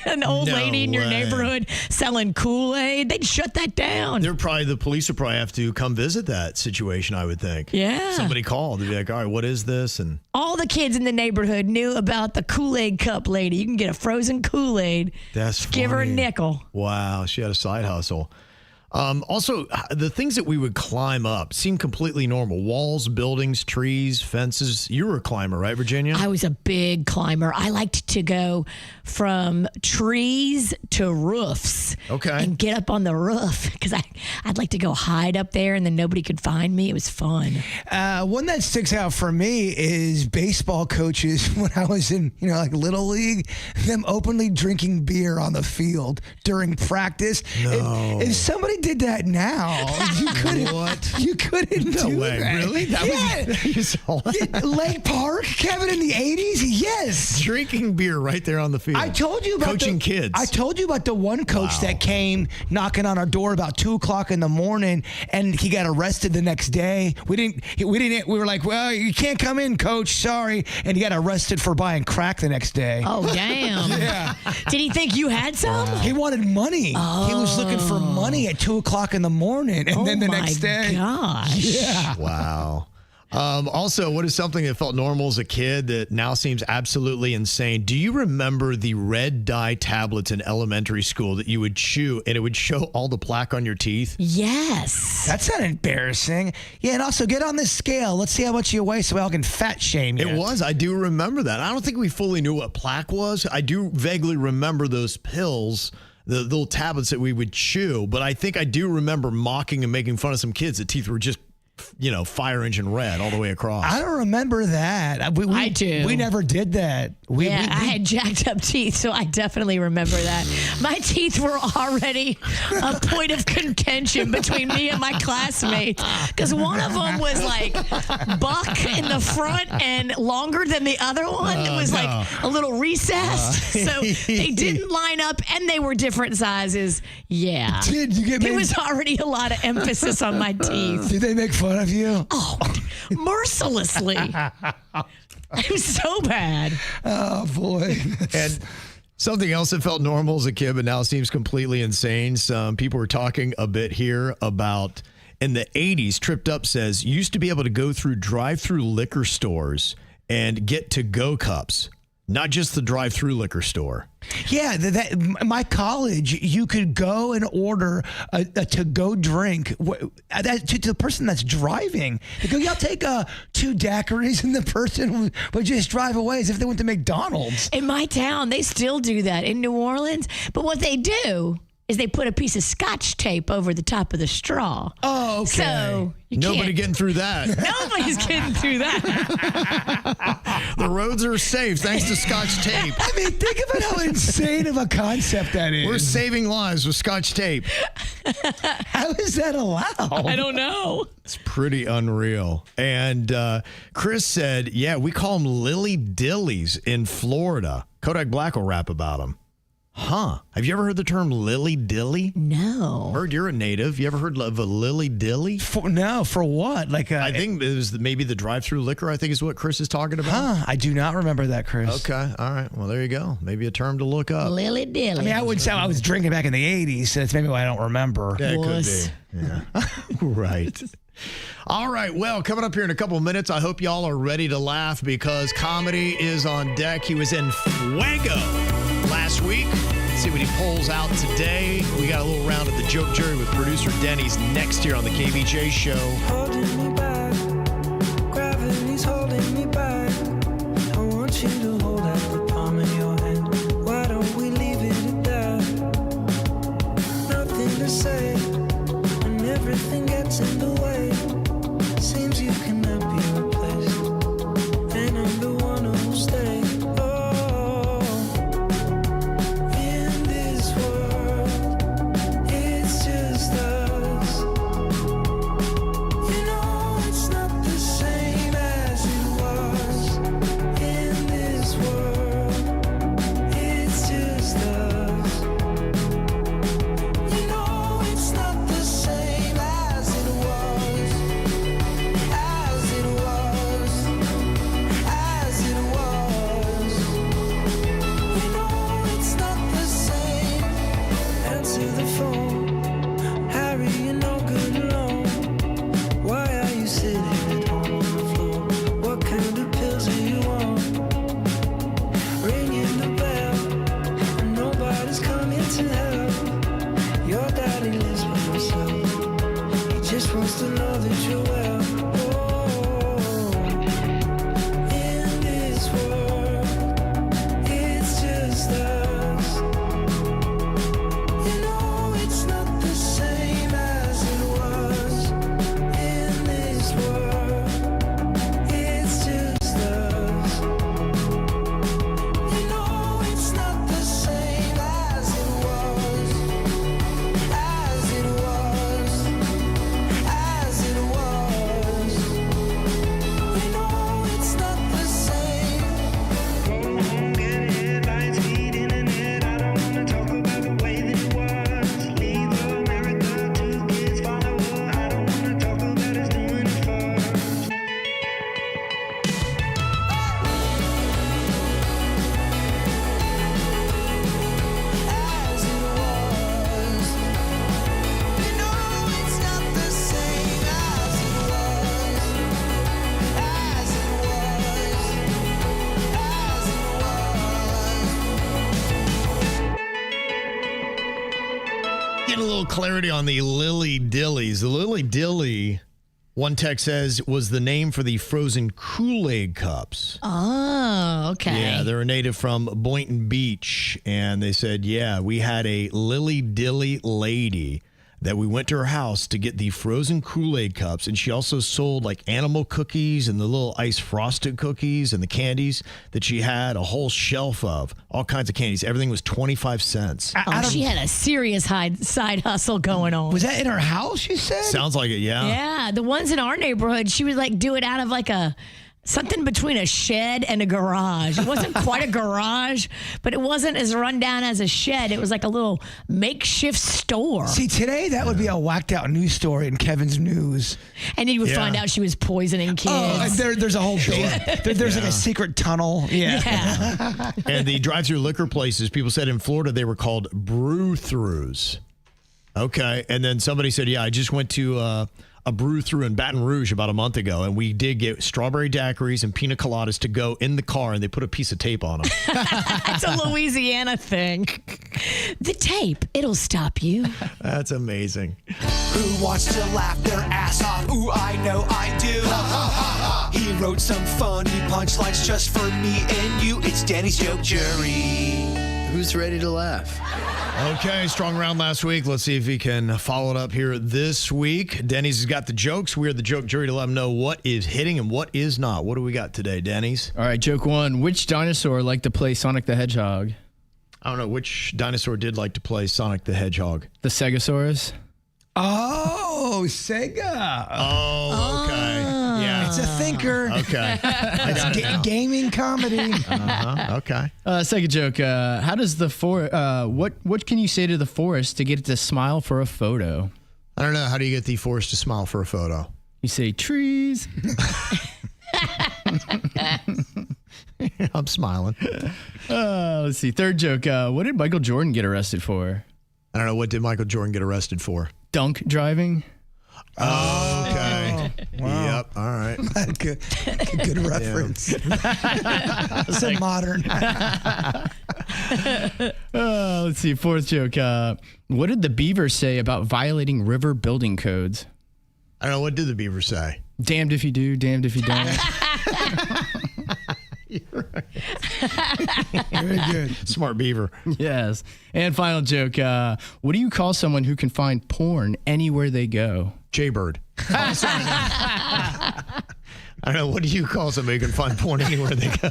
an old lady in your neighborhood selling Kool-Aid? They'd shut that down. The police would probably have to come visit that situation, I would think. Yeah. Somebody called. They'd be like, all right, what is this? And all the kids in the neighborhood knew about the Kool-Aid cup lady. You can get a frozen Kool-Aid. That's Give her a funny. nickel. Wow. She had a side hustle. Also, the things that we would climb up seem completely normal. Walls, buildings, trees, fences. You were a climber, right, Virginia? I was a big climber. I liked to go from trees to roofs. Okay. And get up on the roof because I'd like to go hide up there and then nobody could find me. It was fun. One that sticks out for me is baseball coaches when I was in, Little League, them openly drinking beer on the field during practice. No. If somebody did that now, you couldn't. What? You couldn't do way. that. Really? Lake Park, Kevin, in the 80s? Yes. Drinking beer right there on the field. I told you about coaching kids. I told you about the one coach that came knocking on our door about 2:00 in the morning, and he got arrested the next day. We were like, well, you can't come in, coach. Sorry. And he got arrested for buying crack the next day. Oh, damn. Yeah. Did he think you had some? He wanted money. Oh. He was looking for money at 2:00 in the morning, and then the next day. Gosh. Yeah. Wow. Also, what is something that felt normal as a kid that now seems absolutely insane? Do you remember the red dye tablets in elementary school that you would chew and it would show all the plaque on your teeth? Yes. That's not embarrassing. Yeah, and also get on this scale. Let's see how much you weigh so we all can fat shame you. It was. I do remember that. I don't think we fully knew what plaque was. I do vaguely remember those pills, the little tablets that we would chew, but I think I do remember mocking and making fun of some kids that teeth were just fire engine red all the way across. I don't remember that. I do. We never did that. I had jacked up teeth, so I definitely remember that. My teeth were already a point of contention between me and my classmates because one of them was like buck in the front and longer than the other one. It was like a little recessed, so they didn't line up and they were different sizes. Yeah. Did you get There was already a lot of emphasis on my teeth. Did they make fun of you? Oh, mercilessly. It was so bad. Oh, boy. And something else that felt normal as a kid, but now seems completely insane. Some people were talking a bit here about in the 80s, Tripped Up says, you used to be able to go through drive-through liquor stores and get to-go cups. Not just the drive-through liquor store. Yeah, my college, you could go and order a to-go drink to the person that's driving. They go, yeah, I'll take 2 daiquiris, and the person would just drive away as if they went to McDonald's. In my town, they still do that in New Orleans. But what they do is they put a piece of Scotch tape over the top of the straw. Oh, okay. So Nobody getting through that. Nobody's getting through that. The roads are safe thanks to Scotch tape. I mean, think about how insane of a concept that is. We're saving lives with Scotch tape. How is that allowed? I don't know. It's pretty unreal. And Chris said, yeah, we call them lily dillies in Florida. Kodak Black will rap about them. Huh. Have you ever heard the term lily dilly? No. Heard you're a native. You ever heard of a lily dilly? No, for what? I think it was maybe the drive-through liquor, I think is what Chris is talking about. Huh. I do not remember that, Chris. Okay. All right. Well, there you go. Maybe a term to look up. Lily dilly. I mean, I would say I was drinking back in the 80s, so that's maybe why I don't remember. Yeah, it could be. Yeah. Right. All right. Well, coming up here in a couple of minutes, I hope y'all are ready to laugh because comedy is on deck. He was in Fuego last week. Let's see what he pulls out today. We got a little round of the joke jury with producer Denny's next here on the KVJ Show. Holding me back, gravity's holding me back. I want you to hold out the palm of your hand. Why don't we leave it at that? Nothing to say when everything gets in the way. Seems you cannot be replaced, and I'm the one who'll stay. Oh, in this world, it's just us. You know it's not the same as it was. In this world, it's just us. You know it's not the same as it was. As it was. As it was. You know it's not the same. Answer the phone. Harry, you're no good alone. Why are you sitting at home on the floor? What kind of pills are you on? Ringing the bell, and nobody's coming to help. Your daddy lives by himself. He just wants to know that you're well. Oh, in this world, it's just us. You know it's not the same as it was. In this world, it's just us. You know it's not the same as it was. As it was. As it was. You know it's not the same. Go home, get headlines, feed internet. I don't wanna talk about the way that it was. Leave America, 2 kids follow her. I don't wanna talk about us doing it first. As it was. You know it's not the same as it was. As it was. As it was. Get a little clarity on the lily dillies. The lily dilly, one text says, was the name for the frozen Kool-Aid cups. Oh, okay. Yeah, they're a native from Boynton Beach. And they said, yeah, we had a lily dilly lady that we went to her house to get the frozen Kool-Aid cups. And she also sold like animal cookies and the little ice frosted cookies and the candies that she had a whole shelf of. All kinds of candies. Everything was 25 cents. She had a serious side hustle going on. Was that in her house, you said? Sounds like it, yeah. Yeah, the ones in our neighborhood, she would like do it out of like something between a shed and a garage. It wasn't quite a garage, but it wasn't as run down as a shed. It was like a little makeshift store. See, today that would be a whacked out news story in Kevin's news. And then you would find out she was poisoning kids. Oh, there's a whole there's like a secret tunnel. Yeah. And the drive-through liquor places, people said in Florida they were called brew-throughs. Okay. And then somebody said, yeah, I just went to a brew-through in Baton Rouge about a month ago, and we did get strawberry daiquiris and pina coladas to go in the car, and they put a piece of tape on them. It's a Louisiana thing. The tape, it'll stop you. That's amazing. Who wants to laugh their ass off? Ooh, I know I do. He wrote some funny punchlines just for me and you. It's Danny's Joke Jury. Who's ready to laugh? Okay, strong round last week. Let's see if he can follow it up here this week. Denny's has got the jokes. We're the joke jury to let him know what is hitting and what is not. What do we got today, Denny's? All right, joke one. Which dinosaur liked to play Sonic the Hedgehog? I don't know. Which dinosaur did like to play Sonic the Hedgehog? The Stegosaurus. Oh, Sega. Oh, okay. Yeah. It's a thinker. Okay. I got it now. Gaming comedy. Okay. Second joke. How does the what can you say to the forest to get it to smile for a photo? I don't know. How do you get the forest to smile for a photo? You say trees. I'm smiling. Let's see. Third joke. What did Michael Jordan get arrested for? I don't know. What did Michael Jordan get arrested for? Dunk driving. Oh, okay. Wow. Yep. All right. Good reference. It's a modern. Let's see. Fourth joke. What did the beaver say about violating river building codes? I don't know. What did the beaver say? Damned if you do, damned if you don't. Very good. Smart beaver. Yes. And final joke. What do you call someone who can find porn anywhere they go? Jaybird. I don't know. What do you call somebody who can find porn anywhere they go?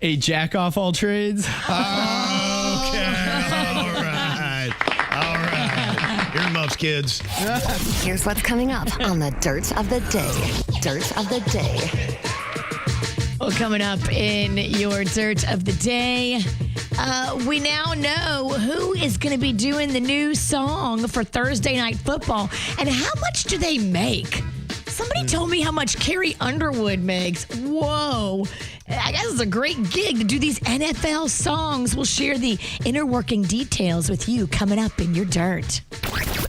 A jack off all trades. Okay. All right. All right. Earmuffs, kids. Here's what's coming up on the Dirt of the Day. Dirt of the Day. Well, coming up in your Dirt of the Day, we now know who is going to be doing the new song for Thursday Night Football and how much do they make? Somebody told me how much Carrie Underwood makes. Whoa. I guess it's a great gig to do these NFL songs. We'll share the inner working details with you coming up in your Dirt.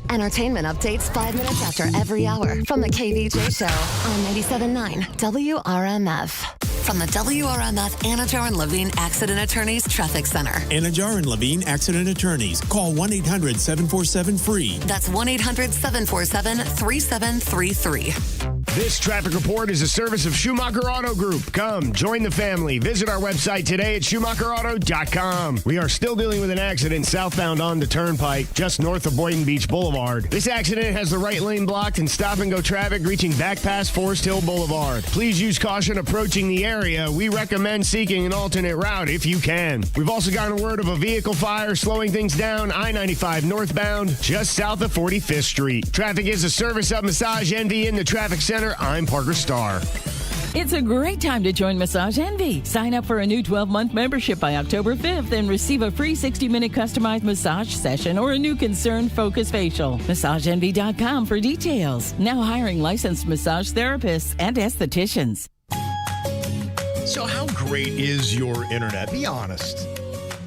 Entertainment updates 5 minutes after every hour from the KVJ Show on 97.9 WRMF. From the WRMF Anajar and Levine Accident Attorneys Traffic Center. Anajar and Levine Accident Attorneys. Call 1-800-747-FREE. That's 1-800-747-3733. This traffic report is a service of Schumacher Auto Group. Come, join the family. Visit our website today at SchumacherAuto.com. We are still dealing with an accident southbound on the Turnpike, just north of Boynton Beach Boulevard. This accident has the right lane blocked and stop-and-go traffic reaching back past Forest Hill Boulevard. Please use caution approaching the area. We recommend seeking an alternate route if you can. We've also gotten word of a vehicle fire slowing things down I-95 northbound, just south of 45th Street. Traffic is a service of Massage Envy in the Traffic Center. I'm Parker Starr. It's a great time to join Massage Envy. Sign up for a new 12-month membership by October 5th and receive a free 60-minute customized massage session or a new concern focus facial. MassageEnvy.com for details. Now hiring licensed massage therapists and estheticians. So how great is your internet? Be honest.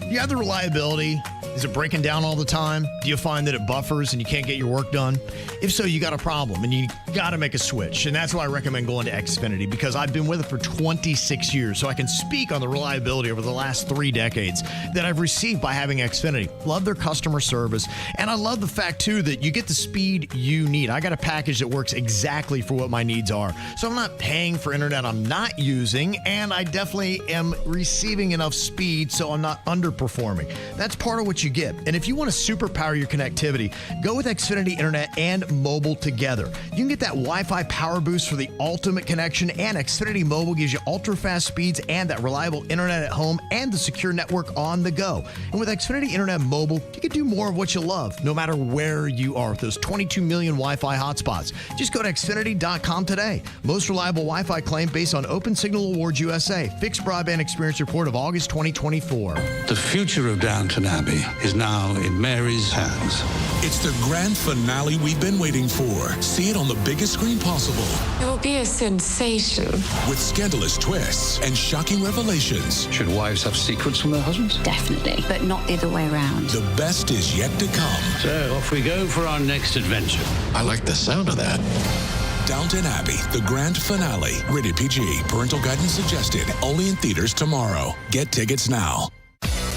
Do you have the reliability? Is it breaking down all the time? Do you find that it buffers and you can't get your work done? If so, you got a problem and you got to make a switch. And that's why I recommend going to Xfinity, because I've been with it for 26 years. So I can speak on the reliability over the last 3 decades that I've received by having Xfinity. Love their customer service. And I love the fact, too, that you get the speed you need. I got a package that works exactly for what my needs are. So I'm not paying for internet I'm not using, and I definitely am receiving enough speed so I'm not underperforming. That's part of what you get. And if you want to superpower your connectivity, go with Xfinity Internet and mobile together. You can get that Wi-Fi power boost for the ultimate connection, and Xfinity Mobile gives you ultra-fast speeds and that reliable internet at home and the secure network on the go. And with Xfinity Internet Mobile, you can do more of what you love, no matter where you are with those 22 million Wi-Fi hotspots. Just go to Xfinity.com today. Most reliable Wi-Fi claim based on Open Signal Awards USA. Fixed Broadband Experience Report of August 2024. The future of Downton Abbey is now in Mary's hands. It's the grand finale we've been waiting for. See it on the biggest screen possible. It will be a sensation. With scandalous twists and shocking revelations. Should wives have secrets from their husbands? Definitely, but not the other way around. The best is yet to come. So off we go for our next adventure. I like the sound of that. Downton Abbey, the grand finale. Rated PG. Parental guidance suggested. Only in theaters tomorrow. Get tickets now.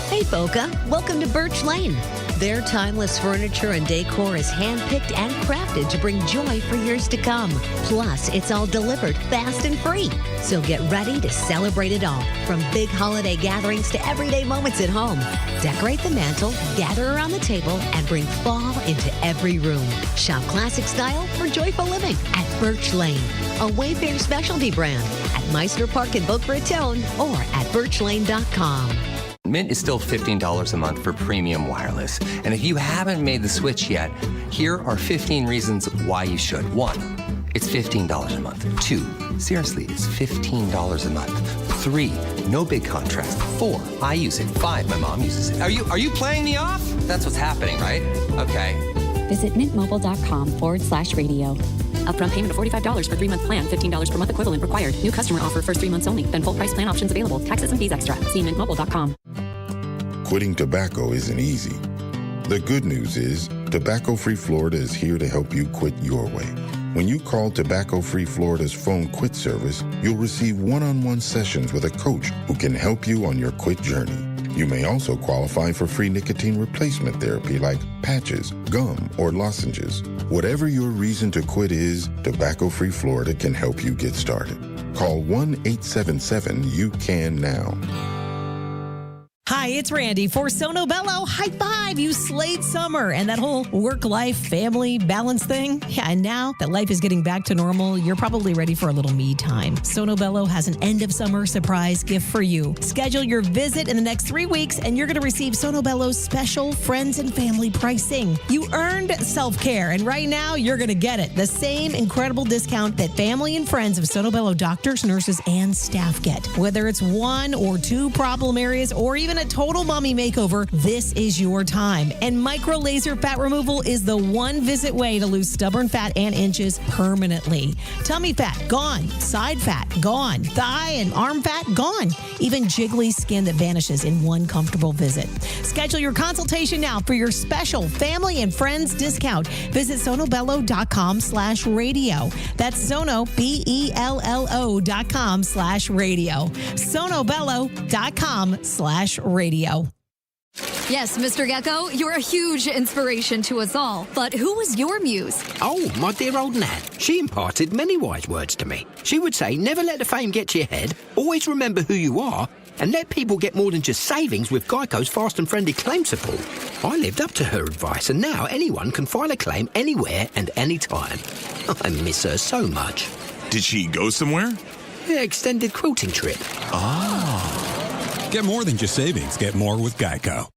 Hey, Boca. Welcome to Birch Lane. Their timeless furniture and decor is handpicked and crafted to bring joy for years to come. Plus, it's all delivered fast and free. So get ready to celebrate it all, from big holiday gatherings to everyday moments at home. Decorate the mantle, gather around the table, and bring fall into every room. Shop classic style for joyful living at Birch Lane, a Wayfair specialty brand, at Meisner Park in Boca Raton, or at birchlane.com. Mint is still $15 a month for premium wireless. And if you haven't made the switch yet, here are 15 reasons why you should. 1, it's $15 a month. 2, seriously, it's $15 a month. 3, no big contrast. 4, I use it. 5, my mom uses it. Are you playing me off? That's what's happening, right? Okay. Visit mintmobile.com/radio. Upfront payment of $45 for 3-month plan, $15 per month equivalent required. New customer offer first 3 months only. Then full price plan options available. Taxes and fees extra. See mintmobile.com. Quitting tobacco isn't easy. The good news is Tobacco Free Florida is here to help you quit your way. When you call Tobacco Free Florida's phone quit service, you'll receive one-on-one sessions with a coach who can help you on your quit journey. You may also qualify for free nicotine replacement therapy like patches, gum, or lozenges. Whatever your reason to quit is, Tobacco Free Florida can help you get started. Call 1-877-YOU-CAN-NOW. Hi, it's Randy for Sono Bello. High five, you slayed summer and that whole work-life, family balance thing. Yeah, and now that life is getting back to normal, you're probably ready for a little me time. Sono Bello has an end-of-summer surprise gift for you. Schedule your visit in the next 3 weeks and you're going to receive Sono Bello's special friends and family pricing. You earned self-care and right now you're going to get it. The same incredible discount that family and friends of Sono Bello doctors, nurses, and staff get. Whether it's 1 or 2 problem areas or even a total mommy makeover, this is your time. And micro laser fat removal is the one visit way to lose stubborn fat and inches permanently. Tummy fat, gone. Side fat, gone. Thigh and arm fat, gone. Even jiggly skin that vanishes in one comfortable visit. Schedule your consultation now for your special family and friends discount. Visit sonobello.com/radio. That's Sono, BELLO.com/radio. sonobello.com/radio. Yes, Mr. Gecko, you're a huge inspiration to us all. But who was your muse? Oh, my dear old Nan. She imparted many wise words to me. She would say, never let the fame get to your head, always remember who you are, and let people get more than just savings with Geico's fast and friendly claim support. I lived up to her advice, and now anyone can file a claim anywhere and anytime. I miss her so much. Did she go somewhere? Yeah, extended quilting trip. Oh. Get more than just savings. Get more with Geico.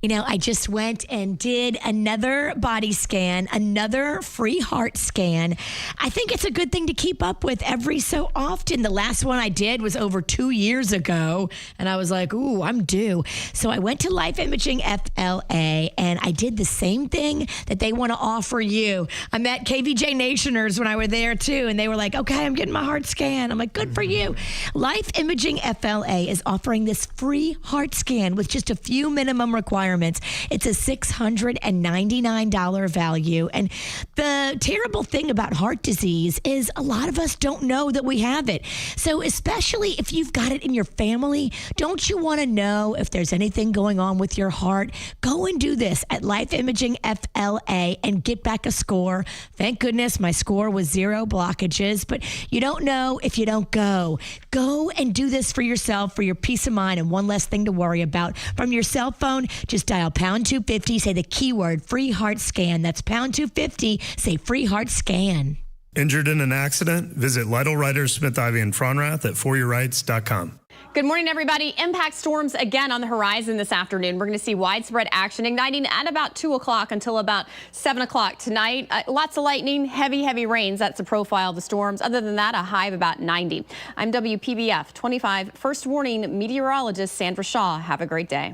You know, I just went and did another body scan, another free heart scan. I think it's a good thing to keep up with every so often. The last one I did was over 2 years ago, and I was like, ooh, I'm due. So I went to Life Imaging FLA, and I did the same thing that they want to offer you. I met KVJ Nationers when I were there, too, and they were like, okay, I'm getting my heart scan. I'm like, good for you. Life Imaging FLA is offering this free heart scan with just a few minimum requirements. It's a $699 value. And the terrible thing about heart disease is a lot of us don't know that we have it. So especially if you've got it in your family, don't you want to know if there's anything going on with your heart? Go and do this at Life Imaging FLA and get back a score. Thank goodness my score was 0 blockages, but you don't know if you don't go. Go and do this for yourself, for your peace of mind, and one less thing to worry about. From your cell phone, just dial pound 250, say the keyword free heart scan. That's pound 250, say free heart scan. Injured in an accident? Visit Lytle Writers Smith Ivy and Fronrath at foryourrights.com. Good morning, everybody. Impact storms again on the horizon this afternoon. We're going to see widespread action igniting at about 2 o'clock until about 7 o'clock tonight. Lots of lightning, heavy rains. That's the profile of the storms. Other than that, a high of about 90. I'm WPBF 25 First Warning meteorologist Sandra Shaw. Have a great day.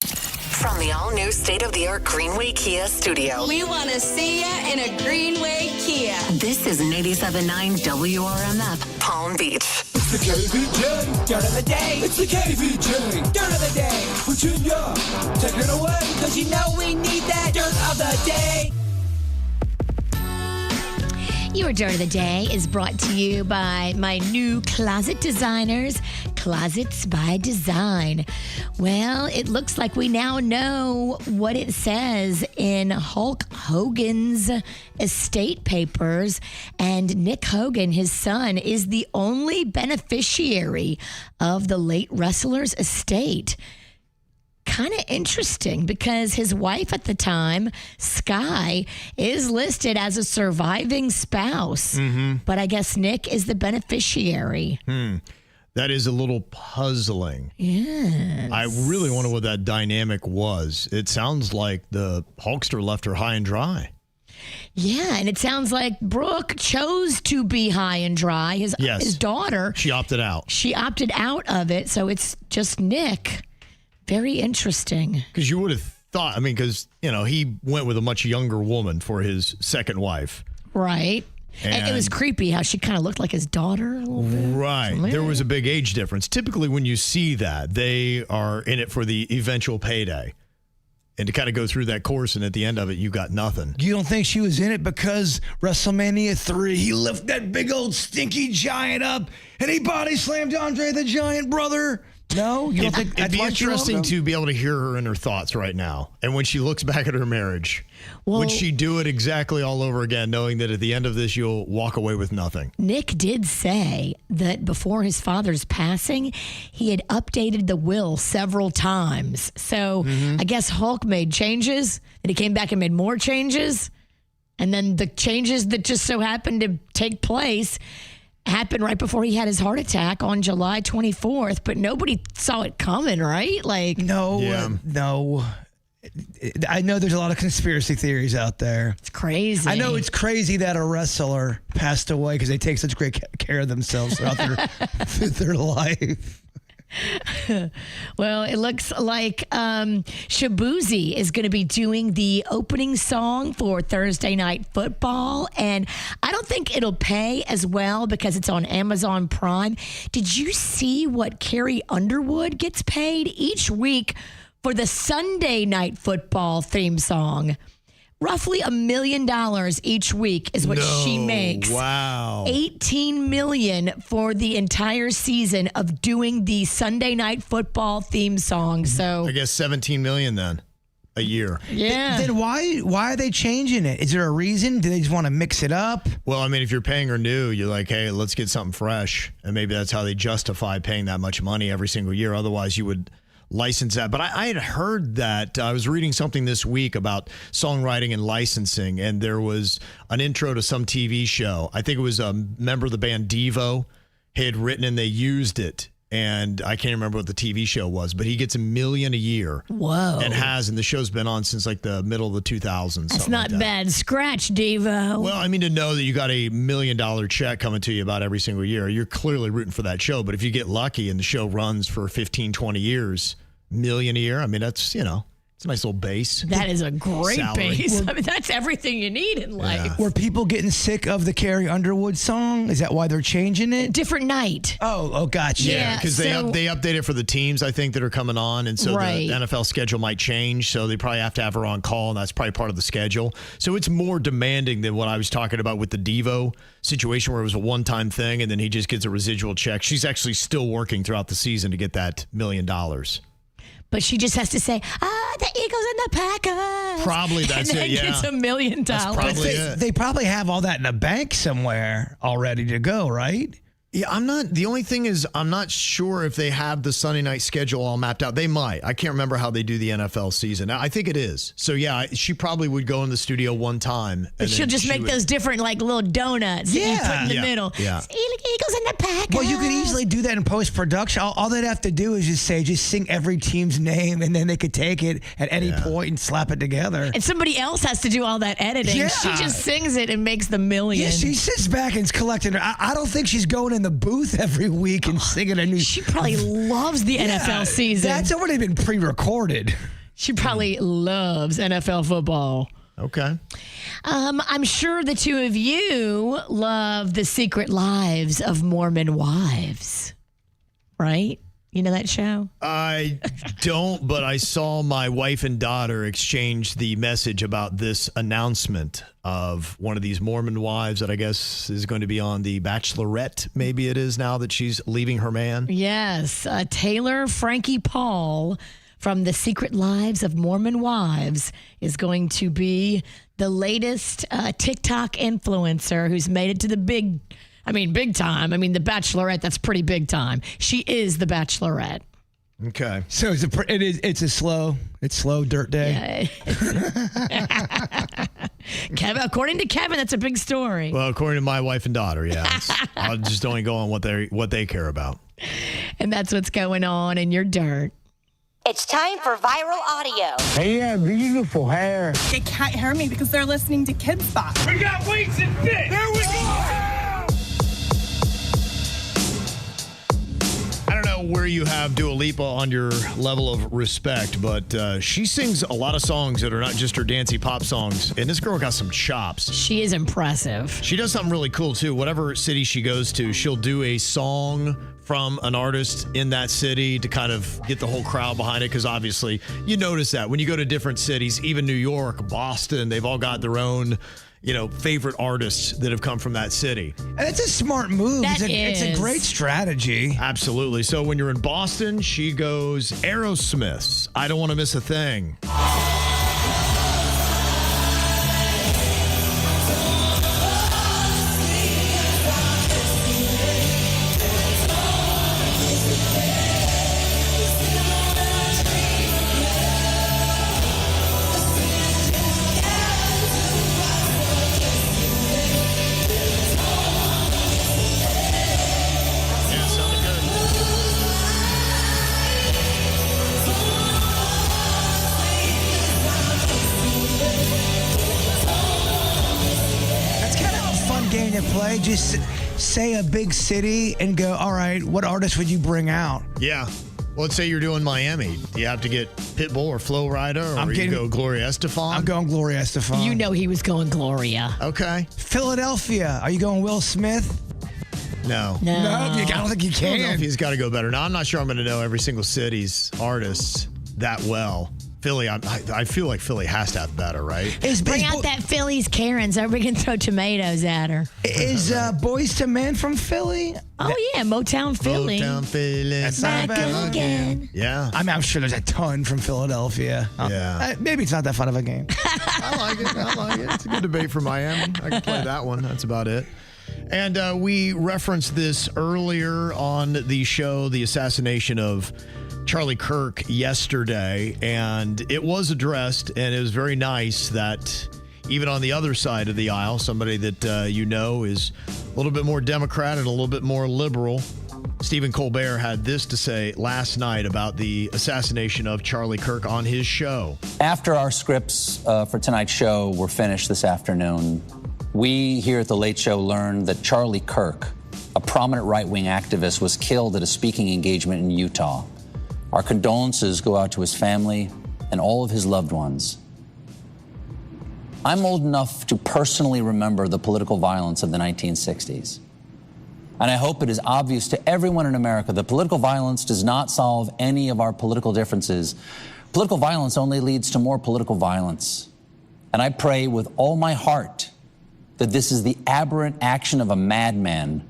From the all-new state-of-the-art Greenway Kia studio. We want to see you in a Greenway Kia. This is 87.9 WRMF, Palm Beach. It's the KVJ Dirt of the Day. It's the KVJ Dirt of the Day. Virginia, take it away, because you know we need that Dirt of the Day. Your Dirt of the Day is brought to you by my new closet designers, Closets by Design. Well, it looks like we now know what it says in Hulk Hogan's estate papers. And Nick Hogan, his son, is the only beneficiary of the late wrestler's estate. Kind of interesting because his wife at the time, Sky, is listed as a surviving spouse. But I guess Nick is the beneficiary. That is a little puzzling. Yes. I really wonder what that dynamic was. It sounds like the Hulkster left her high and dry. Yeah, and it sounds like Brooke chose to be high and dry. His daughter. She opted out. She opted out of it, so it's just Nick. Very interesting. Because you would have thought, because, he went with a much younger woman for his second wife. Right. And it was creepy how she kind of looked like his daughter a little bit. Right. There was a big age difference. Typically, when you see that, they are in it for the eventual payday. And to kind of go through that course, and at the end of it, you got nothing. You don't think she was in it because WrestleMania 3, he lifted that big old stinky giant up, and he body slammed Andre the Giant, brother? No? You don't think it'd be interesting to be able to hear her in her thoughts right now. And when she looks back at her marriage, would she do it exactly all over again, knowing that at the end of this, you'll walk away with nothing? Nick did say that before his father's passing, he had updated the will several times. So I guess Hulk made changes, and he came back and made more changes. And then the changes that just so happened to take place happened right before he had his heart attack on July 24th, but nobody saw it coming, right? No. I know there's a lot of conspiracy theories out there. It's crazy. I know it's crazy that a wrestler passed away because they take such great care of themselves throughout their life. Well, it looks like Shabuzi is going to be doing the opening song for Thursday Night Football, and I don't think it'll pay as well because it's on Amazon Prime. Did you see what Carrie Underwood gets paid each week for the Sunday Night Football theme song? Roughly $1 million each week is what she makes. Wow. $18 million for the entire season of doing the Sunday Night Football theme song. So I guess $17 million then a year. Yeah. Then why are they changing it? Is there a reason? Do they just want to mix it up? Well, if you're paying her new, you're like, hey, let's get something fresh. And maybe that's how they justify paying that much money every single year. Otherwise, you would license that. But I had heard that I was reading something this week about songwriting and licensing, and there was an intro to some TV show. I think it was a member of the band Devo had written, and they used it. And I can't remember what the TV show was, but he gets $1 million a year. Whoa. And the show's been on since like the middle of the 2000s. That's not bad. Scratch, Devo. Well, to know that you got $1 million check coming to you about every single year, you're clearly rooting for that show. But if you get lucky and the show runs for 15, 20 years, $1 million a year, that's, it's a nice little base. That is a great salary. base. That's everything you need in life. Yeah. Were people getting sick of the Carrie Underwood song? Is that why they're changing it? Different night. Oh, gotcha. Yeah, because they update it for the teams, I think, that are coming on. And so the NFL schedule might change. So they probably have to have her on call, and that's probably part of the schedule. So it's more demanding than what I was talking about with the Devo situation, where it was a one-time thing, and then he just gets a residual check. She's actually still working throughout the season to get that $1 million. But she just has to say, the Eagles and the Packers. Probably that's and then it, yeah. gets $1 million. That's probably it. They probably have all that in a bank somewhere all ready to go, right? Yeah, the only thing is I'm not sure if they have the Sunday night schedule all mapped out. They might. I can't remember how they do the NFL season. I think it is. So, yeah, she probably would go in the studio one time. But she'll just make those different, little donuts that you put in the middle. Yeah. Eagles and the Packers. Well, you could easily do that in post-production. All they'd have to do is just sing every team's name, and then they could take it at any point and slap it together. And somebody else has to do all that editing. Yeah. She just sings it and makes the $1 million. Yeah, she sits back and is collecting her. I don't think she's going in the booth every week and singing a new. She probably loves the NFL season. That's already been pre-recorded. She probably loves NFL football. Okay. I'm sure the two of you love The Secret Lives of Mormon Wives, right? You know that show? I don't, but I saw my wife and daughter exchange the message about this announcement of one of these Mormon wives that I guess is going to be on The Bachelorette. Maybe it is now that she's leaving her man. Yes. Taylor Frankie Paul from The Secret Lives of Mormon Wives is going to be the latest TikTok influencer who's made it to the big time. I mean, The Bachelorette, that's pretty big time. She is The Bachelorette. Okay. So it's slow dirt day. Yeah. Kevin, according to Kevin, that's a big story. Well, according to my wife and daughter, yeah. I'll just only go on what they care about. And that's what's going on in your dirt. It's time for viral audio. Hey, yeah, beautiful hair. They can't hear me because they're listening to Kids Bop. We got weights and fit. There we go. I don't know where you have Dua Lipa on your level of respect, but she sings a lot of songs that are not just her dancey pop songs, and this girl got some chops. She is impressive. She does something really cool, too. Whatever city she goes to, she'll do a song from an artist in that city to kind of get the whole crowd behind it, because obviously you notice that when you go to different cities, even New York, Boston, they've all got their own favorite artists that have come from that city. And it's a smart move. It's a great strategy. Absolutely. So when you're in Boston, she goes Aerosmith's I Don't Want to Miss a Thing. To play, just say a big city and go, all right, what artist would you bring out? Yeah. Well, let's say you're doing Miami. Do you have to get Pitbull or Flo Rida, or you go Gloria Estefan? I'm going Gloria Estefan. You know he was going Gloria. Okay. Philadelphia. Are you going Will Smith? No. I don't think you can. Philadelphia's got to go better. Now, I'm not sure I'm going to know every single city's artists that well. Philly, I feel like Philly has to have better, right? Bring out that Philly's Karen so we can throw tomatoes at her. Is Boys to Men from Philly? Oh, yeah, Motown Philly. Motown Philly. That's not bad again. Yeah. I'm sure there's a ton from Philadelphia. Yeah. Maybe it's not that fun of a game. I like it. It's a good debate for Miami. I can play that one. That's about it. And we referenced this earlier on the show, the assassination of Charlie Kirk yesterday, and it was addressed, and it was very nice that even on the other side of the aisle, somebody that is a little bit more Democrat and a little bit more liberal, Stephen Colbert had this to say last night about the assassination of Charlie Kirk on his show. After our scripts for tonight's show were finished this afternoon, we here at The Late Show learned that Charlie Kirk, a prominent right-wing activist, was killed at a speaking engagement in Utah. Our condolences go out to his family and all of his loved ones. I'm old enough to personally remember the political violence of the 1960s. And I hope it is obvious to everyone in America that political violence does not solve any of our political differences. Political violence only leads to more political violence. And I pray with all my heart that this is the aberrant action of a madman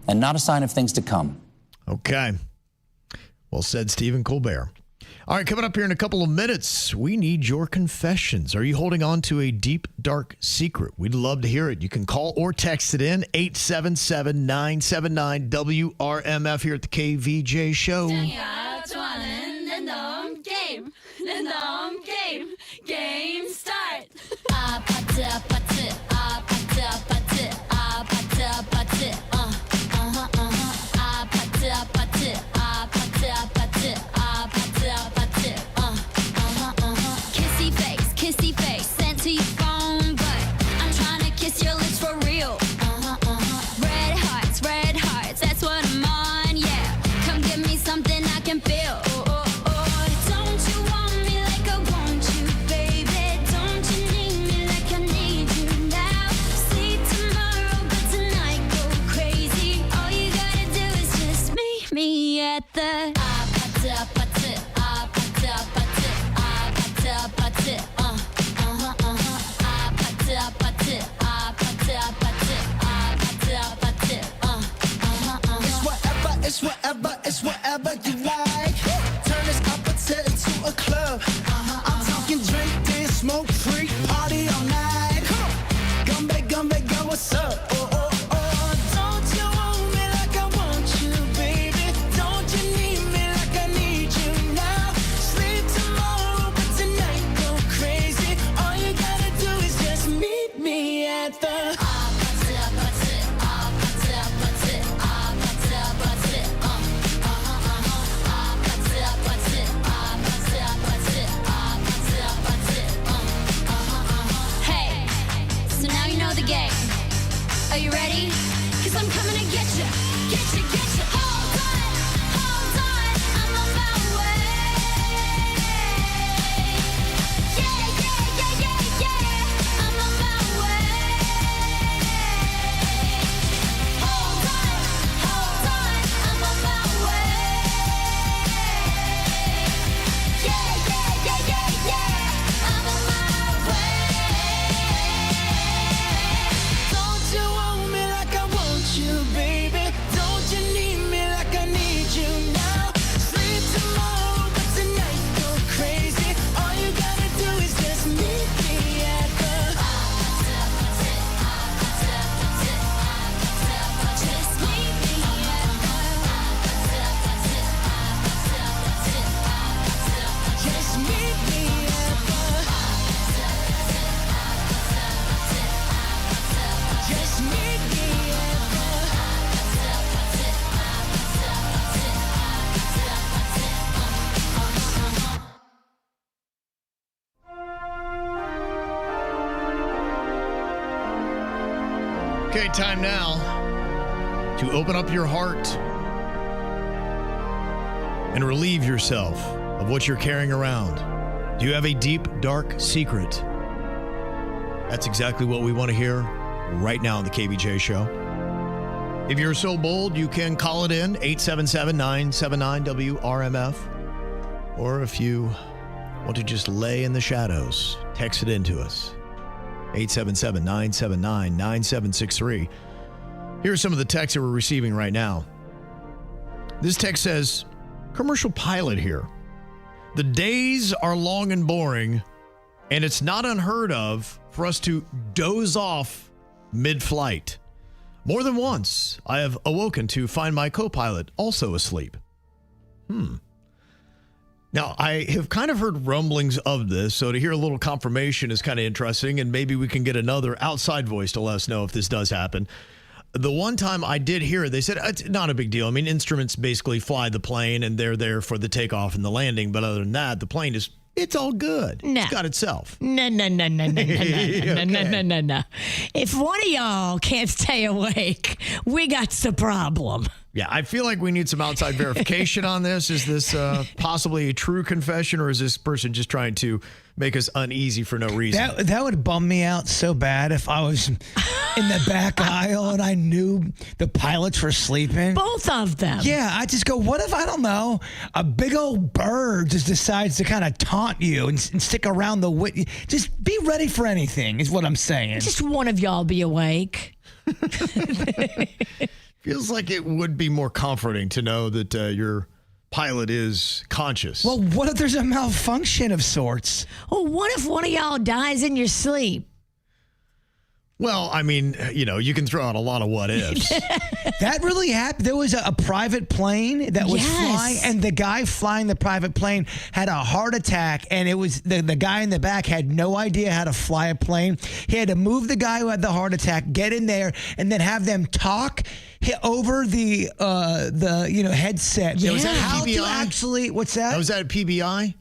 and not a sign of things to come. Okay. Well said, Stephen Colbert. All right, coming up here in a couple of minutes, we need your confessions. Are you holding on to a deep, dark secret? We'd love to hear it. You can call or text it in, 877-979-WRMF here at the KVJ Show. Game start. Kissy face sent to your phone, but I'm trying to kiss your lips for real. Red hearts, that's what I'm on, yeah. Come give me something I can feel. Don't you want me like I want you, baby? Don't you need me like I need know the game. Are you ready? 'Cause I'm coming to get you. Get you, get you. Hold on, I'm on my way. Yeah, yeah, yeah, yeah, yeah. I'm on my way. Hold on, I'm on my way. Yeah, yeah, yeah, yeah, yeah. I'm on my way. Don't you want me like I want you, baby? Don't you need me like I need you now? Sleep tomorrow, but tonight go crazy. All you gotta do is just meet me at the Just meet me at Just meet me at the Just meet me at Okay, time now to open up your heart and relieve yourself of what you're carrying around. Do you have a deep, dark secret? That's exactly what we want to hear right now on the KVJ Show. If you're so bold, you can call it in, 877-979-WRMF. Or if you want to just lay in the shadows, text it in to us, 877-979-9763. Here's some of the texts that we're receiving right now. This text says, commercial pilot here. The days are long and boring, and it's not unheard of for us to doze off mid-flight. More than once, I have awoken to find my co-pilot also asleep. Now, I have kind of heard rumblings of this, so to hear a little confirmation is kind of interesting, and maybe we can get another outside voice to let us know if this does happen. The one time I did hear it, they said, it's not a big deal. I mean, instruments basically fly the plane, and they're there for the takeoff and the landing, but other than that, the plane is, it's all good. No. It's got itself. No. If one of y'all can't stay awake, we got the problem. Yeah, I feel like we need some outside verification on this. Is this possibly a true confession, or is this person just trying to make us uneasy for no reason? That would bum me out so bad if I was in the back aisle and I knew the pilots were sleeping. Both of them. Yeah, I just go, what if, I don't know, a big old bird just decides to kind of taunt you and stick around the just be ready for anything is what I'm saying. Just one of y'all be awake. Feels like it would be more comforting to know that your pilot is conscious. Well, what if there's a malfunction of sorts? Well, what if one of y'all dies in your sleep? Well, I mean, you know, you can throw out a lot of what ifs. That really happened. There was a private plane that was flying, and the guy flying the private plane had a heart attack, and it was the guy in the back had no idea how to fly a plane. He had to move the guy who had the heart attack, get in there, and then have them talk over the headset. Yeah. Was that how PBI? to actually, what's that? Was that PBI?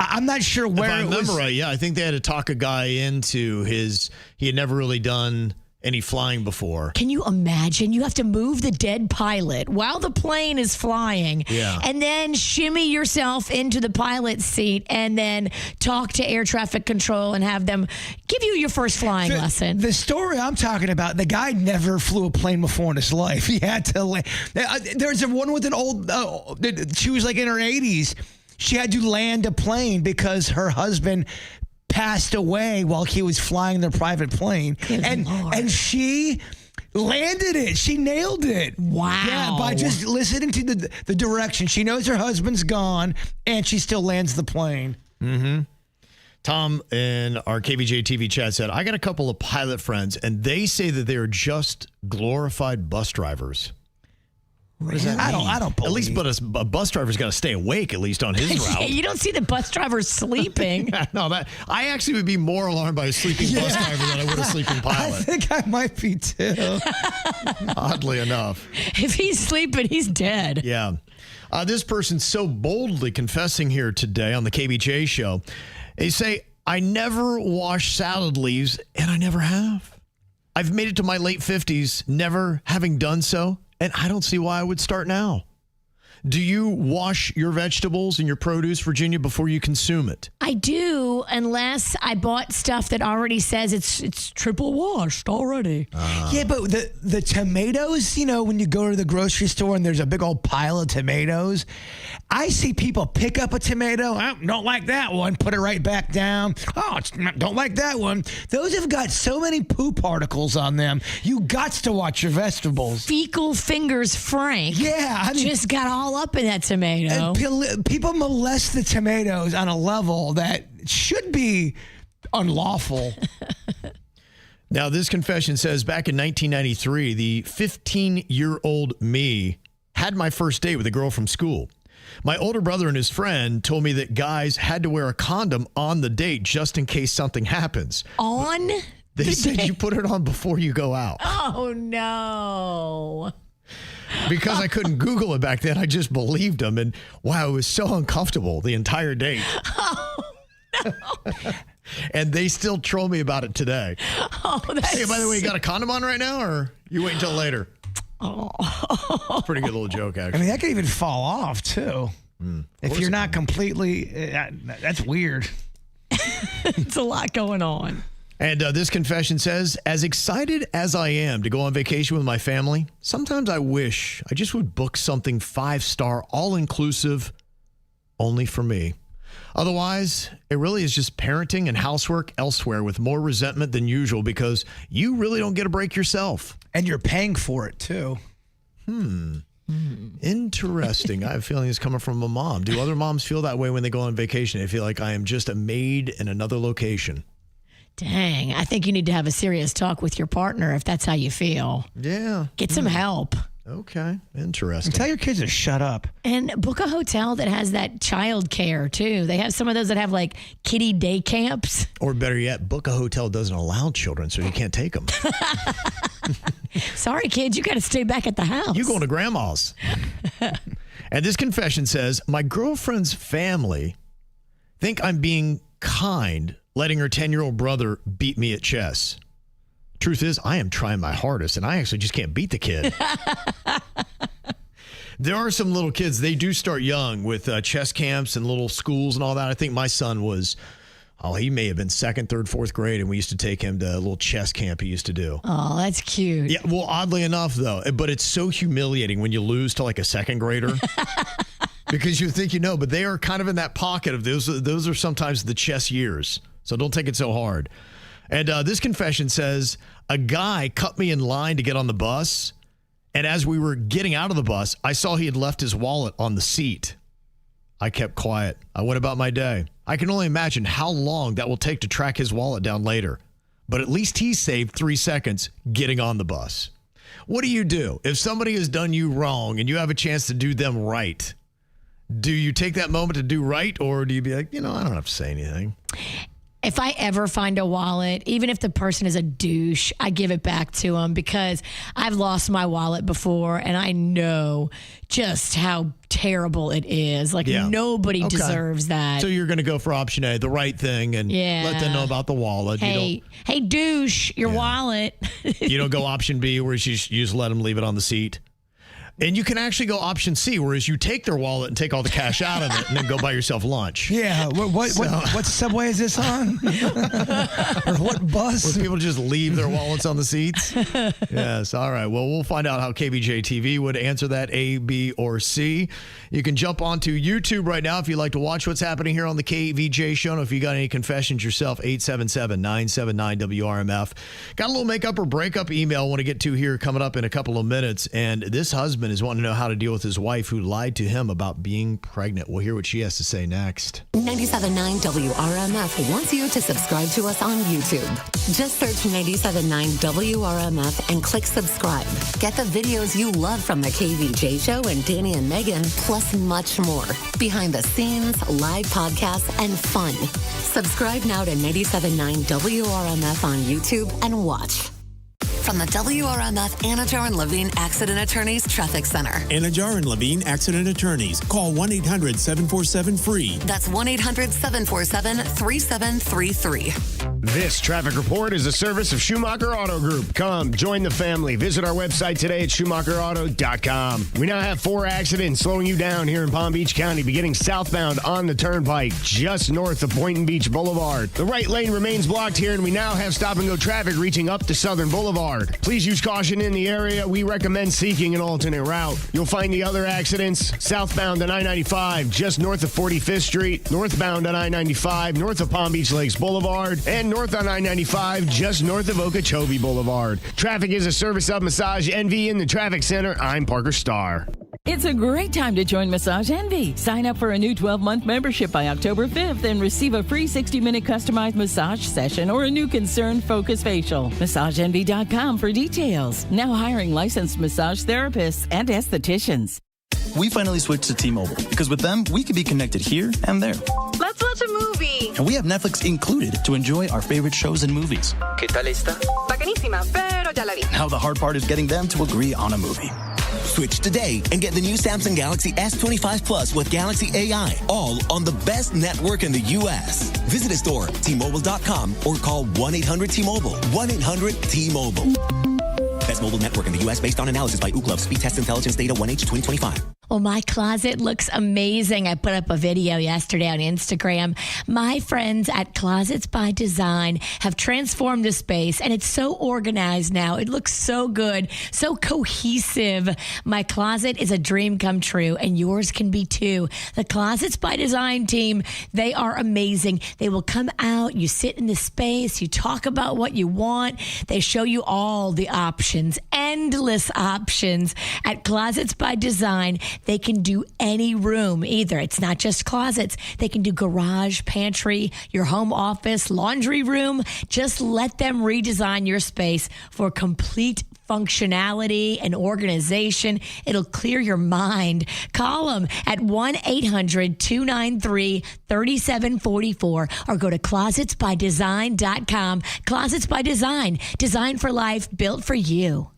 I'm not sure where if I it remember was. right, yeah, I think they had to talk a guy into he had never really done any flying before. Can you imagine? You have to move the dead pilot while the plane is flying. Yeah. And then shimmy yourself into the pilot's seat and then talk to air traffic control and have them give you your first flying lesson. The story I'm talking about, the guy never flew a plane before in his life. He had to land. There's one with an old, she was like in her 80s. She had to land a plane because her husband passed away while he was flying their private plane. And she landed it. She nailed it. Wow. Yeah, by just listening to the direction. She knows her husband's gone, and she still lands the plane. Mm-hmm. Tom in our KVJ TV chat said, I got a couple of pilot friends, and they say that they are just glorified bus drivers. What does that mean? I don't believe. At least, but a bus driver's got to stay awake at least on his route. Yeah, you don't see the bus driver sleeping. No, I actually would be more alarmed by a sleeping bus driver than I would a sleeping pilot. I think I might be too. Oddly enough. If he's sleeping, he's dead. Yeah. This person's so boldly confessing here today on the KVJ show. They say, I never wash salad leaves, and I never have. I've made it to my late 50s, never having done so, and I don't see why I would start now. Do you wash your vegetables and your produce, Virginia, before you consume it? I do, unless I bought stuff that already says it's triple washed already. Yeah, but the tomatoes, when you go to the grocery store and there's a big old pile of tomatoes, I see people pick up a tomato. I don't like that one. Put it right back down. Oh, don't like that one. Those have got so many poo particles on them. You got to watch your vegetables. Fecal fingers Frank. Yeah. Just got all up in that tomato. And people molest the tomatoes on a level that should be unlawful. Now, this confession says back in 1993, the 15-year-old me had my first date with a girl from school. My older brother and his friend told me that guys had to wear a condom on the date just in case something happens. They said you put it on before you go out. Oh, no. Because I couldn't Google it back then, I just believed them. And wow, it was so uncomfortable the entire date. Oh, no. And they still troll me about it today. Oh, that's hey, by the way, you got a condom on right now, or you wait until later? Oh. Pretty good little joke, actually. I mean, that could even fall off, too. If you're not completely, that's weird. It's a lot going on. And this confession says, as excited as I am to go on vacation with my family, sometimes I wish I just would book something 5-star, all-inclusive, only for me. Otherwise, it really is just parenting and housework elsewhere with more resentment than usual because you really don't get a break yourself. And you're paying for it, too. Interesting. I have a feeling it's coming from a mom. Do other moms feel that way when they go on vacation? They feel like I am just a maid in another location. Dang, I think you need to have a serious talk with your partner if that's how you feel. Yeah. Get some help. Okay. Interesting. And tell your kids to shut up. And book a hotel that has that child care, too. They have some of those that have, like, kiddie day camps. Or better yet, book a hotel that doesn't allow children so you can't take them. Sorry, kids, you got to stay back at the house. You going to grandma's. And this confession says, my girlfriend's family think I'm being kind, letting her 10-year-old brother beat me at chess. Truth is, I am trying my hardest, and I actually just can't beat the kid. There are some little kids, they do start young with chess camps and little schools and all that. I think my son was, he may have been 2nd, 3rd, 4th grade, and we used to take him to a little chess camp he used to do. Oh, that's cute. Yeah, well, oddly enough, though, but it's so humiliating when you lose to like a 2nd grader. Because you think you know, but they are kind of in that pocket of those are sometimes the chess years. So don't take it so hard. And this confession says, a guy cut me in line to get on the bus. And as we were getting out of the bus, I saw he had left his wallet on the seat. I kept quiet. I went about my day. I can only imagine how long that will take to track his wallet down later. But at least he saved 3 seconds getting on the bus. What do you do if somebody has done you wrong and you have a chance to do them right? Do you take that moment to do right, or do you be like, I don't have to say anything? If I ever find a wallet, even if the person is a douche, I give it back to them because I've lost my wallet before and I know just how terrible it is. Like nobody deserves that. So you're going to go for option A, the right thing, and let them know about the wallet. Hey, douche, your wallet. You don't go option B where you just let them leave it on the seat. And you can actually go option C, whereas you take their wallet and take all the cash out of it and then go buy yourself lunch. Yeah. What subway is this on? Or what bus? Where people just leave their wallets on the seats? Yes. All right. Well, we'll find out how KVJ TV would answer that, A, B, or C. You can jump onto YouTube right now if you'd like to watch what's happening here on the KVJ Show. And if you got any confessions yourself, 877-979-WRMF. Got a little makeup or breakup email I want to get to here coming up in a couple of minutes. And this husband is wanting to know how to deal with his wife who lied to him about being pregnant. We'll hear what she has to say next. 97.9 WRMF wants you to subscribe to us on YouTube. Just search 97.9 WRMF and click subscribe. Get the videos you love from the KVJ Show and Danny and Megan, plus much more. Behind the scenes, live podcasts, and fun. Subscribe now to 97.9 WRMF on YouTube and watch. From the WRMF Anajar and Levine Accident Attorneys Traffic Center. Anajar and Levine Accident Attorneys. Call 1-800-747-FREE. That's 1-800-747-3733. This traffic report is a service of Schumacher Auto Group. Come, join the family. Visit our website today at SchumacherAuto.com. We now have 4 accidents slowing you down here in Palm Beach County, beginning southbound on the Turnpike, just north of Boynton Beach Boulevard. The right lane remains blocked here, and we now have stop-and-go traffic reaching up to Southern Boulevard. Please use caution in the area. We recommend seeking an alternate route. You'll find the other accidents southbound on I-95, just north of 45th Street, northbound on I-95, north of Palm Beach Lakes Boulevard, and north on I-95, just north of Okeechobee Boulevard. Traffic is a service of Massage Envy in the Traffic Center. I'm Parker Starr. It's a great time to join Massage Envy. Sign up for a new 12-month membership by October 5th and receive a free 60-minute customized massage session or a new concern focus facial. MassageEnvy.com for details. Now hiring licensed massage therapists and estheticians. We finally switched to T-Mobile because with them, we can be connected here and there. Let's watch a movie. And we have Netflix included to enjoy our favorite shows and movies. ¿Qué tal esta? Bacanísima, pero ya la vi. Now the hard part is getting them to agree on a movie. Switch today and get the new Samsung Galaxy S25 Plus with Galaxy AI, all on the best network in the U.S. Visit a store, T-Mobile.com, or call 1-800-T-Mobile. 1-800-T-Mobile. Best mobile network in the U.S. based on analysis by Ookla. Speed Test Intelligence Data 1H 2025. Well, my closet looks amazing. I put up a video yesterday on Instagram. My friends at Closets by Design have transformed the space, and it's so organized now. It looks so good, so cohesive. My closet is a dream come true, and yours can be too. The Closets by Design team, they are amazing. They will come out, you sit in the space, you talk about what you want. They show you all the options, endless options at Closets by Design. They can do any room either. It's not just closets. They can do garage, pantry, your home office, laundry room. Just let them redesign your space for complete functionality and organization. It'll clear your mind. Call them at 1-800-293-3744 or go to closetsbydesign.com. Closets by Design. Designed for life, built for you.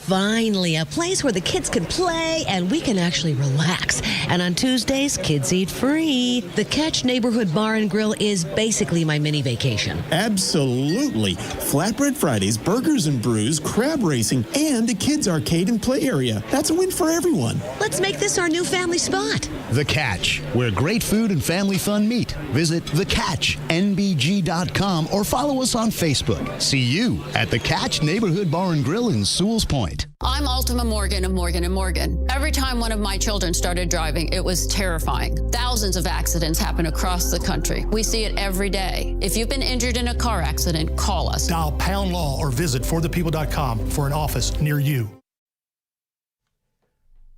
Finally, a place where the kids can play and we can actually relax. And on Tuesdays, kids eat free. The Catch Neighborhood Bar and Grill is basically my mini vacation. Absolutely. Flatbread Fridays, burgers and brews, crab racing, and a kids' arcade and play area. That's a win for everyone. Let's make this our new family spot. The Catch, where great food and family fun meet. Visit thecatchnbg.com or follow us on Facebook. See you at the Catch Neighborhood Bar and Grill in Sewell's Point. I'm Ultima Morgan of Morgan & Morgan. Every time one of my children started driving, it was terrifying. Thousands of accidents happen across the country. We see it every day. If you've been injured in a car accident, call us. Dial pound law or visit forthepeople.com for an office near you.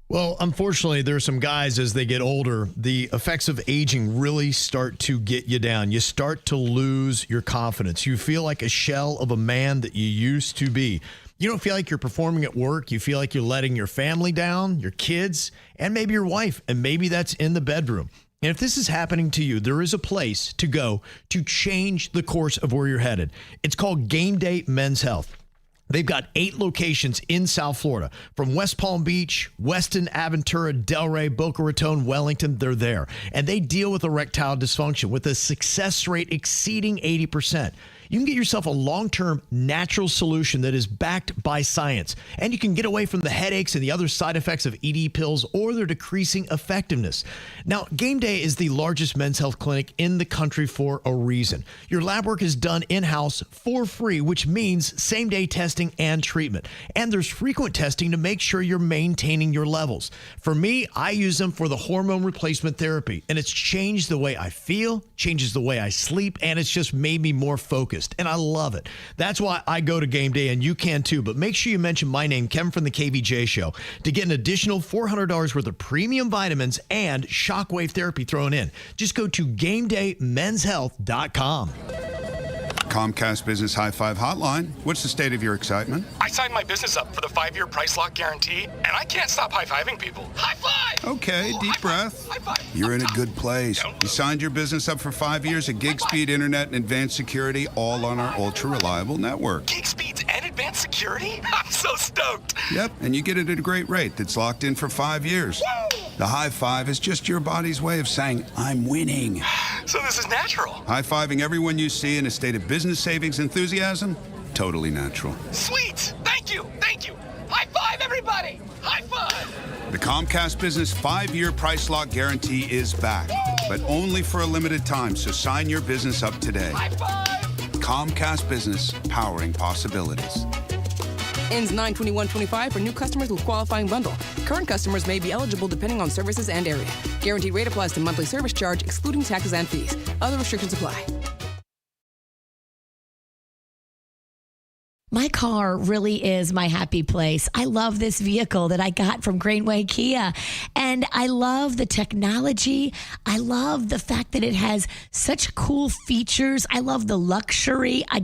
Well, unfortunately, there are some guys as they get older, the effects of aging really start to get you down. You start to lose your confidence. You feel like a shell of a man that you used to be. You don't feel like you're performing at work. You feel like you're letting your family down, your kids, and maybe your wife, and maybe that's in the bedroom. And if this is happening to you, there is a place to go to change the course of where you're headed. It's called Game Day Men's Health. They've got 8 locations in South Florida, from West Palm Beach, Weston, Aventura, Delray, Boca Raton, Wellington. They're there. And they deal with erectile dysfunction with a success rate exceeding 80%. You can get yourself a long-term natural solution that is backed by science. And you can get away from the headaches and the other side effects of ED pills or their decreasing effectiveness. Now, Game Day is the largest men's health clinic in the country for a reason. Your lab work is done in-house for free, which means same-day testing and treatment. And there's frequent testing to make sure you're maintaining your levels. For me, I use them for the hormone replacement therapy, and it's changed the way I feel, changes the way I sleep, and it's just made me more focused. And I love it. That's why I go to Game Day, and you can too. But make sure you mention my name, Kevin from the KVJ Show, to get an additional $400 worth of premium vitamins and shockwave therapy thrown in. Just go to GameDayMen'sHealth.com. Comcast Business High Five Hotline. What's the state of your excitement? I signed my business up for the 5-year price lock guarantee, and I can't stop high-fiving people. High five! Okay, deep breath. High five. You're in a good place. You signed your business up for 5 years of gig speed internet and advanced security, all on our ultra-reliable network. Gig speeds and advanced security? I'm so stoked. Yep, and you get it at a great rate that's locked in for 5 years. Woo! The high five is just your body's way of saying, I'm winning. So this is natural. High-fiving everyone you see in a state of business savings enthusiasm? Totally natural. Sweet. Thank you. High five, everybody. High five. The Comcast Business 5-year price lock guarantee is back, but only for a limited time, so sign your business up today. High five. Comcast Business, powering possibilities. Ends 9/21/25 for new customers with qualifying bundle. Current customers may be eligible depending on services and area. Guaranteed rate applies to monthly service charge, excluding taxes and fees. Other restrictions apply. My car really is my happy place. I love this vehicle that I got from Greenway Kia, and I love the technology. I love the fact that it has such cool features. I love the luxury. I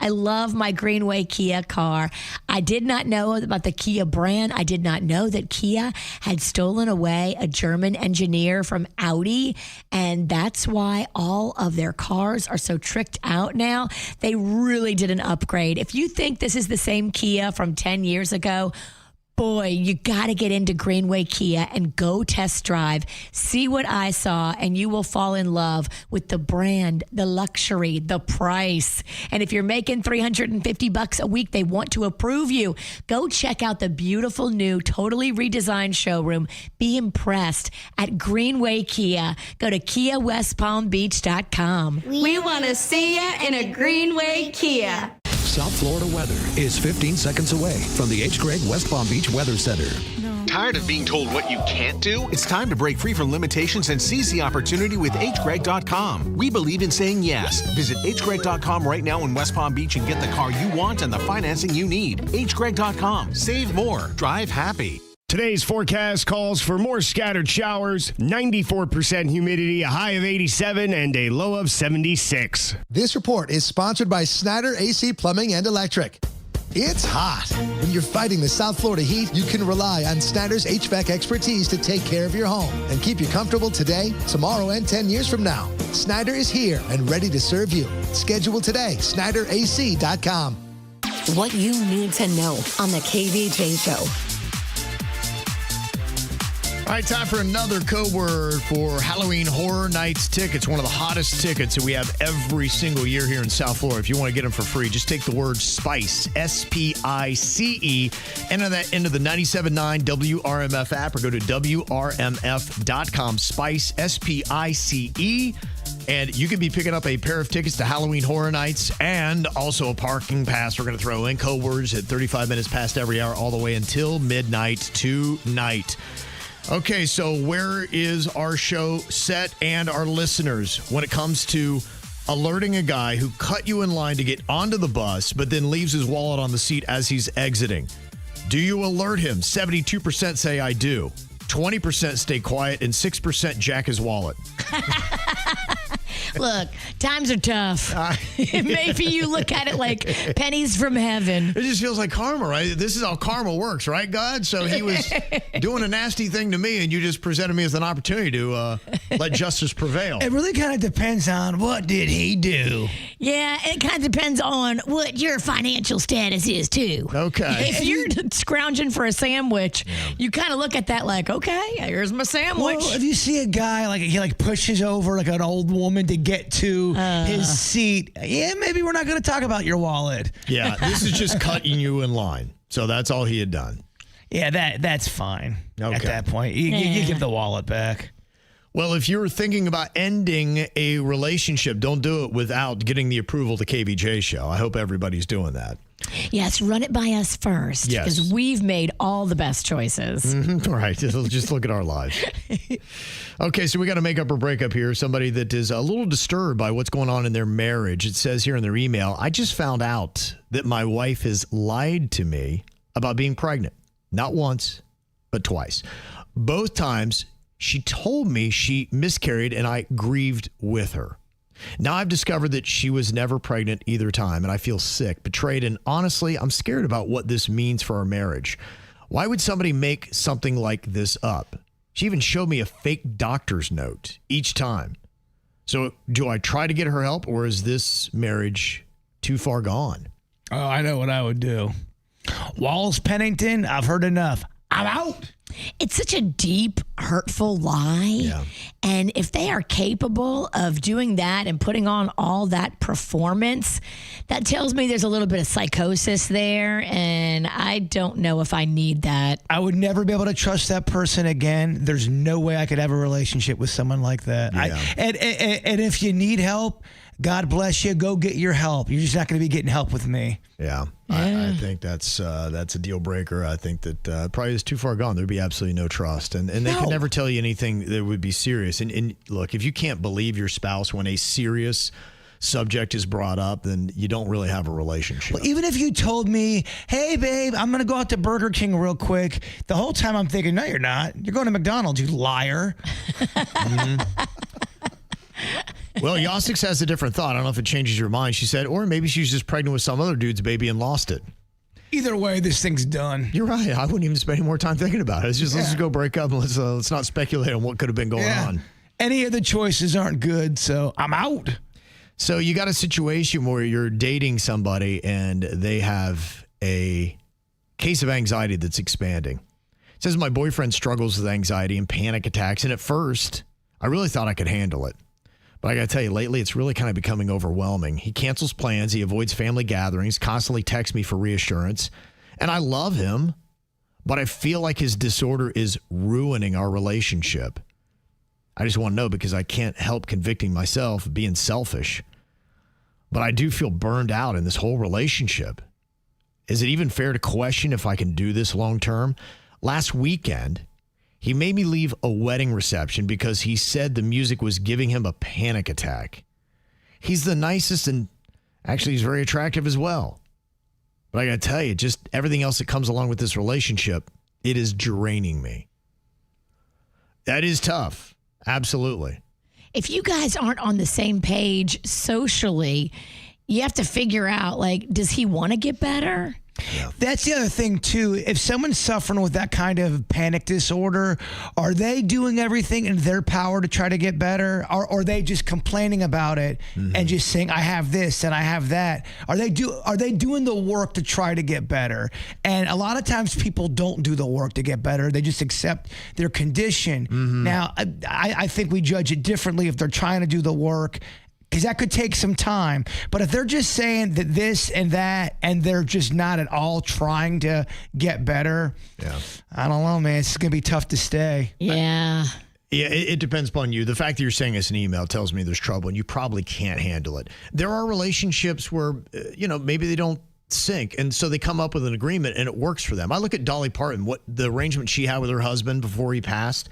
love my Greenway Kia car. I did not know about the Kia brand. I did not know that Kia had stolen away a German engineer from Audi, and that's why all of their cars are so tricked out now. They really did an upgrade. If you think this is the same Kia from 10 years ago, boy, you got to get into Greenway Kia and go test drive. See what I saw, and you will fall in love with the brand, the luxury, the price. And if you're making $350 a week, they want to approve you. Go check out the beautiful new, totally redesigned showroom. Be impressed at Greenway Kia. Go to KiaWestPalmBeach.com. We want to see you in a Greenway Kia. South Florida weather is 15 seconds away from the H. Gregg West Palm Beach Weather Center. Tired of being told what you can't do? It's time to break free from limitations and seize the opportunity with hgreg.com. We believe in saying yes. Visit hgreg.com right now in West Palm Beach and get the car you want and the financing you need. hgreg.com. Save more. Drive happy. Today's forecast calls for more scattered showers, 94% humidity, a high of 87, and a low of 76. This report is sponsored by Snyder AC Plumbing and Electric. It's hot. When you're fighting the South Florida heat, you can rely on Snyder's HVAC expertise to take care of your home and keep you comfortable today, tomorrow, and 10 years from now. Snyder is here and ready to serve you. Schedule today, SnyderAC.com. What you need to know on the KVJ Show. All right, time for another code word for Halloween Horror Nights tickets. One of the hottest tickets that we have every single year here in South Florida. If you want to get them for free, just take the word SPICE, S-P-I-C-E, enter that into the 97.9 WRMF app or go to WRMF.com. SPICE, S-P-I-C-E. And you could be picking up a pair of tickets to Halloween Horror Nights and also a parking pass. We're going to throw in code words at 35 minutes past every hour all the way until midnight tonight. Okay, so where is our show set and our listeners when it comes to alerting a guy who cut you in line to get onto the bus but then leaves his wallet on the seat as he's exiting? Do you alert him? 72% say I do. 20% stay quiet and 6% jack his wallet. Look, times are tough. Maybe you look at it like pennies from heaven. It just feels like karma, right? This is how karma works, right, God? So he was doing a nasty thing to me, and you just presented me as an opportunity to let justice prevail. It really kind of depends on what did he do. Yeah, it kind of depends on what your financial status is, too. Okay. If you're scrounging for a sandwich, you kind of look at that like, okay, here's my sandwich. Well, if you see a guy, like he pushes over like an old woman to get to his seat, yeah, maybe we're not going to talk about your wallet. Yeah, this is just cutting you in line. So that's all he had done. Yeah, that's fine. Okay. At that point, you give the wallet back. Well, if you're thinking about ending a relationship, don't do it without getting the approval to KVJ Show. I hope everybody's doing that. Yes, run it by us first. Yes. Because we've made all the best choices. Mm-hmm, right. Just look at our lives. Okay, so we got to make up or break up here. Somebody that is a little disturbed by what's going on in their marriage. It says here in their email, I just found out that my wife has lied to me about being pregnant. Not once, but twice. Both times, she told me she miscarried and I grieved with her. Now I've discovered that she was never pregnant either time and I feel sick, betrayed, and honestly, I'm scared about what this means for our marriage. Why would somebody make something like this up? She even showed me a fake doctor's note each time. So do I try to get her help or is this marriage too far gone? Oh, I know what I would do. Walls Pennington, I've heard enough. I'm out. It's such a deep, hurtful lie. Yeah. And if they are capable of doing that and putting on all that performance, that tells me there's a little bit of psychosis there. And I don't know if I need that. I would never be able to trust that person again. There's no way I could have a relationship with someone like that. Yeah. And if you need help, God bless you. Go get your help. You're just not going to be getting help with me. Yeah. I think that's a deal breaker. I think that probably is too far gone. There'd be absolutely no trust. And they could never tell you anything that would be serious. And look, if you can't believe your spouse when a serious subject is brought up, then you don't really have a relationship. Well, even if you told me, hey, babe, I'm going to go out to Burger King real quick, the whole time I'm thinking, no, you're not. You're going to McDonald's, you liar. Well, Yosix has a different thought. I don't know if it changes your mind. She said, or maybe she's just pregnant with some other dude's baby and lost it. Either way, this thing's done. You're right. I wouldn't even spend any more time thinking about it. Let's just go break up and let's not speculate on what could have been going on. Any of the choices aren't good, so I'm out. So you got a situation where you're dating somebody and they have a case of anxiety that's expanding. It says my boyfriend struggles with anxiety and panic attacks, and at first, I really thought I could handle it. But I got to tell you, lately, it's really kind of becoming overwhelming. He cancels plans. He avoids family gatherings, constantly texts me for reassurance. And I love him, but I feel like his disorder is ruining our relationship. I just want to know because I can't help convicting myself of being selfish. But I do feel burned out in this whole relationship. Is it even fair to question if I can do this long term? Last weekend, he made me leave a wedding reception because he said the music was giving him a panic attack. He's the nicest and actually he's very attractive as well. But I got to tell you, just everything else that comes along with this relationship, it is draining me. That is tough. Absolutely. If you guys aren't on the same page socially, you have to figure out, like, does he want to get better? Yeah. That's the other thing, too. If someone's suffering with that kind of panic disorder, are they doing everything in their power to try to get better? Or are they just complaining about it and just saying, I have this and I have that? Are they doing the work to try to get better? And a lot of times people don't do the work to get better. They just accept their condition. Now, I think we judge it differently if they're trying to do the work, because that could take some time. But if they're just saying that this and that, and they're just not at all trying to get better, I don't know, man. It's going to be tough to stay. Yeah. Yeah, it depends upon you. The fact that you're saying this in email tells me there's trouble, and you probably can't handle it. There are relationships where, maybe they don't sync, and so they come up with an agreement, and it works for them. I look at Dolly Parton, what the arrangement she had with her husband before he passed.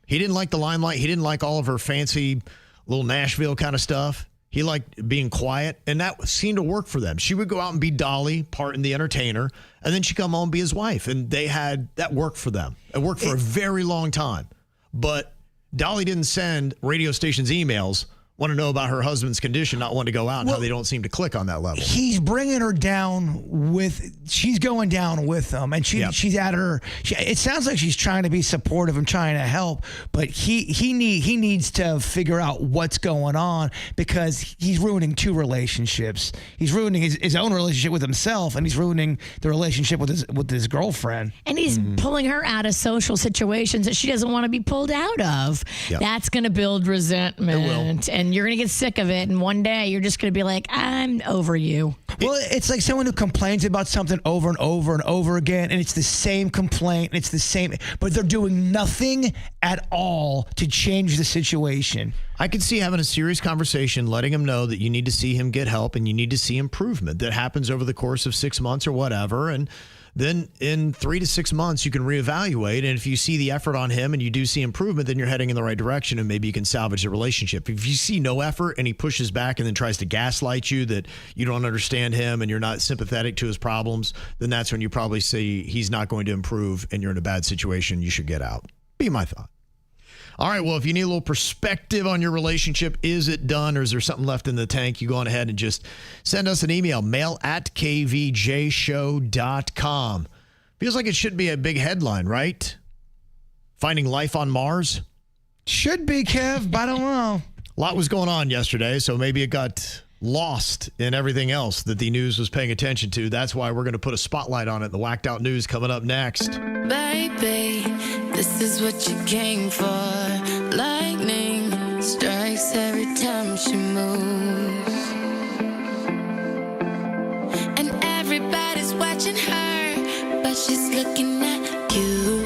He didn't like the limelight. He didn't like all of her fancy little Nashville kind of stuff. He liked being quiet, and that seemed to work for them. She would go out and be Dolly Parton, the entertainer, and then she'd come home and be his wife, and that worked for them. It worked for a very long time. But Dolly didn't send radio stations emails, want to know about her husband's condition, not want to go out, and how they don't seem to click on that level. He's bringing her down she's going down with him, and she's at her. It sounds like she's trying to be supportive and trying to help, but he needs to figure out what's going on, because he's ruining two relationships. He's ruining his own relationship with himself, and he's ruining the relationship with his girlfriend. And he's pulling her out of social situations that she doesn't want to be pulled out of. Yep. That's going to build resentment. It will. And you're going to get sick of it. And one day you're just going to be like, I'm over you. Well, it's like someone who complains about something over and over and over again, and it's the same complaint, and it's the same, but they're doing nothing at all to change the situation. I could see having a serious conversation, letting him know that you need to see him get help and you need to see improvement that happens over the course of 6 months or whatever. And then in 3 to 6 months, you can reevaluate. And if you see the effort on him and you do see improvement, then you're heading in the right direction, and maybe you can salvage the relationship. If you see no effort and he pushes back and then tries to gaslight you that you don't understand him and you're not sympathetic to his problems, then that's when you probably see he's not going to improve and you're in a bad situation. You should get out. Be my thought. All right, well, if you need a little perspective on your relationship, is it done or is there something left in the tank? You go on ahead and just send us an email, mail@kvjshow.com. Feels like it should be a big headline, right? Finding life on Mars? Should be, Kev, but I don't know. A lot was going on yesterday, so maybe it got lost in everything else that the news was paying attention to. That's why we're going to put a spotlight on it. The Whacked Out News coming up next. Baby, this is what you came for. Lightning strikes every time she moves. And everybody's watching her, but she's looking at you.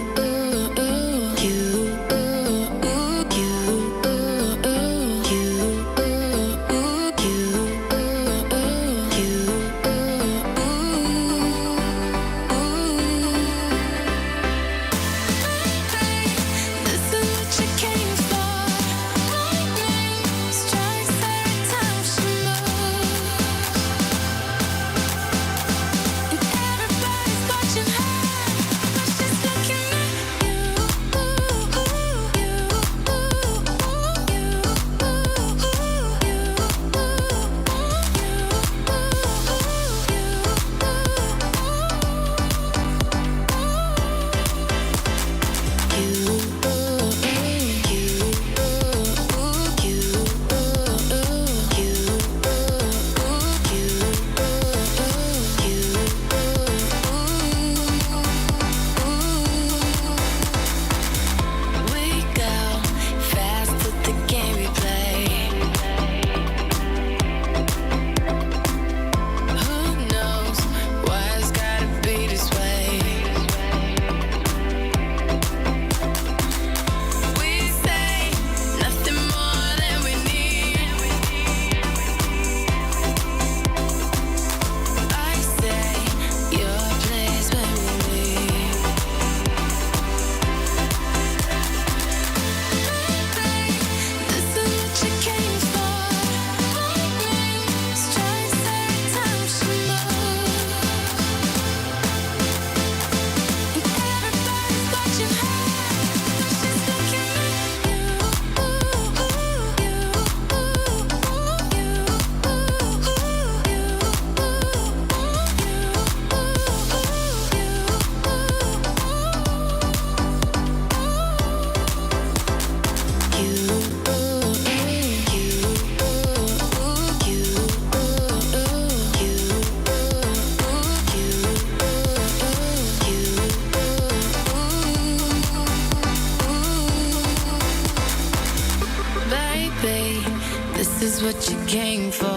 This is what you came for.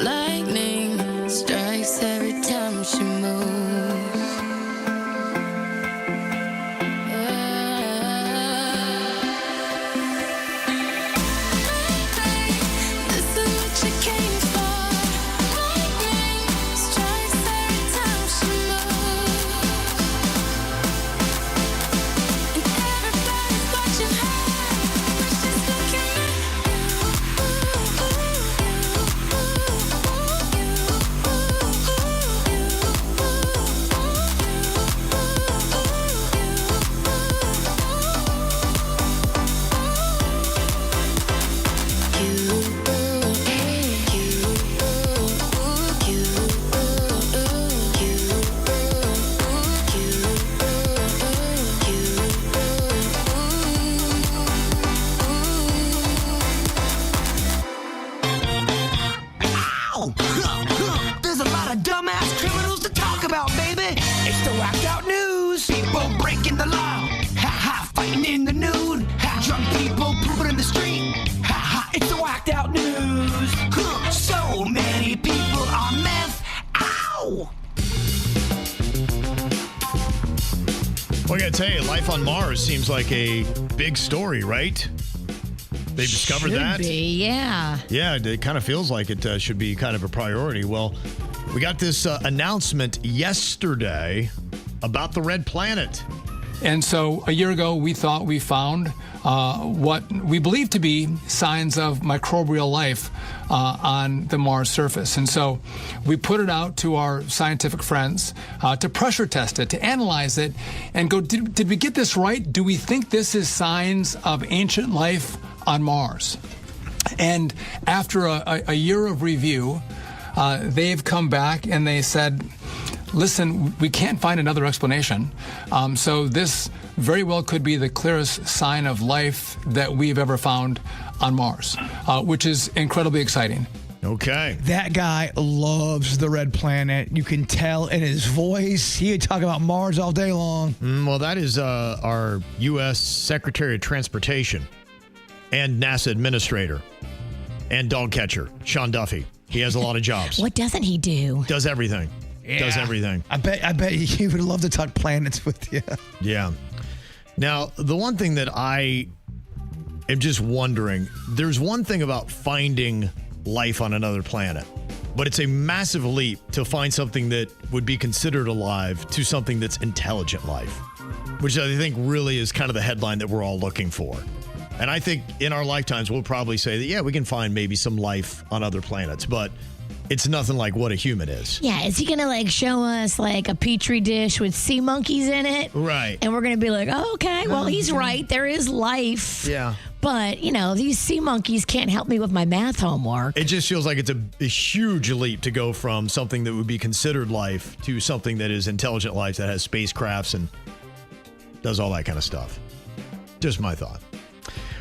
Lightning strikes every time she moves. This is what you came for. Lightning strikes every time she moves. And everybody's watching her, but she's looking at There's a lot of dumbass criminals to talk about, baby. It's the Whacked Out News. People breaking the law. Ha ha, fighting in the nude. Ha, drunk people pooping in the street. Ha ha, it's the Whacked Out News. So many people on meth. Ow! Well, I gotta tell you, life on Mars seems like a big story, right? They discovered that? Should be, yeah. Yeah, it kind of feels like it should be kind of a priority. Well, we got this announcement yesterday about the Red Planet. And so a year ago, we thought we found what we believe to be signs of microbial life on the Mars surface. And so we put it out to our scientific friends to pressure test it, to analyze it, and go, did we get this right? Do we think this is signs of ancient life on Mars? And after a year of review, they've come back and they said, listen, we can't find another explanation. So this very well could be the clearest sign of life that we've ever found on Mars, which is incredibly exciting. Okay. That guy loves the red planet. You can tell in his voice. He would talk about Mars all day long. Well, that is our U.S. Secretary of Transportation and NASA Administrator and dog catcher, Sean Duffy. He has a lot of jobs. What doesn't he do? Does everything. Yeah. Does everything. I bet he would love to talk planets with you. Yeah. Now, the one thing that I am just wondering, there's one thing about finding life on another planet, but it's a massive leap to find something that would be considered alive to something that's intelligent life, which I think really is kind of the headline that we're all looking for. And I think in our lifetimes, we'll probably say that, yeah, we can find maybe some life on other planets, but it's nothing like what a human is. Yeah, is he going to show us a petri dish with sea monkeys in it? Right. And we're going to be like, oh, okay, well, he's right. There is life. Yeah. But, these sea monkeys can't help me with my math homework. It just feels like it's a huge leap to go from something that would be considered life to something that is intelligent life that has spacecrafts and does all that kind of stuff. Just my thought.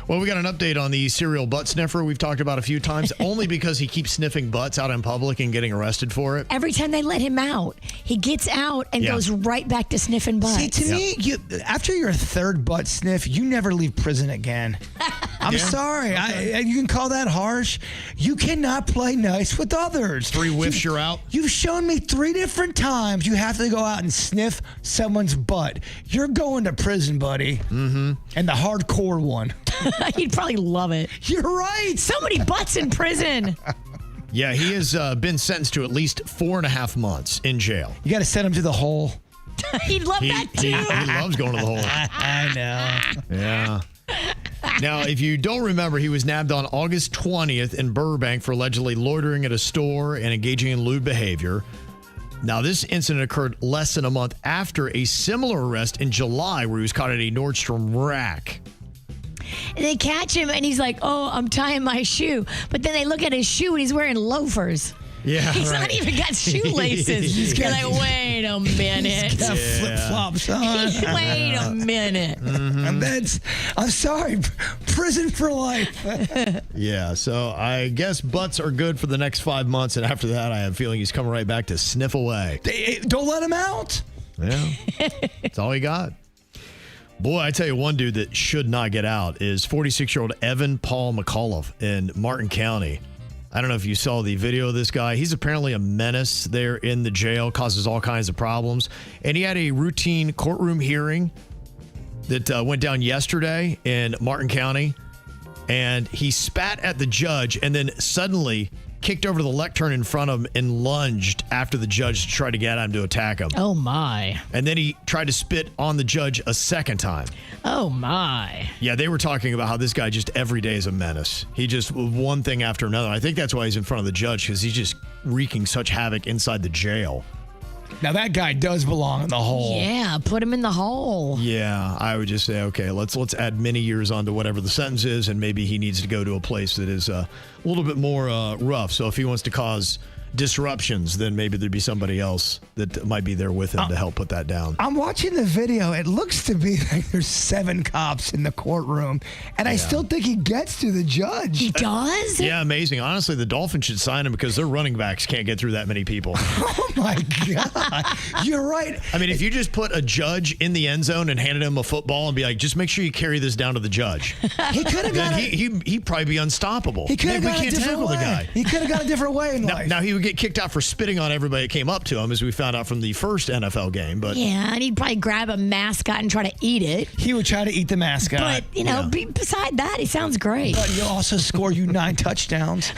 Well, we got an update on the serial butt sniffer we've talked about a few times, only because he keeps sniffing butts out in public and getting arrested for it. Every time they let him out, he gets out and goes right back to sniffing butts. See, to me, after your third butt sniff, you never leave prison again. I'm sorry. Okay. You can call that harsh. You cannot play nice with others. 3 whiffs, you're out. You've shown me 3 different times you have to go out and sniff someone's butt. You're going to prison, buddy. Mm-hmm. And the hardcore one. He'd probably love it. You're right. So many butts in prison. Yeah, he has been sentenced to at least 4.5 months in jail. You got to send him to the hole. He'd love that too. He loves going to the hole. I know. Yeah. Now, if you don't remember, he was nabbed on August 20th in Burbank for allegedly loitering at a store and engaging in lewd behavior. Now, this incident occurred less than a month after a similar arrest in July where he was caught at a Nordstrom rack. And they catch him and he's like, oh, I'm tying my shoe. But then they look at his shoe and he's wearing loafers. Yeah, He's not even got shoelaces. You're like, wait a minute. He's got flip-flops on. Wait a minute. And I'm sorry, prison for life. Yeah, so I guess butts are good for the next 5 months. And after that, I have a feeling he's coming right back to sniff away. Don't let him out. Yeah, that's all he got. Boy, I tell you, one dude that should not get out is 46-year-old Evan Paul McAuliffe in Martin County. I don't know if you saw the video of this guy. He's apparently a menace there in the jail, causes all kinds of problems. And he had a routine courtroom hearing that went down yesterday in Martin County. And he spat at the judge and then suddenly kicked over to the lectern in front of him and lunged after the judge to try to get him to attack him. Oh, my. And then he tried to spit on the judge a second time. Oh, my. Yeah, they were talking about how this guy just every day is a menace. He just one thing after another. I think that's why he's in front of the judge, because he's just wreaking such havoc inside the jail. Now, that guy does belong in the hole. Yeah, put him in the hole. Yeah, I would just say, okay, let's add many years onto whatever the sentence is, and maybe he needs to go to a place that is a little bit more rough. So if he wants to cause disruptions, then maybe there'd be somebody else that might be there with him to help put that down. I'm watching the video. It looks to be like there's 7 cops in the courtroom, and I still think he gets to the judge. He does? Yeah, amazing. Honestly, the Dolphins should sign him because their running backs can't get through that many people. Oh, my God. You're right. I mean, if you just put a judge in the end zone and handed him a football and be like, just make sure you carry this down to the judge. He could have got he'd probably be unstoppable. He could have got a different way. The guy. He could have got a different way in life. Now, he would get kicked out for spitting on everybody that came up to him, as we found out from the first NFL game. But yeah, and he'd probably grab a mascot and try to eat it. He would try to eat the mascot. But, beside that, he sounds great. But he'll also score you 9 touchdowns.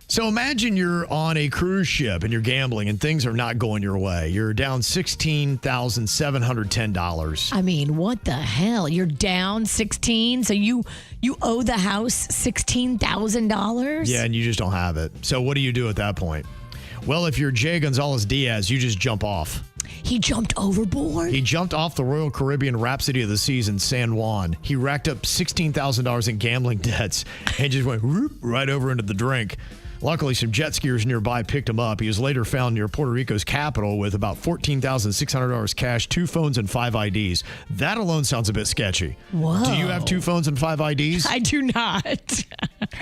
So imagine you're on a cruise ship and you're gambling and things are not going your way. You're down $16,710. I mean, what the hell? You're down 16, so you owe the house $16,000? Yeah, and you just don't have it. So what do you do at that point? Well, if you're Jay Gonzalez-Diaz, you just jump off. He jumped overboard? He jumped off the Royal Caribbean Rhapsody of the Seas in San Juan. He racked up $16,000 in gambling debts and just went whoop, right over into the drink. Luckily, some jet skiers nearby picked him up. He was later found near Puerto Rico's capital with about $14,600 cash, 2 phones, and 5 IDs. That alone sounds a bit sketchy. Whoa. Do you have 2 phones and 5 IDs? I do not.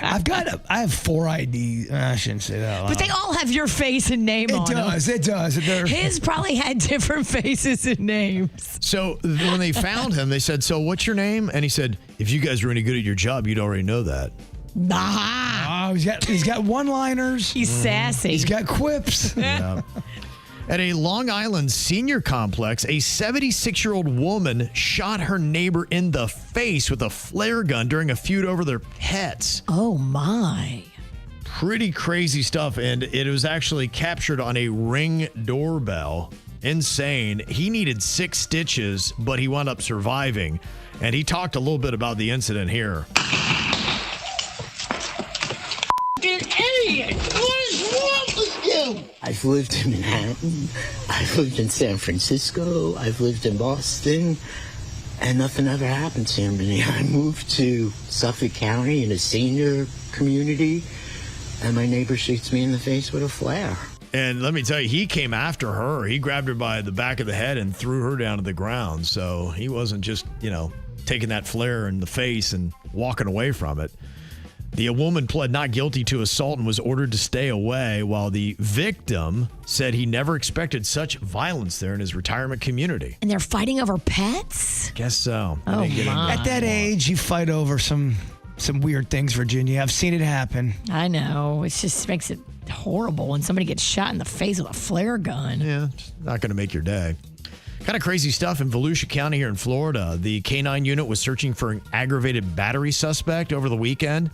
I have 4 IDs. I shouldn't say that. But they all have your face and name on them. It does. His probably had different faces and names. So when they found him, they said, "So what's your name?" And he said, "If you guys were any good at your job, you'd already know that." Nah. Oh, he's got one-liners. He's sassy. He's got quips. Yeah. At a Long Island senior complex, a 76-year-old woman shot her neighbor in the face with a flare gun during a feud over their pets. Oh, my. Pretty crazy stuff, and it was actually captured on a Ring doorbell. Insane. He needed 6 stitches, but he wound up surviving. And he talked a little bit about the incident here. Idiot! What is wrong with you? I've lived in Manhattan, I've lived in San Francisco, I've lived in Boston, and nothing ever happened to me. I moved to Suffolk County in a senior community, and my neighbor shoots me in the face with a flare. And let me tell you, he came after her. He grabbed her by the back of the head and threw her down to the ground. So he wasn't just, taking that flare in the face and walking away from it. The woman pled not guilty to assault and was ordered to stay away, while the victim said he never expected such violence there in his retirement community. And they're fighting over pets? Guess so. Oh, my. At that age, you fight over some weird things, Virginia. I've seen it happen. I know. It just makes it horrible when somebody gets shot in the face with a flare gun. Yeah, it's not going to make your day. Kind of crazy stuff in Volusia County here in Florida. The K-9 unit was searching for an aggravated battery suspect over the weekend,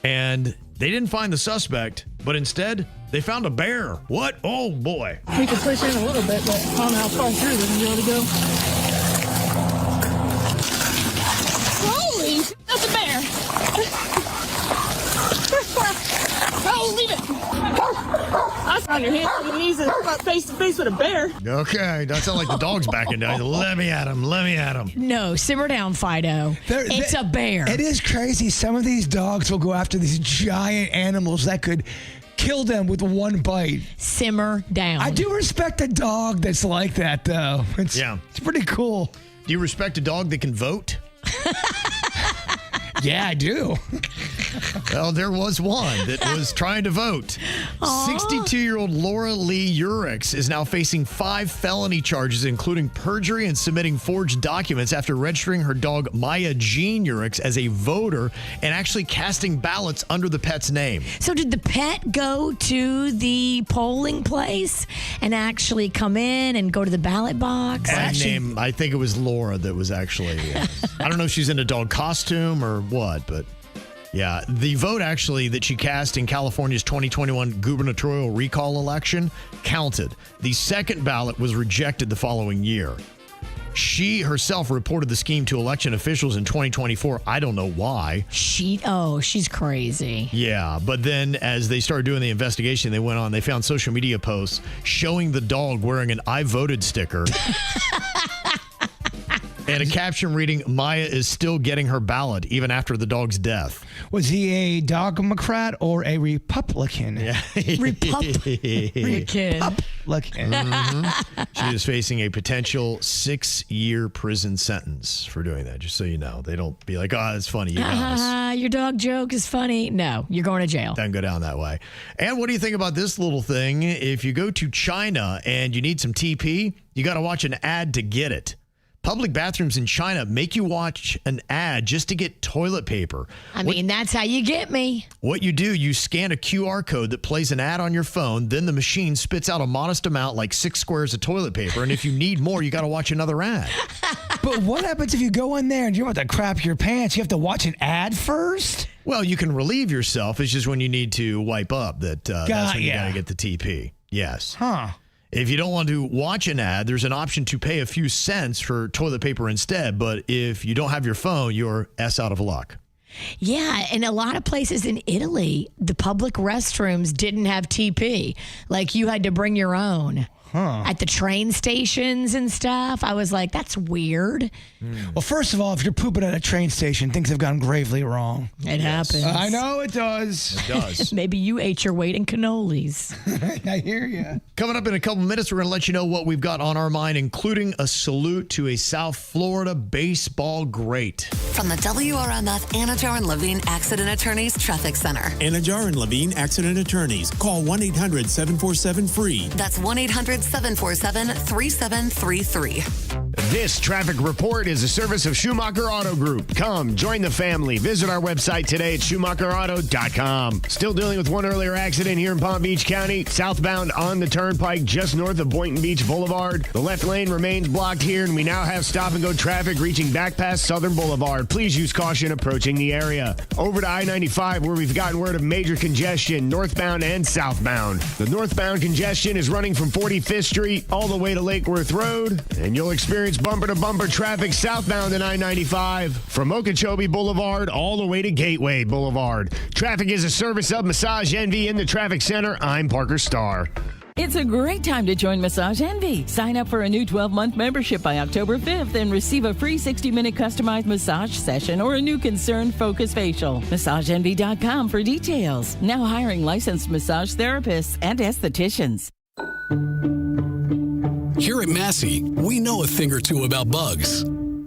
and they didn't find the suspect, but instead they found a bear. What? Oh, boy. We could push in a little bit, but I don't know how far through we're going to go. Holy, that's a bear. Oh, leave it. I found your hands and knees and face to face with a bear. Okay, that sounds like the dog's backing down. Let me at him. Let me at him. No, simmer down, Fido. It's a bear. It is crazy. Some of these dogs will go after these giant animals that could kill them with one bite. Simmer down. I do respect a dog that's like that, though. It's pretty cool. Do you respect a dog that can vote? Yeah, I do. Well, there was one that was trying to vote. 62-year-old Laura Lee Urix is now facing 5 felony charges, including perjury and submitting forged documents after registering her dog Maya Jean Urix as a voter and actually casting ballots under the pet's name. So did the pet go to the polling place and actually come in and go to the ballot box? Name, I think it was Laura that was actually, I don't know if she's in a dog costume or what, but yeah, the vote actually that she cast in California's 2021 gubernatorial recall election counted. The second ballot was rejected the following year. She herself reported the scheme to election officials in 2024. I don't know why. She's crazy. Yeah, but then as they started doing the investigation, they found social media posts showing the dog wearing an I voted sticker. And a caption reading, "Maya is still getting her ballot even after the dog's death." Was he a Democrat or a Republican? Yeah. Republican. She is facing a potential 6-year prison sentence for doing that, just so you know. They don't be like, oh, it's funny. You got us. Your dog joke is funny. No, you're going to jail. Doesn't go down that way. And what do you think about this little thing? If you go to China and you need some TP, you got to watch an ad to get it. Public bathrooms in China make you watch an ad just to get toilet paper. I mean, that's how you get me. What you do, you scan a QR code that plays an ad on your phone, then the machine spits out a modest amount, like 6 squares of toilet paper, and if you need more, you got to watch another ad. But what happens if you go in there and you want to crap your pants? You have to watch an ad first? Well, you can relieve yourself. It's just when you need to wipe up that's when you got to get the TP. Yes. Huh. If you don't want to watch an ad, there's an option to pay a few cents for toilet paper instead. But if you don't have your phone, you're out of luck. Yeah, and a lot of places in Italy, the public restrooms didn't have TP. Like, you had to bring your own. at the train stations and stuff. I was like, that's weird. Well, first of all, if you're pooping at a train station, things have gone gravely wrong. It happens. I know it does. It does. Maybe you ate your weight in cannolis. I hear you. Coming up in a couple minutes, we're going to let you know what we've got on our mind, including a salute to a South Florida baseball great. From the WRMF Anajar and Levine Accident Attorneys Traffic Center. Anajar and Levine Accident Attorneys. Call 1-800-747-FREE. That's 1-800-747-3733. This traffic report is a service of Schumacher Auto Group. Come, join the family. Visit our website today at SchumacherAuto.com. Still dealing with one earlier accident here in Palm Beach County. Southbound on the turnpike just north of Boynton Beach Boulevard. The left lane remains blocked here, and we now have stop-and-go traffic reaching back past Southern Boulevard. Please use caution approaching the area. Over to I-95, where we've gotten word of major congestion, northbound and southbound. The northbound congestion is running from 45th Street all the way to Lake Worth Road, and you'll experience bumper-to-bumper traffic southbound in I-95 from Okeechobee Boulevard all the way to Gateway Boulevard. Traffic is a service of Massage Envy in the Traffic Center. I'm Parker Starr. It's a great time to join Massage Envy. Sign up for a new 12-month membership by October 5th and receive a free 60-minute customized massage session or a new concern focus facial. MassageEnvy.com for details. Now hiring licensed massage therapists and estheticians. Here at Massey, we know a thing or two about bugs.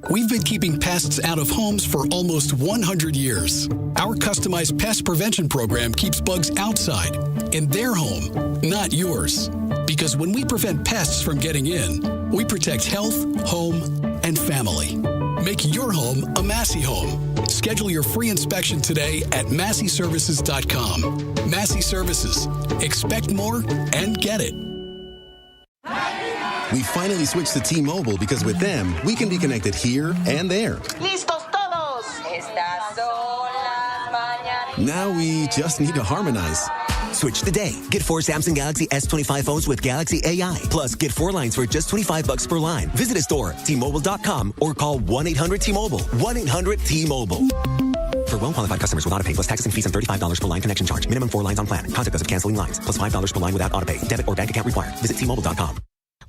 We've been keeping pests out of homes for almost 100 years. Our customized pest prevention program keeps bugs outside, in their home, not yours. Because when we prevent pests from getting in, we protect health, home, and family. Make your home a Massey home. Schedule your free inspection today at MasseyServices.com. Massey Services. Expect more and get it. We finally switched to T-Mobile because with them, we can be connected here and there. ¡Listos todos! Estas son las mañanas. Now we just need to harmonize. Switch today. Get 4 Samsung Galaxy S25 phones with Galaxy AI. Plus, get 4 lines for just $25 per line. Visit a store, T-Mobile.com, or call 1-800-T-Mobile. 1-800-T-Mobile. For well-qualified customers with autopay plus taxes and fees and $35 per line connection charge. Minimum 4 lines on plan. Contact us if canceling lines. Plus $5 per line without autopay. Debit or bank account required. Visit T-Mobile.com.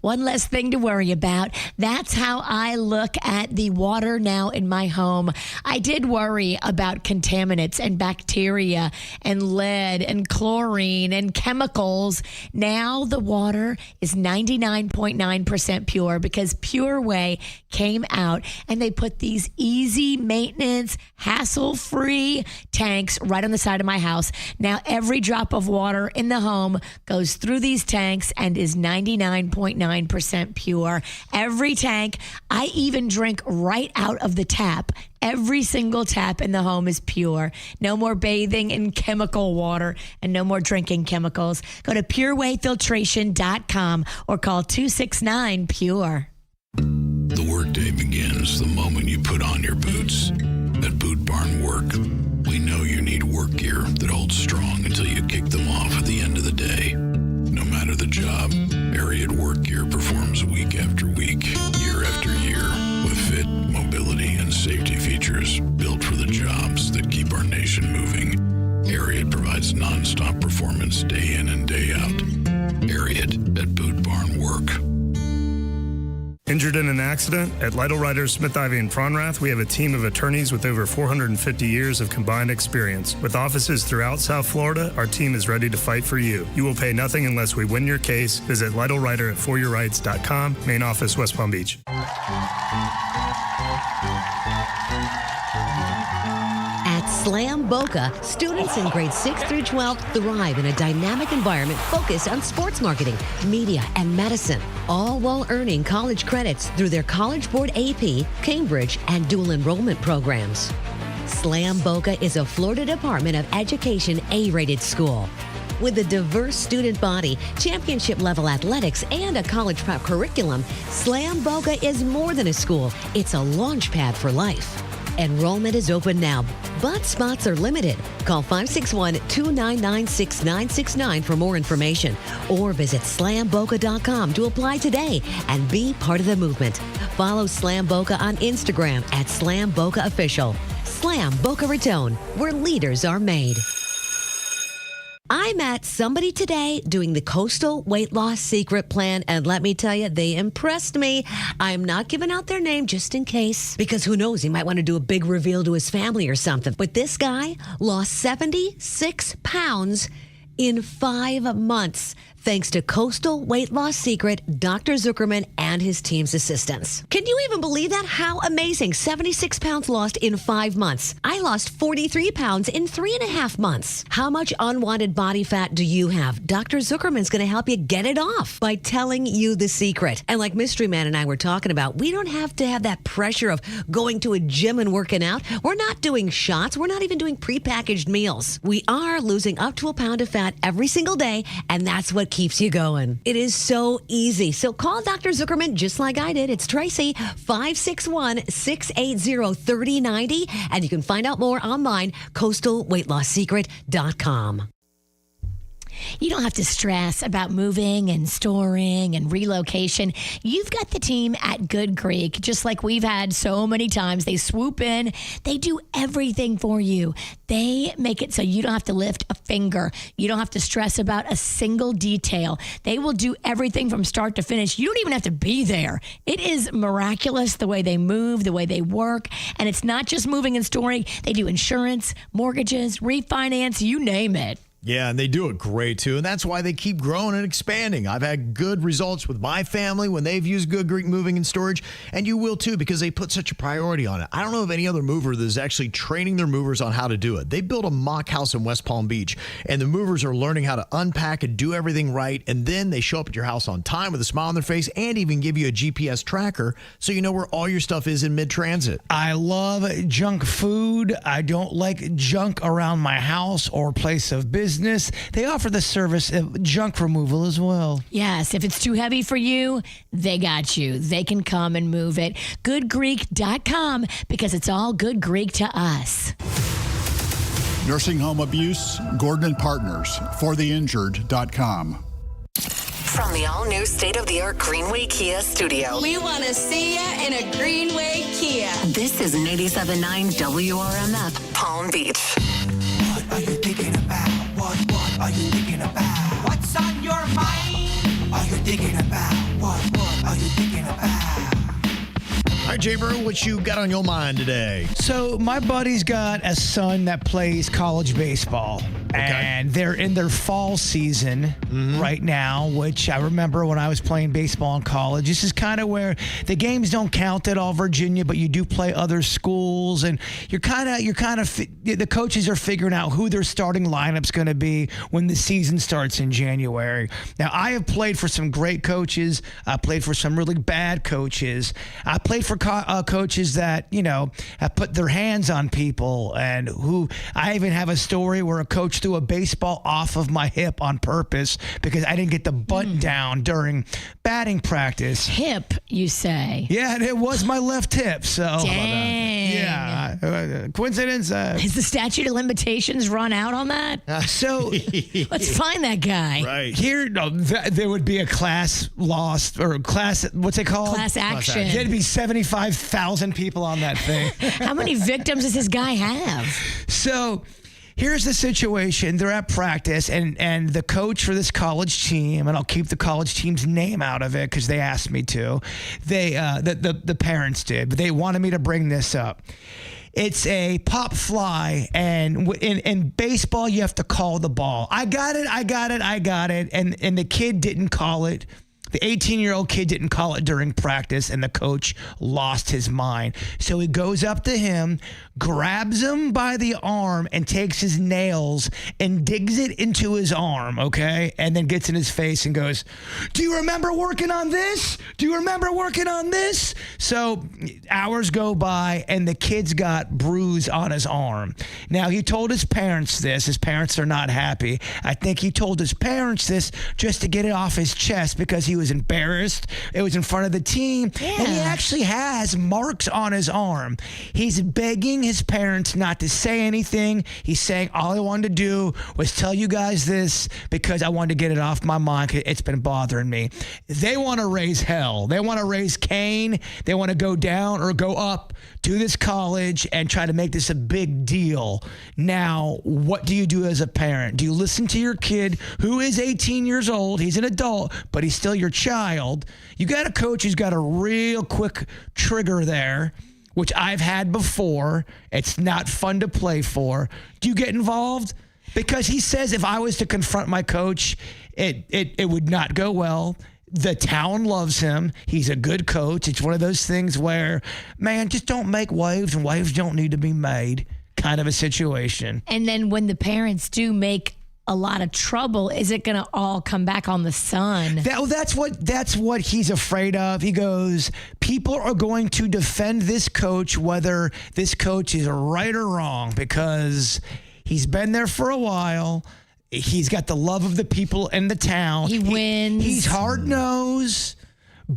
One less thing to worry about. That's how I look at the water now in my home. I did worry about contaminants and bacteria and lead and chlorine and chemicals. Now the water is 99.9% pure because Pure Way came out and they put these easy maintenance, hassle-free tanks right on the side of my house. Now every drop of water in the home goes through these tanks and is 99.9% pure. Every tank, I even drink right out of the tap. Every single tap in the home is pure. No more bathing in chemical water and no more drinking chemicals. Go to purewayfiltration.com or call 269-PURE. The workday begins the moment you put on your boots. At Boot Barn Work, we know you need work gear that holds strong until you kick them off at the end of the day. No matter the job, Ariat Work Gear performs week after week, year after year, with fit, mobility, and safety features built for the jobs that keep our nation moving. Ariat provides non-stop performance day in and day out. Ariat at Boot Barn Work. Injured in an accident? At Lytle Ryder, Smith, Ivy, and Fronrath, we have a team of attorneys with over 450 years of combined experience. With offices throughout South Florida, our team is ready to fight for you. You will pay nothing unless we win your case. Visit Lytle Ryder at foryourrights.com. Main office, West Palm Beach. At Slam Boca, students in grades 6 through 12 thrive in a dynamic environment focused on sports marketing, media, and medicine, all while earning college credits through their College Board AP, Cambridge, and dual enrollment programs. Slam Boca is a Florida Department of Education A-rated school. With a diverse student body, championship-level athletics, and a college prep curriculum, Slam Boca is more than a school. It's a launch pad for life. Enrollment is open now, but spots are limited. Call 561-299-6969 for more information or visit slamboca.com to apply today and be part of the movement. Follow Slam Boca on Instagram at Slam Boca Official. Slam Boca Raton, where leaders are made. I I met somebody today doing the Coastal Weight Loss Secret Plan, and let me tell you, they impressed me. I'm not giving out their name just in case, because who knows, he might want to do a big reveal to his family or something. But this guy lost 76 pounds in 5 months, thanks to Coastal Weight Loss Secret, Dr. Zuckerman, and his team's assistants. Can you even believe that? How amazing. 76 pounds lost in 5 months. I lost 43 pounds in 3.5 months. How much unwanted body fat do you have? Dr. Zuckerman's going to help you get it off by telling you the secret. And like Mystery Man and I were talking about, we don't have to have that pressure of going to a gym and working out. We're not doing shots. We're not even doing prepackaged meals. We are losing up to a pound of fat every single day, and that's what keeps you going. It is so easy. So call Dr. Zuckerman just like I did. It's Tracy, 561-680-3090. And you can find out more online, coastalweightlossecret.com. You don't have to stress about moving and storing and relocation. You've got the team at Good Greek, just like we've had so many times. They swoop in. They do everything for you. They make it so you don't have to lift a finger. You don't have to stress about a single detail. They will do everything from start to finish. You don't even have to be there. It is miraculous the way they move, the way they work. And it's not just moving and storing. They do insurance, mortgages, refinance, you name it. Yeah, and they do it great, too. And that's why they keep growing and expanding. I've had good results with my family when they've used Good Greek Moving and Storage, and you will, too, because they put such a priority on it. I don't know of any other mover that is actually training their movers on how to do it. They built a mock house in West Palm Beach, and the movers are learning how to unpack and do everything right, and then they show up at your house on time with a smile on their face and even give you a GPS tracker so you know where all your stuff is in mid-transit. I love junk food. I don't like junk around my house or place of business. They offer the service of junk removal as well. Yes, if it's too heavy for you, they got you. They can come and move it. GoodGreek.com, because it's all Good Greek to us. Nursing home abuse, Gordon and Partners, fortheinjured.com. From the all-new state-of-the-art Greenway Kia studio. We want to see you in a Greenway Kia. This is 97.9 WRMF, Palm Beach. What are you thinking about? What are you thinking about? What's on your mind? Are you thinking about? What are you thinking about? All right, Jay Brew, what you got on your mind today? So my buddy's got a son that plays college baseball. And they're in their fall season right now, which I remember when I was playing baseball in college. This is kind of where the games don't count at all, Virginia, but you do play other schools, and the coaches are figuring out who their starting lineup's going to be when the season starts in January. Now, I have played for some great coaches. I played for some really bad coaches. I played for coaches that, have put their hands on people, and who I even have a story where a coach threw a baseball off of my hip on purpose because I didn't get the butt down during batting practice. Hip, you say? Yeah, and it was my left hip. So dang. Yeah, coincidence? Is the statute of limitations run out on that? So let's find that guy. Right here, there would be a class lost or class. What's it called? Class action. There'd be 75,000 people on that thing. How many victims does this guy have? So here's the situation. They're at practice, and the coach for this college team, and I'll keep the college team's name out of it because they asked me to. The parents did, but they wanted me to bring this up. It's a pop fly, and in baseball, you have to call the ball. I got it, and the kid didn't call it. The 18-year-old kid didn't call it during practice, and the coach lost his mind. So he goes up to him, grabs him by the arm, and takes his nails and digs it into his arm, okay? And then gets in his face and goes, "Do you remember working on this? Do you remember working on this?" So hours go by, and the kid's got bruise on his arm. Now, he told his parents this. His parents are not happy. I think he told his parents this just to get it off his chest because he was was embarrassed. It was in front of the team. And he actually has marks on his arm. He's begging his parents not to say anything. He's saying, all I wanted to do was tell you guys this because I wanted to get it off my mind. It's been bothering me. They want to raise hell. They want to raise Cain. They want to go down or go up to this college and try to make this a big deal. Now, what do you do as a parent? Do you listen to your kid who is 18 years old? He's an adult, but he's still your child. You got a coach who's got a real quick trigger there, which I've had before. It's not fun to play for. Do you get involved? Because he says if I was to confront my coach, it would not go well. The town loves him. He's a good coach. It's one of those things where, man, just don't make waves, and waves don't need to be made kind of a situation. And then when the parents do make a lot of trouble, is it going to all come back on the son? That's what he's afraid of. He goes, people are going to defend this coach, whether this coach is right or wrong, because he's been there for a while. He's got the love of the people in the town. He wins. He's hard-nosed,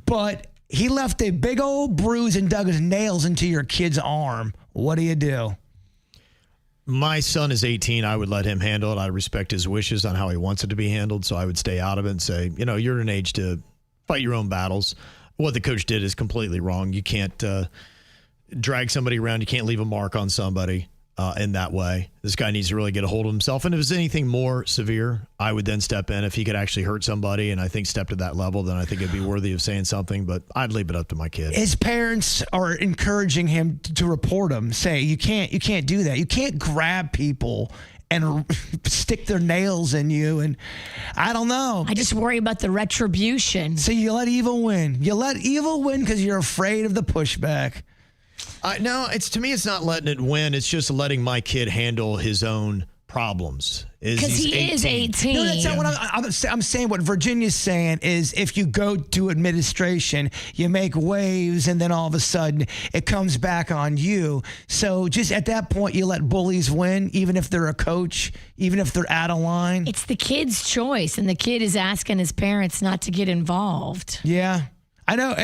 but he left a big old bruise and dug his nails into your kid's arm. What do you do? My son is 18. I would let him handle it. I respect his wishes on how he wants it to be handled, so I would stay out of it and say, you're an age to fight your own battles. What the coach did is completely wrong. You can't drag somebody around. You can't leave a mark on somebody. In that way. This guy needs to really get a hold of himself. And if it's anything more severe, I would then step in. If he could actually hurt somebody and I think step to that level, then I think it'd be worthy of saying something, but I'd leave it up to my kid. His parents are encouraging him to report him. Say, you can't do that. You can't grab people and stick their nails in you. And I don't know. I just worry about the retribution. So you let evil win. You let evil win because you're afraid of the pushback. No, to me, it's not letting it win. It's just letting my kid handle his own problems. Because he is 18. No, that's not what I'm saying. What Virginia's saying is if you go to administration, you make waves, and then all of a sudden it comes back on you. So just at that point, you let bullies win, even if they're a coach, even if they're out of line. It's the kid's choice, and the kid is asking his parents not to get involved. Yeah, I know.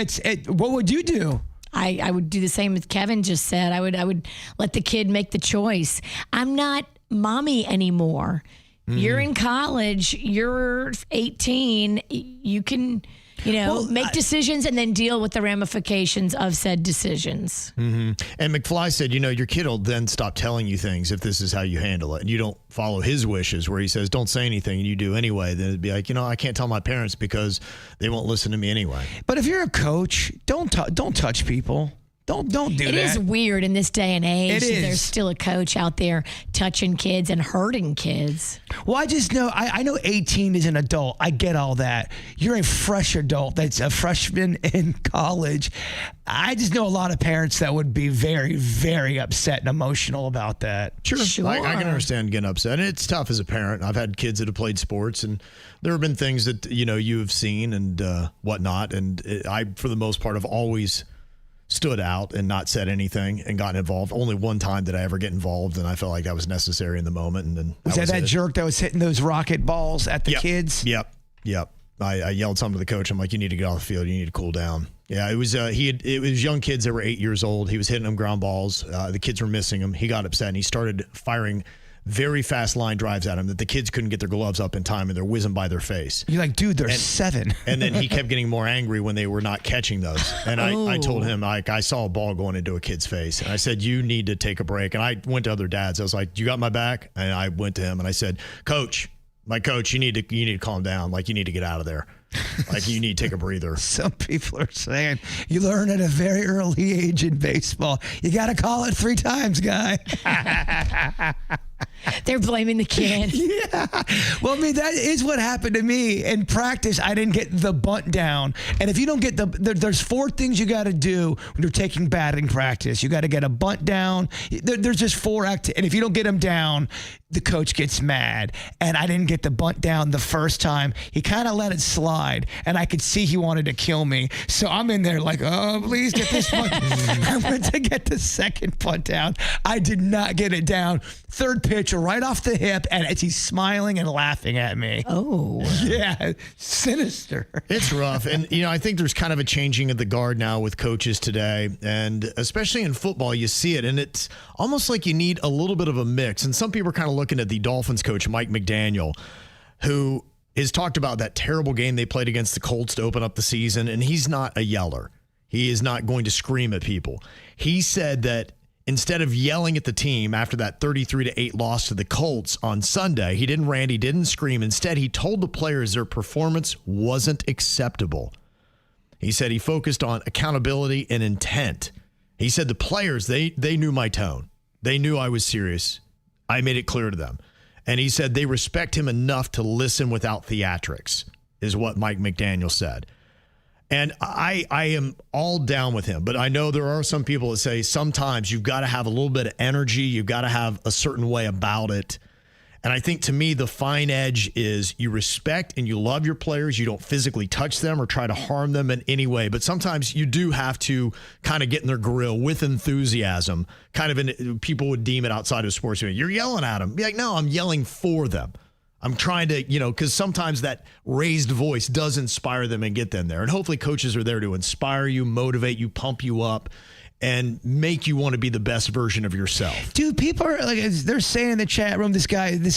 What would you do? I would do the same as Kevin just said. I would let the kid make the choice. I'm not mommy anymore. You're in college. You're 18. You can, make decisions and then deal with the ramifications of said decisions. Mm-hmm. And McFly said, your kid will then stop telling you things if this is how you handle it. And you don't follow his wishes where he says, don't say anything, and you do anyway. Then it'd be like, I can't tell my parents because they won't listen to me anyway. But if you're a coach, don't touch people. Don't do that. It is weird in this day and age. It is. There's still a coach out there touching kids and hurting kids. Well, I just know, I know 18 is an adult. I get all that. You're a fresh adult that's a freshman in college. I just know a lot of parents that would be very, very upset and emotional about that. Sure. I can understand getting upset. And it's tough as a parent. I've had kids that have played sports, and there have been things that, you have seen and whatnot. And I, for the most part, have always stood out and not said anything and gotten involved. Only one time did I ever get involved, and I felt like that was necessary in the moment. And then was that jerk that was hitting those rocket balls at the kids? Yep. I yelled something to the coach. I'm like, you need to get off the field. You need to cool down. Yeah, it was it was young kids that were 8 years old. He was hitting them ground balls. The kids were missing him. He got upset and he started firing very fast line drives at him that the kids couldn't get their gloves up in time, and they're whizzing by their face. You're like, dude, they're 7. And then he kept getting more angry when they were not catching those. And I told him, I saw a ball going into a kid's face. And I said, you need to take a break. And I went to other dads. I was like, you got my back? And I went to him and I said, Coach, you need to calm down. Like, you need to get out of there. Like, you need to take a breather. Some people are saying you learn at a very early age in baseball. You got to call it 3 times, guy. They're blaming the kid. Yeah. Well, I mean, that is what happened to me. In practice, I didn't get the bunt down. And if you don't get there's 4 things you got to do when you're taking batting practice. You got to get a bunt down. There's just 4 and if you don't get them down, the coach gets mad. And I didn't get the bunt down the first time. He kind of let it slide, and I could see he wanted to kill me. So I'm in there like, oh, please get this bunt. I went to get the second bunt down. I did not get it down. Third pitch right off the hip, and he's smiling and laughing at me. Oh. Yeah, sinister. It's rough. And, I think there's kind of a changing of the guard now with coaches today. And especially in football, you see it. And it's almost like you need a little bit of a mix. And some people are kind of looking at the Dolphins coach, Mike McDaniel, who has talked about that terrible game they played against the Colts to open up the season. And he's not a yeller. He is not going to scream at people. He said that instead of yelling at the team after that 33-8 loss to the Colts on Sunday, he didn't rant, he didn't scream. Instead, he told the players their performance wasn't acceptable. He said he focused on accountability and intent. He said the players, they knew my tone. They knew I was serious. I made it clear to them. And he said they respect him enough to listen without theatrics, is what Mike McDaniel said. And I am all down with him, but I know there are some people that say sometimes you've got to have a little bit of energy. You've got to have a certain way about it. And I think to me, the fine edge is you respect and you love your players. You don't physically touch them or try to harm them in any way. But sometimes you do have to kind of get in their grill with enthusiasm. People would deem it outside of sports. You're yelling at them. Be like, no, I'm yelling for them. I'm trying to, because sometimes that raised voice does inspire them and get them there. And hopefully coaches are there to inspire you, motivate you, pump you up, and make you want to be the best version of yourself. Dude, people are like, they're saying in the chat room, this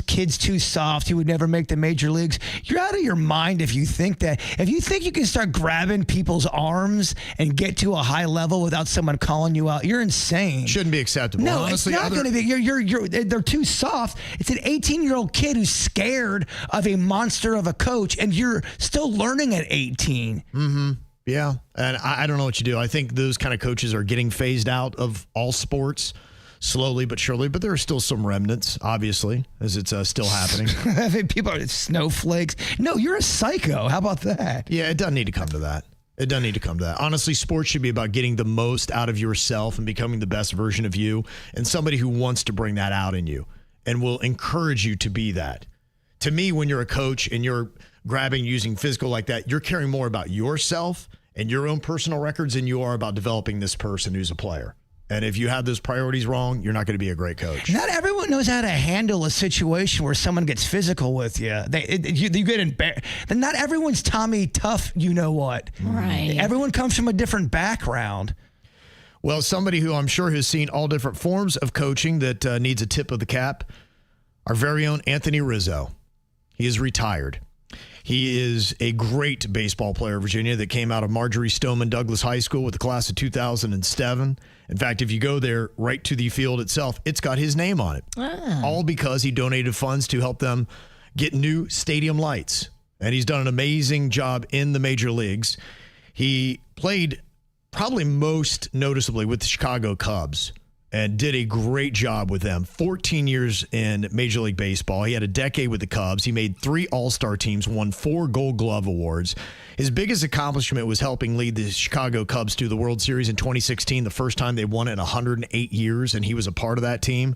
kid's too soft. He would never make the major leagues. You're out of your mind if you think that. If you think you can start grabbing people's arms and get to a high level without someone calling you out, you're insane. Shouldn't be acceptable. No, honestly, it's not going to be. They're too soft. It's an 18-year-old kid who's scared of a monster of a coach, and you're still learning at 18. Mm-hmm. Yeah, and I don't know what you do. I think those kind of coaches are getting phased out of all sports slowly but surely, but there are still some remnants, obviously, as it's still happening. I think people are snowflakes. No, you're a psycho. How about that? Yeah, it doesn't need to come to that. It doesn't need to come to that. Honestly, sports should be about getting the most out of yourself and becoming the best version of you, and somebody who wants to bring that out in you and will encourage you to be that. To me, when you're a coach and you're grabbing, using physical like that, you're caring more about yourself and your own personal records than you are about developing this person who's a player. And if you have those priorities wrong, you're not going to be a great coach. Not everyone knows how to handle a situation where someone gets physical with you. You get embarrassed. Not everyone's Tommy Tough, you know what. Right. Everyone comes from a different background. Well, somebody who I'm sure has seen all different forms of coaching that needs a tip of the cap, our very own Anthony Rizzo. He is retired. He is a great baseball player, Virginia, that came out of Marjorie Stoneman Douglas High School with the class of 2007. In fact, if you go there right to the field itself, it's got his name on it. All because he donated funds to help them get new stadium lights. And he's done an amazing job in the major leagues. He played probably most noticeably with the Chicago Cubs and did a great job with them. 14 years in Major League Baseball. He had a decade with the Cubs. He made 3 All-Star teams, won 4 Gold Glove awards. His biggest accomplishment was helping lead the Chicago Cubs to the World Series in 2016, the first time they won it in 108 years, and he was a part of that team.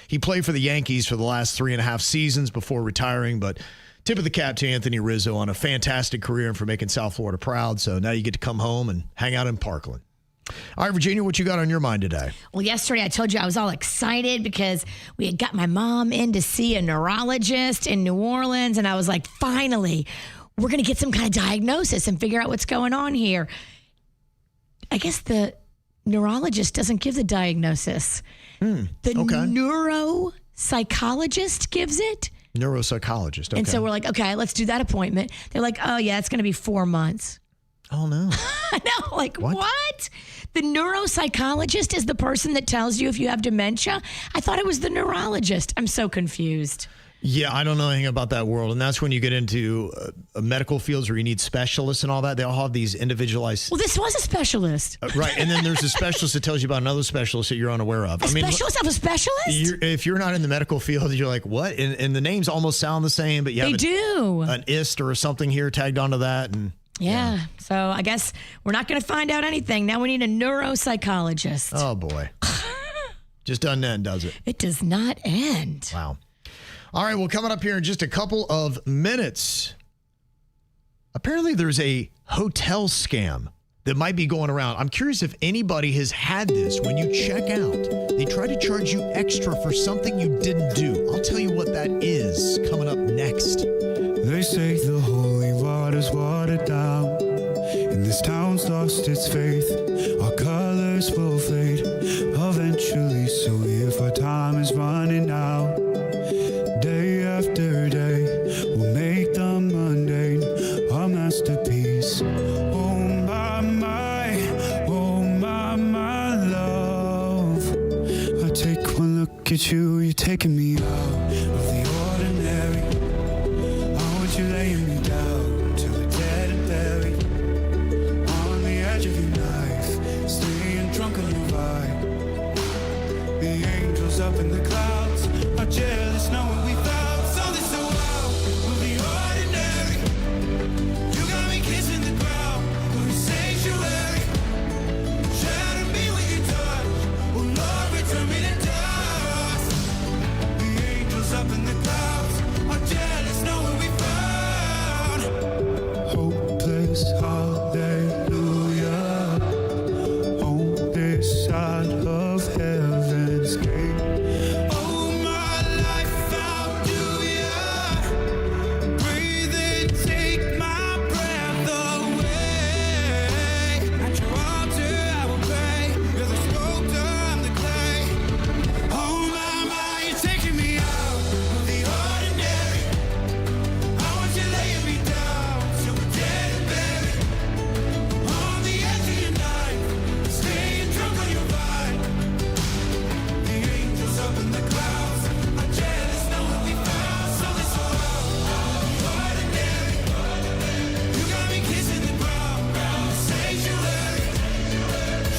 He played for the Yankees for the last 3.5 seasons before retiring, but tip of the cap to Anthony Rizzo on a fantastic career and for making South Florida proud. So now you get to come home and hang out in Parkland. All right, Virginia, what you got on your mind today? Well, yesterday I told you I was all excited because we had got my mom in to see a neurologist in New Orleans, and I was like, finally, we're going to get some kind of diagnosis and figure out what's going on here. I guess the neurologist doesn't give the diagnosis. The neuropsychologist gives it. Neuropsychologist, okay. And so we're like, okay, let's do that appointment. They're like, oh, yeah, it's going to be 4 months. Oh, no. I know, like, what? The neuropsychologist is the person that tells you if you have dementia? I thought it was the neurologist. I'm so confused. Yeah, I don't know anything about that world. And that's when you get into medical fields where you need specialists and all that. They all have these individualized... Well, this was a specialist. Right. And then there's a specialist that tells you about another specialist that you're unaware of. Specialist of a specialist? If you're not in the medical field, you're like, what? And the names almost sound the same, but you have an IST or something here tagged onto that. And yeah. So I guess we're not going to find out anything. Now we need a neuropsychologist. Oh, boy. Just doesn't end, does it? It does not end. Wow. All right, well, coming up here in just a couple of minutes, apparently there's a hotel scam that might be going around. I'm curious if anybody has had this. When you check out, they try to charge you extra for something you didn't do. I'll tell you what that is coming up next. They say the holy water's watered down, and this town's lost its faith. Our colors will fade eventually, so if our time is running out, day after day, we'll make the mundane our masterpiece. Oh my love, I take one look at you, you're taking me out of the ordinary. You laying me down to a dead and buried on the edge of your knife, staying drunk on your vibe. The angels up in the clouds are jealous knowing we found something so wild of the ordinary. You got me kissing the ground of your sanctuary. Shatter me with your touch, oh Lord, return me to dust. The angels up in the clouds are jealous knowing we found hopeless hallelujah on this side of heaven's gate. Oh, my life, how do ya breathe and take my breath away? At your altar I will pray. You're the sculptor, I'm the clay. Oh my, you're taking me out of the ordinary. I want you laying me down so we're dead and buried on the edge of your knife, staying drunk on your vine. The angels up in the clouds are jealous knowing we found something so ordinary. You got me kissing the ground, sanctuary.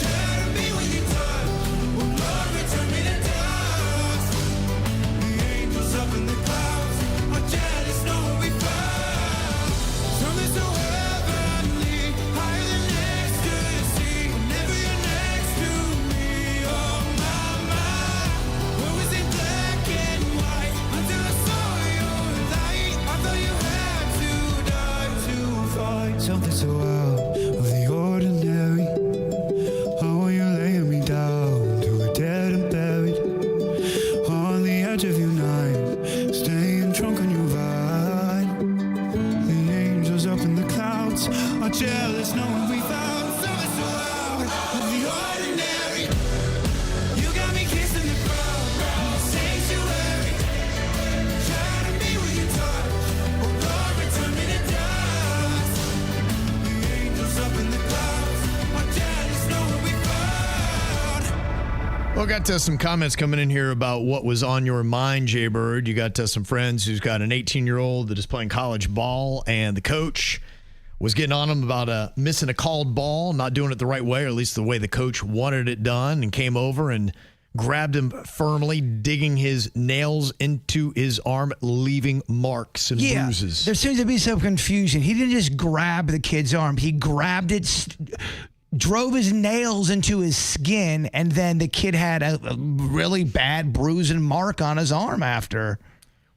Shatter me with your touch, oh Lord, return me to dust. The angels up in the clouds are jealous knowing we found something so heavenly, higher than ecstasy. Whenever you're next to me, oh my, what was in black and white until I saw your light? I thought you had to die to find something so out of the ordinary. How are you laying me down to a dead and buried on the edge of your knife, staying drunk on your vine? The angels up in the clouds are jealous knowing we found something so out of the ordinary. You got me kissing the ground, sanctuary. Shatter me with your touch, oh Lord, return me to dust. The angels up in the clouds are jealous knowing we found. Well, got some comments coming in here about what was on your mind, Jay Bird. You got some friends who's got an 18-year-old that is playing college ball, and the coach was getting on him about missing a called ball, not doing it the right way, or at least the way the coach wanted it done, and came over and grabbed him firmly, digging his nails into his arm, leaving marks and bruises. There seems to be some confusion. He didn't just grab the kid's arm. He grabbed it, drove his nails into his skin, and then the kid had a really bad bruise and mark on his arm after.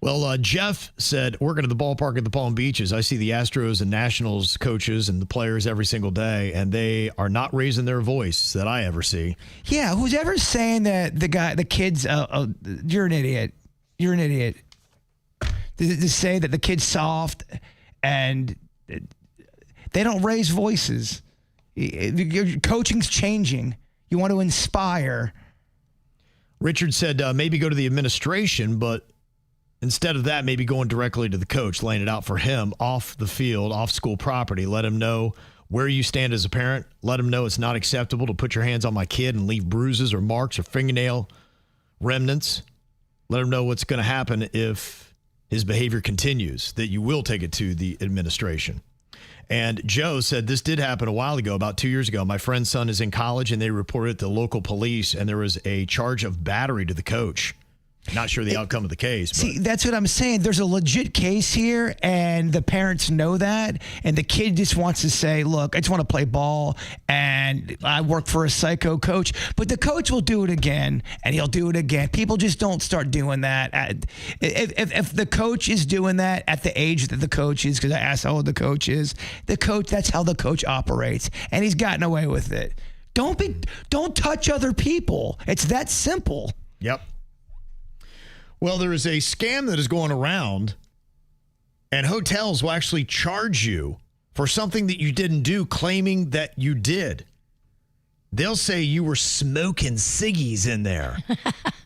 Well, Jeff said, working at the ballpark at the Palm Beaches, I see the Astros and Nationals coaches and the players every single day, and they are not raising their voice that I ever see. Yeah, who's ever saying that the kids, you're an idiot. You're an idiot. To say that the kid's soft and they don't raise voices. Your coaching's changing. You want to inspire. Richard said maybe go to the administration, but instead of that, maybe going directly to the coach, laying it out for him off the field, off school property. Let him know where you stand as a parent. Let him know it's not acceptable to put your hands on my kid and leave bruises or marks or fingernail remnants. Let him know what's going to happen if his behavior continues, that you will take it to the administration. And Joe said this did happen a while ago, about 2 years ago. My friend's son is in college, and they reported it to local police, and there was a charge of battery to the coach. Not sure the outcome of the case. But. See, that's what I'm saying. There's a legit case here, and the parents know that, and the kid just wants to say, look, I just want to play ball, and I work for a psycho coach. But the coach will do it again, and he'll do it again. People just don't start doing that. If the coach is doing that at the age that the coach is, because I asked how old the coach is, that's how the coach operates, and he's gotten away with it. Don't touch other people. It's that simple. Yep. Well, there is a scam that is going around, and hotels will actually charge you for something that you didn't do, claiming that you did. They'll say you were smoking ciggies in there.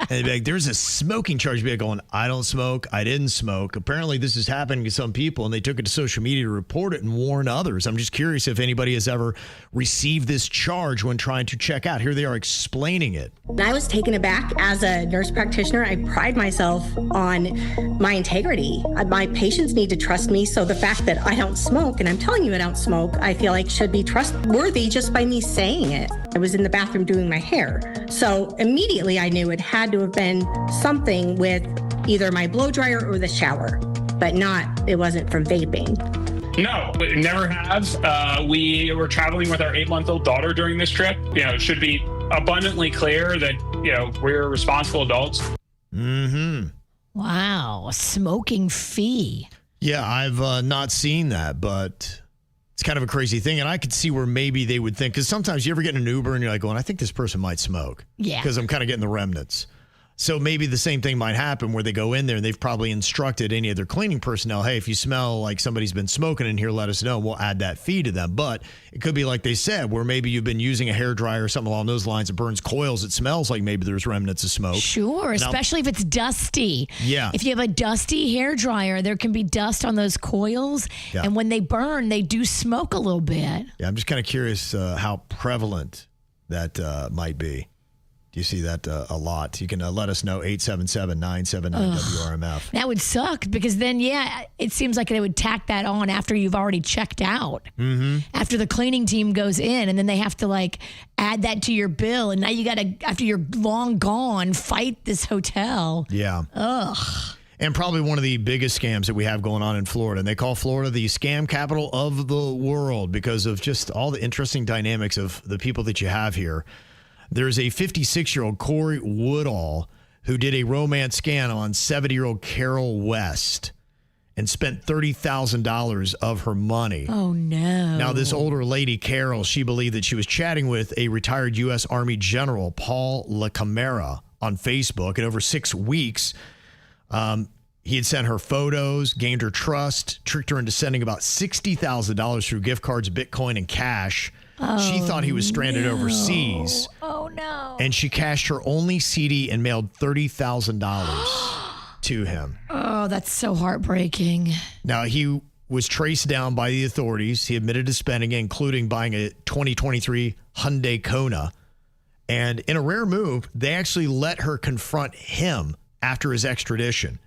And they'd be like, there's a smoking charge. You'd be like going, I don't smoke. I didn't smoke. Apparently, this is happening to some people, and they took it to social media to report it and warn others. I'm just curious if anybody has ever received this charge when trying to check out. Here they are explaining it. I was taken aback. As a nurse practitioner, I pride myself on my integrity. My patients need to trust me, so the fact that I don't smoke, and I'm telling you I don't smoke, I feel like should be trustworthy just by me saying it. I was in the bathroom doing my hair, so immediately I knew it had to have been something with either my blow dryer or the shower, but it wasn't from vaping. No, it never has. We were traveling with our 8-month-old daughter during this trip. It should be abundantly clear that, we're responsible adults. Mm-hmm. Wow, a smoking fee. Yeah, I've not seen that, but it's kind of a crazy thing. And I could see where maybe they would think, because sometimes you ever get in an Uber and you're like going, I think this person might smoke. Yeah. Because I'm kind of getting the remnants. So maybe the same thing might happen where they go in there and they've probably instructed any of their cleaning personnel, hey, if you smell like somebody's been smoking in here, let us know. We'll add that fee to them. But it could be like they said, where maybe you've been using a hairdryer or something along those lines. It burns coils. It smells like maybe there's remnants of smoke. Sure, especially if it's dusty. Yeah. If you have a dusty hairdryer, there can be dust on those coils. Yeah. And when they burn, they do smoke a little bit. Yeah, I'm just kind of curious how prevalent that might be. Do you see that a lot? You can let us know, 877-979-WRMF. That would suck because then, it seems like they would tack that on after you've already checked out. Mm-hmm. After the cleaning team goes in, and then they have to add that to your bill. And now you got to, after you're long gone, fight this hotel. Yeah. Ugh. And probably one of the biggest scams that we have going on in Florida. And they call Florida the scam capital of the world because of just all the interesting dynamics of the people that you have here. There's a 56-year-old Corey Woodall who did a romance scam on 70-year-old Carol West and spent $30,000 of her money. Oh, no. Now, this older lady, Carol, she believed that she was chatting with a retired U.S. Army General, Paul LaCamera, on Facebook. And over 6 weeks, he had sent her photos, gained her trust, tricked her into sending about $60,000 through gift cards, Bitcoin, and cash. She thought he was stranded overseas. Oh, no. And she cashed her only CD and mailed $30,000 to him. Oh, that's so heartbreaking. Now, he was traced down by the authorities. He admitted to spending it, including buying a 2023 Hyundai Kona. And in a rare move, they actually let her confront him after his extradition.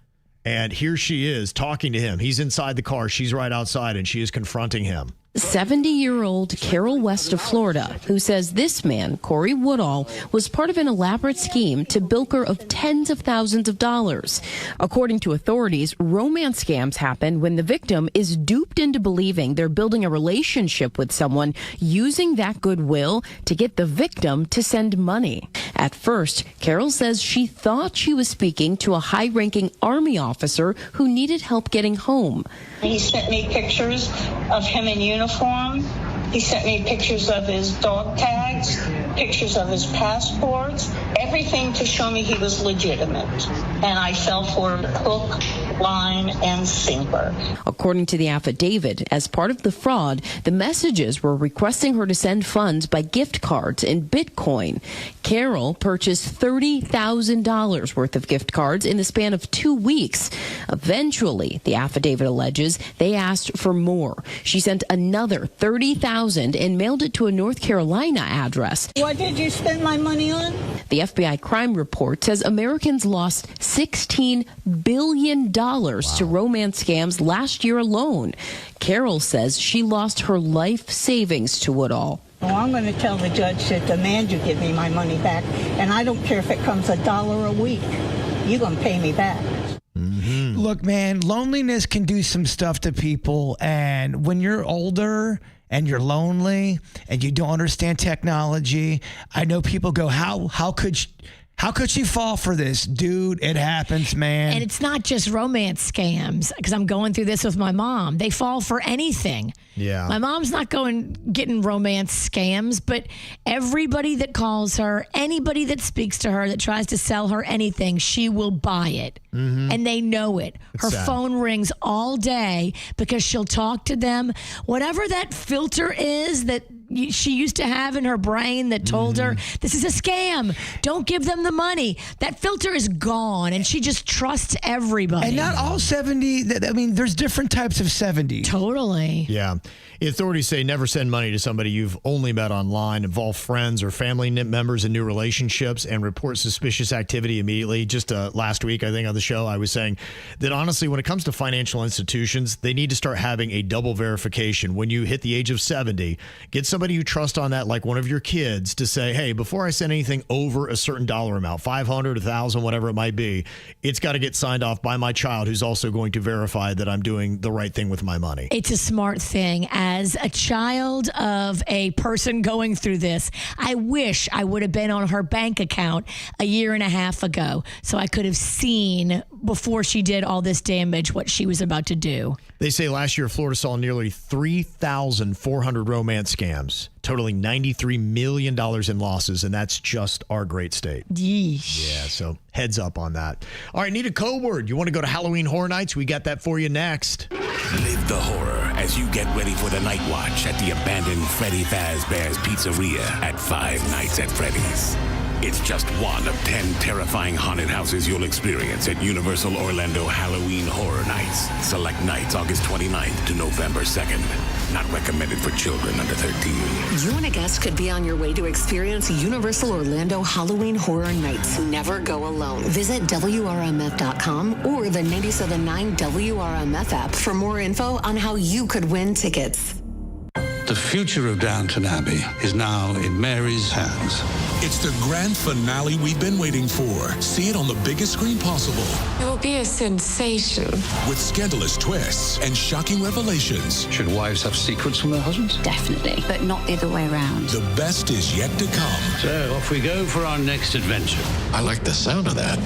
And here she is talking to him. He's inside the car. She's right outside, and she is confronting him. 70-year-old Carol West of Florida, who says this man, Corey Woodall, was part of an elaborate scheme to bilk her of tens of thousands of dollars. According to authorities, romance scams happen when the victim is duped into believing they're building a relationship with someone, using that goodwill to get the victim to send money. At first, Carol says she thought she was speaking to a high-ranking Army officer who needed help getting home. He sent me pictures of him in uniform. He sent me pictures of his dog tags, pictures of his passports, everything to show me he was legitimate. And I fell for hook, line, and sinker. According to the affidavit, as part of the fraud, the messages were requesting her to send funds by gift cards and Bitcoin. Carol purchased $30,000 worth of gift cards in the span of 2 weeks. Eventually, the affidavit alleges, they asked for more. She sent another $30,000 and mailed it to a North Carolina address. What did you spend my money on? The FBI crime report says Americans lost $16 billion to romance scams last year alone. Carol says she lost her life savings to it all. Well, I'm going to tell the judge to demand you give me my money back, and I don't care if it comes $1 a week. you're going to pay me back. Look, man, loneliness can do some stuff to people. And when you're older and you're lonely and you don't understand technology, I know people go, how could she fall for this? Dude, it happens, man. And it's not just romance scams, because I'm going through this with my mom. They fall for anything. Yeah. My mom's not getting romance scams, but everybody that calls her, anybody that speaks to her, that tries to sell her anything, she will buy it. Mm-hmm. And they know it. Her phone rings all day because she'll talk to them. Whatever that filter is that she used to have in her brain that told her, this is a scam, don't give them the money. That filter is gone, and she just trusts everybody. And not all 70, I mean, there's different types of 70. Totally. Yeah. Authorities say never send money to somebody you've only met online, involve friends or family members in new relationships, and report suspicious activity immediately. Just last week, I think, on the show, I was saying that honestly, when it comes to financial institutions, they need to start having a double verification. When you hit the age of 70, get somebody you trust on that, like one of your kids, to say, hey, before I send anything over a certain dollar amount, 500, 1,000, whatever it might be, it's got to get signed off by my child, who's also going to verify that I'm doing the right thing with my money. It's a smart thing. As a child of a person going through this, I wish I would have been on her bank account a year and a half ago so I could have seen before she did all this damage what she was about to do. They say last year, Florida saw nearly 3,400 romance scams, totaling $93 million in losses, and that's just our great state. Yeesh. Yeah, so heads up on that. All right, need a code word. You want to go to Halloween Horror Nights? We got that for you next. Live the horror as you get ready for the night watch at the abandoned Freddy Fazbear's Pizzeria at Five Nights at Freddy's. It's just one of 10 terrifying haunted houses you'll experience at Universal Orlando Halloween Horror Nights. Select nights August 29th to November 2nd. Not recommended for children under 13. You and a guest could be on your way to experience Universal Orlando Halloween Horror Nights. Never go alone. Visit WRMF.com or the 97.9 WRMF app for more info on how you could win tickets. The future of Downton Abbey is now in Mary's hands. It's the grand finale we've been waiting for. See it on the biggest screen possible. It will be a sensation. With scandalous twists and shocking revelations. Should wives have secrets from their husbands? Definitely, but not the other way around. The best is yet to come. So off we go for our next adventure. I like the sound of that.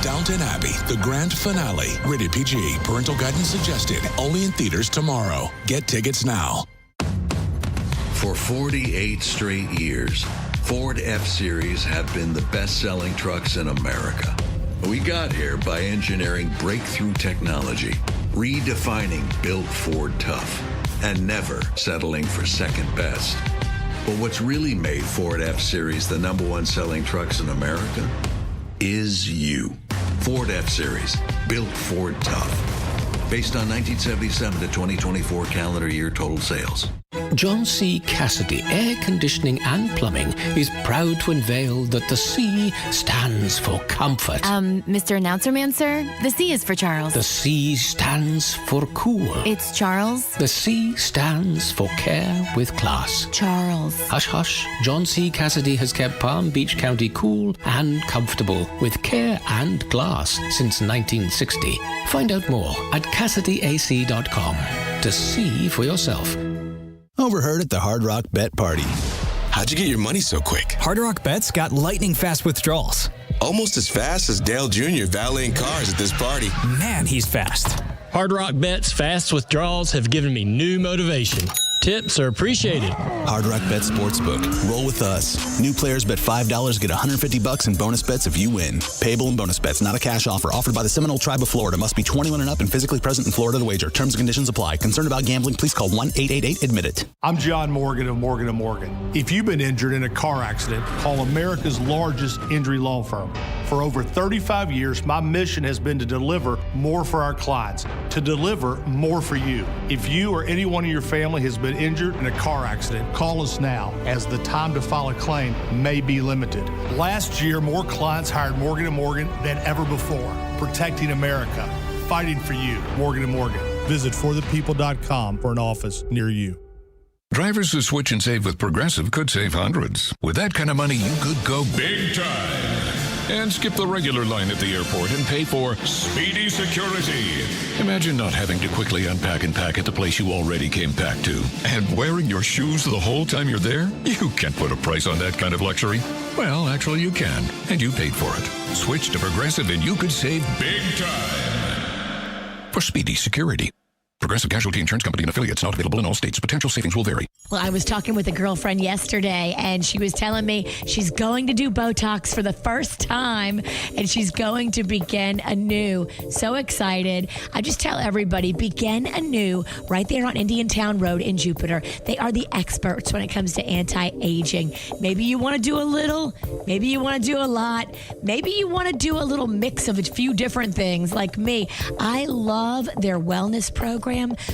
Downton Abbey, the grand finale. Rated PG. Parental guidance suggested. Only in theaters tomorrow. Get tickets now. For 48 straight years, Ford F-Series have been the best-selling trucks in America. We got here by engineering breakthrough technology, redefining built Ford tough, and never settling for second best. But what's really made Ford F-Series the #1 selling trucks in America is you. Ford F-Series, built Ford tough. Based on 1977 to 2024 calendar year total sales. John C. Cassidy Air Conditioning and Plumbing is proud to unveil that the C stands for comfort. Mr. Announcer Man, sir, the C is for Charles. The C stands for cool. It's Charles. The C stands for care with class. Charles. Hush, hush. John C. Cassidy has kept Palm Beach County cool and comfortable with care and glass since 1960. Find out more at CassidyAC.com to see for yourself. Overheard at the Hard Rock Bet Party. How'd you get your money so quick? Hard Rock Bet's got lightning fast withdrawals. Almost as fast as Dale Jr. valeting cars at this party. Man, he's fast. Hard Rock Bet's fast withdrawals have given me new motivation. Tips are appreciated. Hard Rock Bet Sportsbook. Roll with us. New players bet $5, get $150 in bonus bets if you win. Payable in bonus bets, not a cash offer. Offered by the Seminole Tribe of Florida. Must be 21 and up and physically present in Florida to wager. Terms and conditions apply. Concerned about gambling? Please call 1-888-ADMIT-IT. I'm John Morgan of Morgan & Morgan. If you've been injured in a car accident, call America's largest injury law firm. For over 35 years, my mission has been to deliver more for our clients, to deliver more for you. If you or anyone in your family has been injured in a car accident, call us now, as the time to file a claim may be limited. Last year, more clients hired Morgan & Morgan than ever before, protecting America, fighting for you. Morgan & Morgan. Visit forthepeople.com for an office near you. Drivers who switch and save with Progressive could save hundreds. With that kind of money, you could go big time. And skip the regular line at the airport and pay for speedy security. Imagine not having to quickly unpack and pack at the place you already came packed to. And wearing your shoes the whole time you're there? You can't put a price on that kind of luxury. Well, actually you can, and you paid for it. Switch to Progressive and you could save big time. For speedy security. Progressive Casualty Insurance Company and affiliates, not available in all states. Potential savings will vary. Well, I was talking with a girlfriend yesterday, and she was telling me she's going to do Botox for the first time, and she's going to begin anew. So excited. I just tell everybody, begin anew right there on Indiantown Road in Jupiter. They are the experts when it comes to anti-aging. Maybe you want to do a little, maybe you want to do a lot, maybe you want to do a little mix of a few different things like me. I love their wellness program,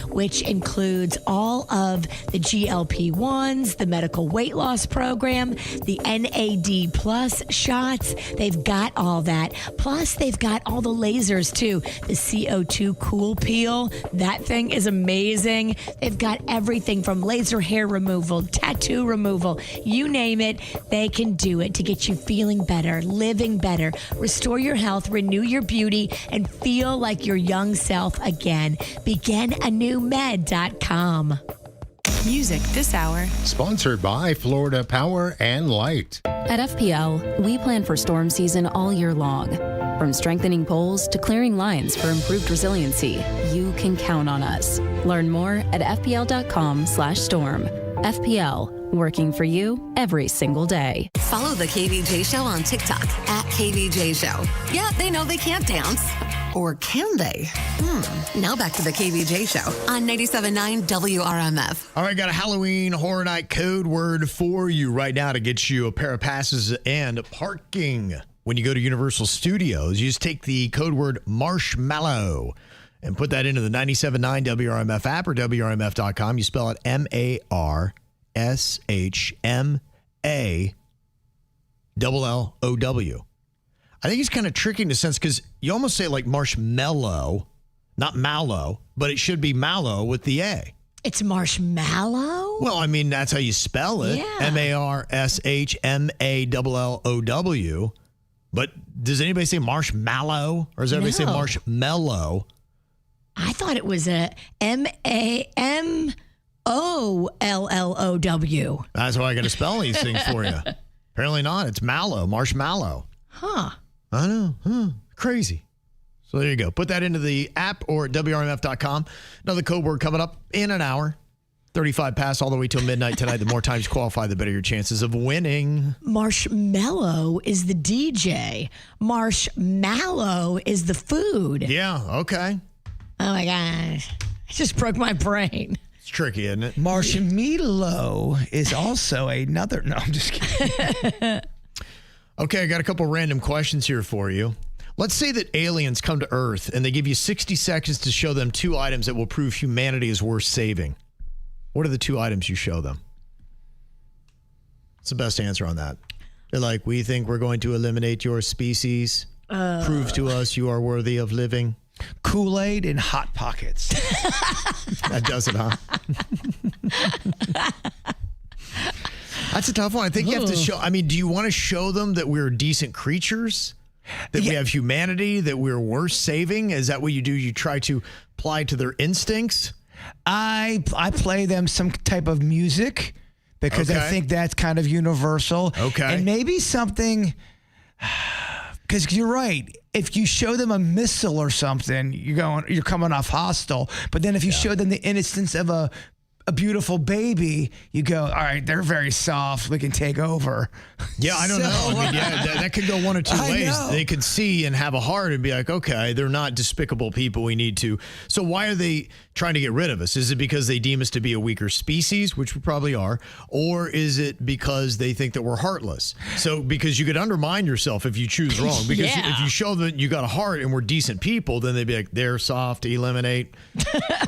which includes all of the GLP-1s, the medical weight loss program, the NAD plus shots. They've got all that. Plus, they've got all the lasers too. The CO2 Cool Peel. That thing is amazing. They've got everything from laser hair removal, tattoo removal, you name it. They can do it to get you feeling better, living better, restore your health, renew your beauty, and feel like your young self again. BeginAnewMed.com. Music this hour. Sponsored by Florida Power and Light. At FPL, we plan for storm season all year long. From strengthening poles to clearing lines for improved resiliency, you can count on us. Learn more at fpl.com/storm. FPL, working for you every single day. Follow the KVJ Show on TikTok at KVJ Show. Yeah, they know they can't dance. Or can they? Now back to the KVJ Show on 97.9 WRMF. All right, got a Halloween Horror Night code word for you right now to get you a pair of passes and parking. When you go to Universal Studios, you just take the code word marshmallow and put that into the 97.9 WRMF app or WRMF.com. You spell it MARSHMALLOW. I think it's kind of tricky in a sense because you almost say it like marshmallow, not mallow, but it should be mallow with the A. It's marshmallow? Well, I mean, that's how you spell it. Yeah. MARSHMALLOW. But does anybody say marshmallow? Or does everybody say marshmallow? I thought it was a MAMOLLOW. That's why I got to spell these things for you. Apparently not. It's mallow, marshmallow. Huh. I know. Crazy. So there you go. Put that into the app or at WRMF.com. Another code word coming up in an hour. 35 pass all the way till midnight tonight. The more times you qualify, the better your chances of winning. Marshmallow is the DJ. Marshmallow is the food. Yeah, okay. Oh my gosh. It just broke my brain. It's tricky, isn't it? Marshmallow is also another. No, I'm just kidding. Okay, I got a couple random questions here for you. Let's say that aliens come to Earth and they give you 60 seconds to show them 2 items that will prove humanity is worth saving. What are the 2 items you show them? What's the best answer on that? They're like, we think we're going to eliminate your species. Prove to us you are worthy of living. Kool-Aid and Hot Pockets. That does it, huh? That's a tough one. I think you have to show. I mean, do you want to show them that we're decent creatures? That we have humanity? That we're worth saving? Is that what you do? You try to apply to their instincts? I play them some type of music because I think that's kind of universal. Okay. And maybe something, because you're right. If you show them a missile or something, you're coming off hostile. But then if you show them the innocence of a beautiful baby, you go, all right, they're very soft. We can take over. Yeah, I don't know. I mean, that could go one or 2 ways. They could see and have a heart and be like, okay, they're not despicable people. We need to. So why are they trying to get rid of us? Is it because they deem us to be a weaker species, which we probably are, or is it because they think that we're heartless? So because you could undermine yourself if you choose wrong. Because if you show that you got a heart and we're decent people, then they'd be like, they're soft, eliminate.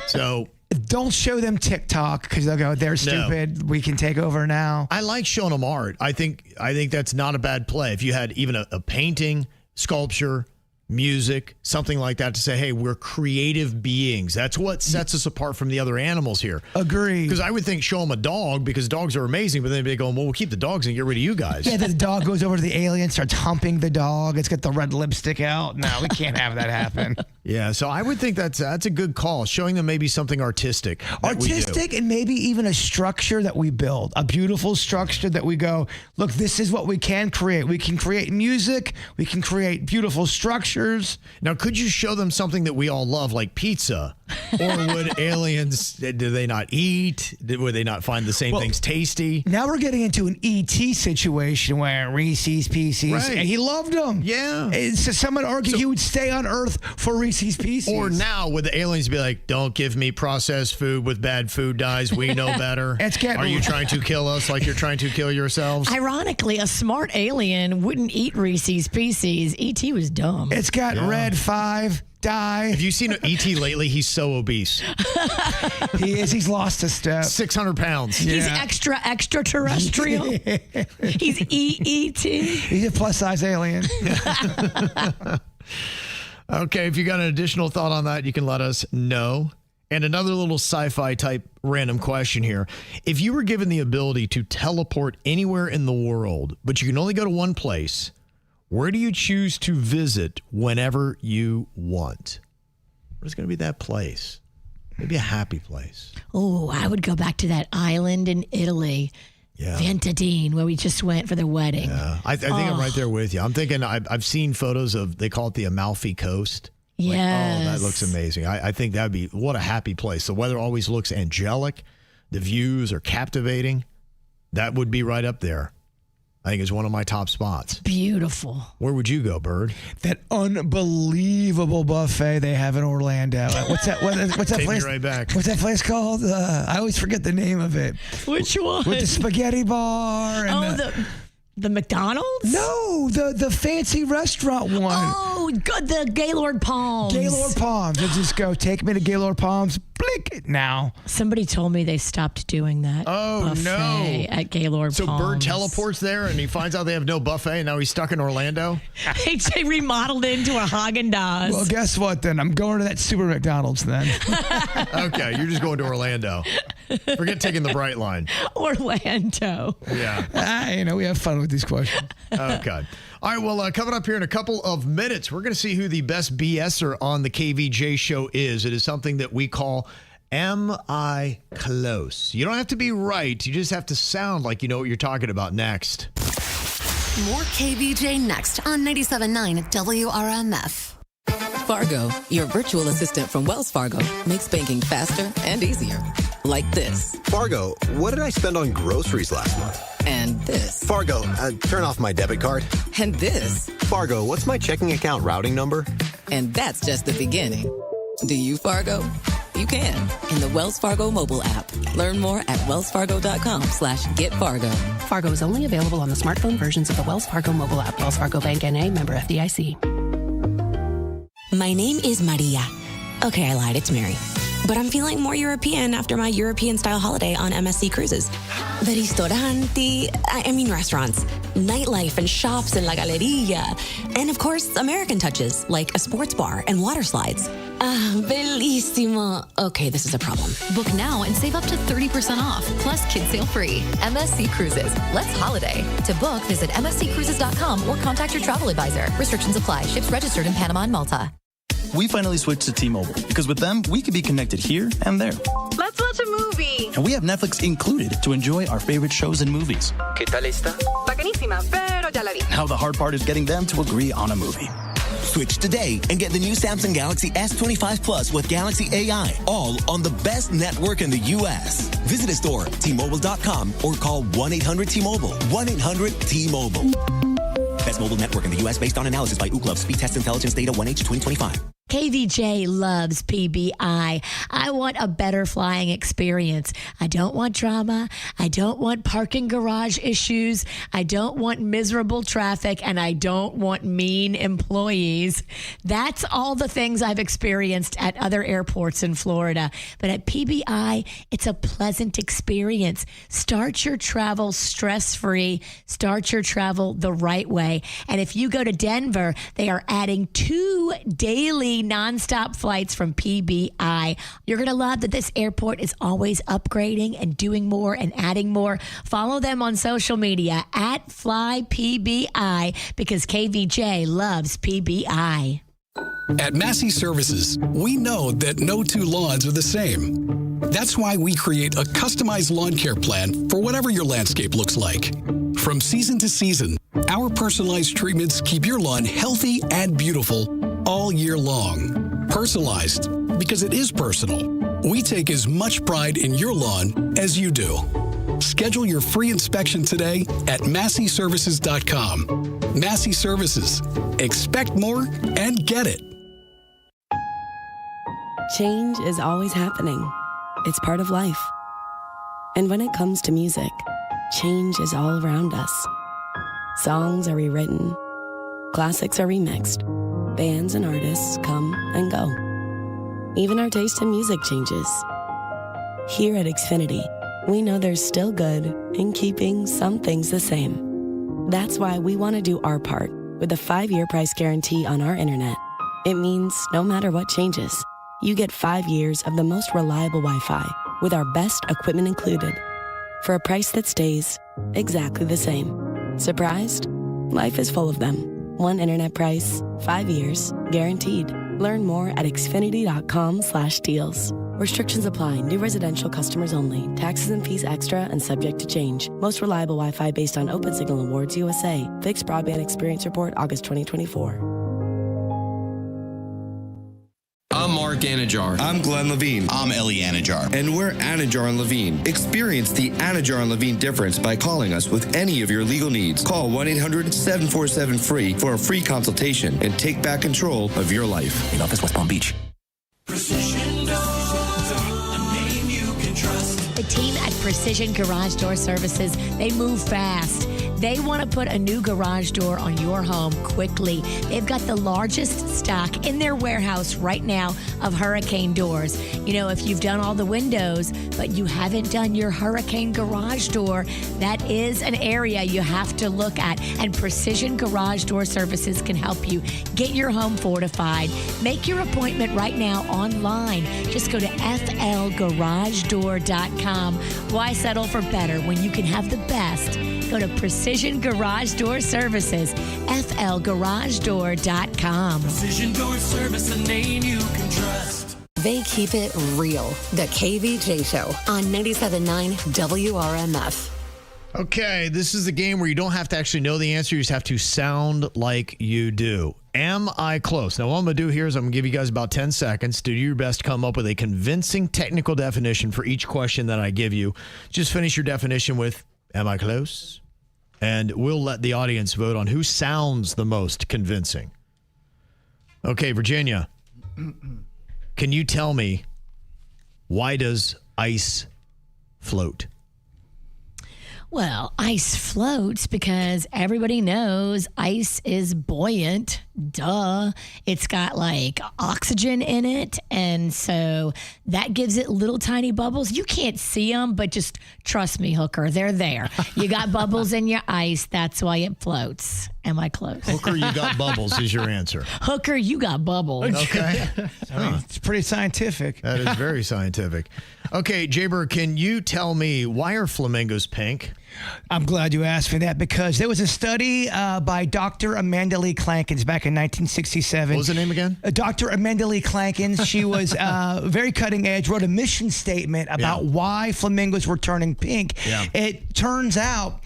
So don't show them TikTok because they'll go, they're stupid. We can take over now. I like showing them art. I think that's not a bad play. If you had even a painting, sculpture, music, something like that, to say, hey, we're creative beings. That's what sets us apart from the other animals here. Agree. Because I would think show them a dog because dogs are amazing, but then they'd be going, well, we'll keep the dogs and get rid of you guys. Yeah, the dog goes over to the alien, starts humping the dog. It's got the red lipstick out. No, we can't have that happen. Yeah, so I would think that's a good call, showing them maybe something artistic. Artistic and maybe even a structure that we build, a beautiful structure that we go, look, this is what we can create. We can create music. We can create beautiful structures. Now, could you show them something that we all love, like pizza? Or would aliens, do they not eat? Would they not find the same things tasty? Now we're getting into an E.T. situation where Reese's Pieces, right. and he loved them. Yeah. So someone argued he would stay on Earth for Reese's Pieces. Or now would the aliens be like, don't give me processed food with bad food dyes. We know better. Are you trying to kill us like you're trying to kill yourselves? Ironically, a smart alien wouldn't eat Reese's Pieces. E.T. was dumb. It's got red 5 dye. Have you seen E.T. lately? He's so obese. He is. He's lost a step. 600 pounds. He's extraterrestrial. He's E.E.T. He's a plus-size alien. Okay, if you got an additional thought on that, you can let us know. And another little sci-fi type random question here. If you were given the ability to teleport anywhere in the world, but you can only go to one place, where do you choose to visit whenever you want? Where's going to be that place? Maybe a happy place. Oh, I would go back to that island in Italy. Yeah. Ventadine, where we just went for the wedding. Yeah. I think I'm right there with you. I'm thinking I've seen photos of, they call it the Amalfi Coast. Yes. Like, oh, that looks amazing. I think that would be, what a happy place. The weather always looks angelic. The views are captivating. That would be right up there. I think it's one of my top spots. Beautiful. Where would you go, Bird? That unbelievable buffet they have in Orlando. What's that? What's that Take place? me right back. What's that place called? I always forget the name of it. Which one? With the spaghetti bar. And the McDonald's? No, the fancy restaurant one. Oh, good. The Gaylord Palms. Gaylord Palms. Let's just go. Take me to Gaylord Palms. Blink now. Somebody told me they stopped doing that. Buffet at Gaylord Palms. So Bird teleports there and he finds out they have no buffet and now he's stuck in Orlando? They remodeled it into a Haagen-Dazs. Well, guess what then? I'm going to that super McDonald's then. Okay, you're just going to Orlando. Forget taking the Bright Line. Orlando. Yeah. We have fun with these questions. Okay. All right, well, coming up here in a couple of minutes, we're going to see who the best BSer on the KVJ show is. It is something that we call Am I Close? You don't have to be right. You just have to sound like you know what you're talking about next. More KVJ next on 97.9 WRMF. Fargo, your virtual assistant from Wells Fargo, makes banking faster and easier. Like this. Fargo, what did I spend on groceries last month? And this. Fargo, turn off my debit card. And this. Fargo, what's my checking account routing number? And that's just the beginning. Do you, Fargo? You can in the Wells Fargo mobile app. Learn more at wellsfargo.com/getfargo. Fargo is only available on the smartphone versions of the Wells Fargo mobile app. Wells Fargo Bank N.A., member FDIC. My name is Maria. Okay, I lied. It's Mary. But I'm feeling more European after my European-style holiday on MSC Cruises. The restaurants, nightlife and shops in La Galleria. And of course, American touches, like a sports bar and water slides. Ah, bellissimo. Okay, this is a problem. Book now and save up to 30% off, plus kids sale free. MSC Cruises. Let's holiday. To book, visit msccruises.com or contact your travel advisor. Restrictions apply. Ships registered in Panama and Malta. We finally switched to T-Mobile because with them, we can be connected here and there. Let's watch a movie. And we have Netflix included to enjoy our favorite shows and movies. ¿Qué tal esta? Bacanísima, pero ya la vi. Now the hard part is getting them to agree on a movie. Switch today and get the new Samsung Galaxy S25 Plus with Galaxy AI, all on the best network in the U.S. Visit a store, T-Mobile.com, or call 1-800-T-Mobile. 1-800-T-Mobile. Best mobile network in the U.S. based on analysis by Ookla Speed Test Intelligence Data 1H 2025. KVJ loves PBI. I want a better flying experience. I don't want drama. I don't want parking garage issues. I don't want miserable traffic, and I don't want mean employees. That's all the things I've experienced at other airports in Florida. But at PBI, it's a pleasant experience. Start your travel stress-free. Start your travel the right way. And if you go to Denver, they are adding 2 daily nonstop flights from PBI. You're going to love that this airport is always upgrading and doing more and adding more. Follow them on social media at FlyPBI because KVJ loves PBI. At Massey Services, we know that no 2 lawns are the same. That's why we create a customized lawn care plan for whatever your landscape looks like. From season to season, our personalized treatments keep your lawn healthy and beautiful all year long. Personalized, because it is personal. We take as much pride in your lawn as you do. Schedule your free inspection today at MasseyServices.com. Massey Services. Expect more and get it. Change is always happening. It's part of life. And when it comes to music, change is all around us. Songs are rewritten. Classics are remixed. Bands and artists come and go. Even our taste in music changes. Here at Xfinity, we know there's still good in keeping some things the same. That's why we want to do our part with a 5-year price guarantee on our internet. It means no matter what changes, you get 5 years of the most reliable Wi-Fi with our best equipment included for a price that stays exactly the same. Surprised? Life is full of them. One internet price, 5 years, guaranteed. Learn more at Xfinity.com/deals. Restrictions apply. New residential customers only. Taxes and fees extra and subject to change. Most reliable Wi-Fi based on Open Signal Awards USA. Fixed Broadband Experience Report, August 2024. I'm Mark Anajar. I'm Glenn Levine. I'm Ellie Anajar. And we're Anajar and Levine. Experience the Anajar and Levine difference by calling us with any of your legal needs. Call 1-800-747-FREE for a free consultation and take back control of your life. In office, West Palm Beach. Precision Doors, a name you can trust. The team at Precision Garage Door Services, they move fast. They want to put a new garage door on your home quickly. They've got the largest stock in their warehouse right now of hurricane doors. You know, if you've done all the windows, but you haven't done your hurricane garage door, that is an area you have to look at. And Precision Garage Door Services can help you get your home fortified. Make your appointment right now online. Just go to flgaragedoor.com. Why settle for better when you can have the best? Go to Precision Garage Door Services, flgaragedoor.com. Precision Door Service, a name you can trust. They keep it real. The KVJ Show on 97.9 WRMF. Okay, this is the game where you don't have to actually know the answer. You just have to sound like you do. Am I close? Now, what I'm going to do here is I'm going to give you guys about 10 seconds to do your best to come up with a convincing technical definition for each question that I give you. Just finish your definition with, am I close? And we'll let the audience vote on who sounds the most convincing. Okay, Virginia, can you tell me, why does ice float? Well, ice floats because everybody knows ice is buoyant. Duh. It's got like oxygen in it. And so that gives it little tiny bubbles. You can't see them, but just trust me, Hooker, they're there. You got bubbles in your ice. That's why it floats. Am I close? Hooker, you got bubbles is your answer. Hooker, you got bubbles. Okay. I mean, it's pretty scientific. That is very scientific. Okay, Jaber, can you tell me, why are flamingos pink? I'm glad you asked me that because there was a study by Dr. Amanda Lee Clankins back in 1967. What was the name again? Dr. Amanda Lee Clankins. She was very cutting edge, wrote a mission statement about why flamingos were turning pink. Yeah. It turns out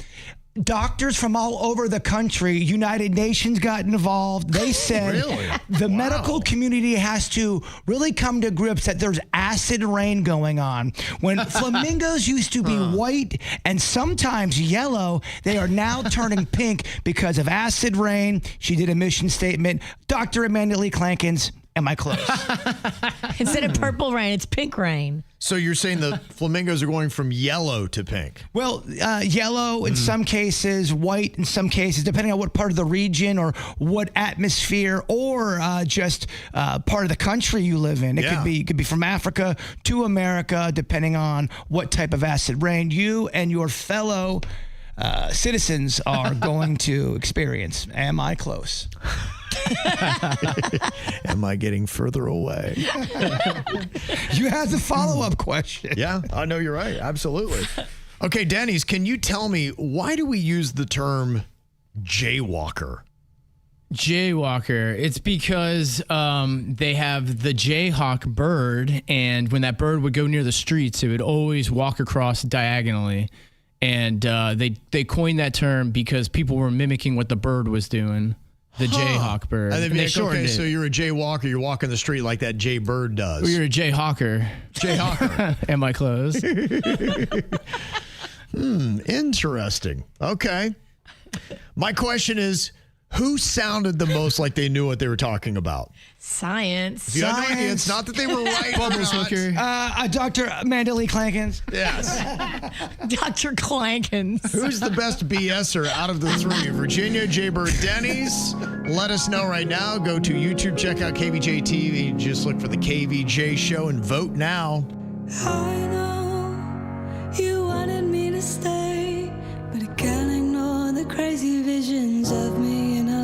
doctors from all over the country, United Nations got involved. They said the medical community has to really come to grips that there's acid rain going on. When flamingos used to be white and sometimes yellow, they are now turning pink because of acid rain. She did a mission statement. Dr. Amanda Lee Clankins, Am I close? Instead of purple rain, it's pink rain. So you're saying the flamingos are going from yellow to pink? Well, yellow in some cases, white in some cases, depending on what part of the region or what atmosphere or just part of the country you live in. It could be from Africa to America, depending on what type of acid rain you and your fellow citizens are going to experience. Am I close? Am I getting further away? You have the follow-up question. Yeah, I know you're right. Absolutely. Okay, Denny's, can you tell me, why do we use the term jaywalker? Jaywalker. It's because they have the Jayhawk bird, and when that bird would go near the streets, it would always walk across diagonally. And they coined that term because people were mimicking what the bird was doing. The Jayhawk bird. And they shortened it. So you're a jaywalker. You're walking the street like that Jay Bird does. Well, you're a Jayhawker. Jayhawker. Am I close? Interesting. Okay. My question is, who sounded the most like they knew what they were talking about? Science. If you have no idea, it's not that they were right. Bubbles Hooker. Dr. Mandely Clankins. Yes. Dr. Clankins. Who's the best BSer out of the three? Virginia, Jaybird, Denny's? Let us know right now. Go to YouTube, check out KVJ TV. Just look for the KVJ Show and vote now. I know you wanted me to stay, but I can't ignore the crazy visions of me in LA.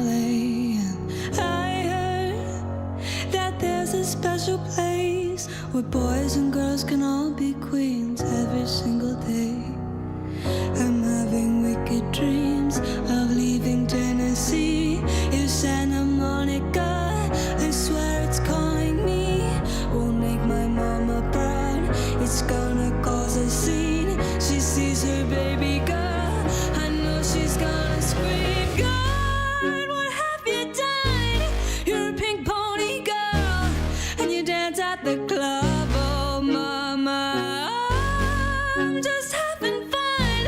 And I heard that there's a special place where boys and girls can all be queens every single day. I'm having wicked dreams of leaving Tennessee. If Santa Monica, I swear it's calling me. Won't make my mama proud, it's gonna cause a scene. She sees her baby girl, I know she's gonna scream. God, what have you done? You're a pink pony girl, and you dance at the club. Oh mama, I'm just having fun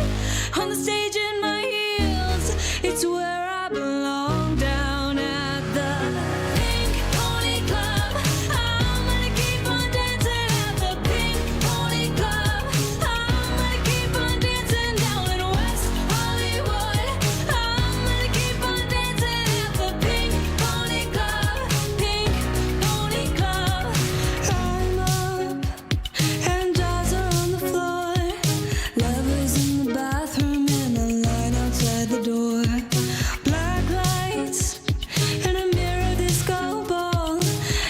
on the stage in my heels. It's where I belong, down at the Pink Pony Club. I'm gonna keep on dancing at the Pink Pony Club. I'm gonna keep on dancing down in West Hollywood. I'm gonna keep on dancing at the Pink Pony Club. Pink Pony Club. I'm up and jaws are on the floor. Lovers in the bathroom and a line outside the door. Black lights and a mirror disco ball.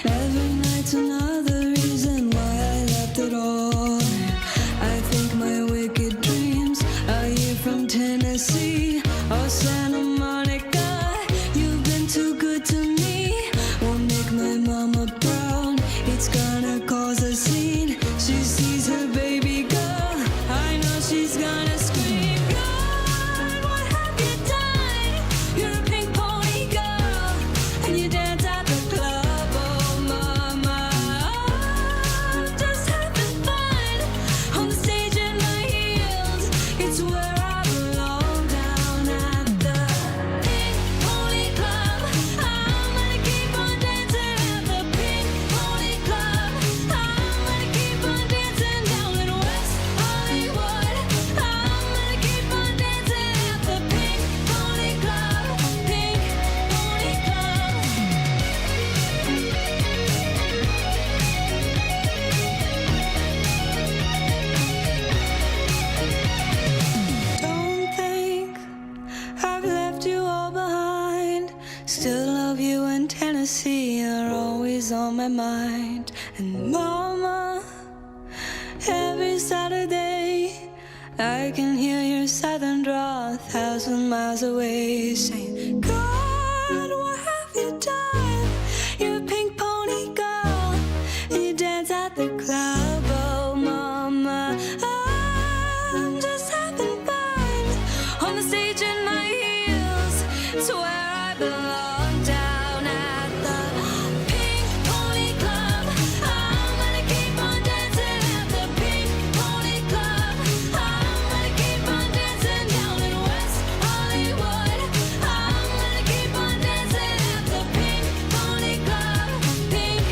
Every night's another reason why I left it all. I think my wicked dreams are you from Tennessee or Santa Monica. You've been too good to me. Won't make my mama proud, it's gonna cause a scene. She sees her baby girl, I know she's gonna scream. God, what have you done? You're a pink pony girl, and you dance at the club. Oh mama, I'm just having fun on the stage in my heels. It's where I belong, down at the Pink Pony Club. I'm gonna keep on dancing at the Pink Pony Club. I'm gonna keep on dancing down in West Hollywood. I'm gonna keep on dancing at the Pink Pony Club. Pink Pony Club. Don't think I've left you all behind. Still love you, and Tennessee are always on my mind. And mama, every Saturday I can hear your southern drawl 1,000 miles away, saying, God, what have you done? You're a pink pony girl, and you dance at the club. Oh mama, I'm just having fun on the stage in my heels. It's where I belong, down at the Pink Pony Club. I'm gonna keep on dancing at the Pink Pony Club. I'm gonna keep on dancing down in West Hollywood. I'm gonna keep on dancing at the Pink Pony Club. Pink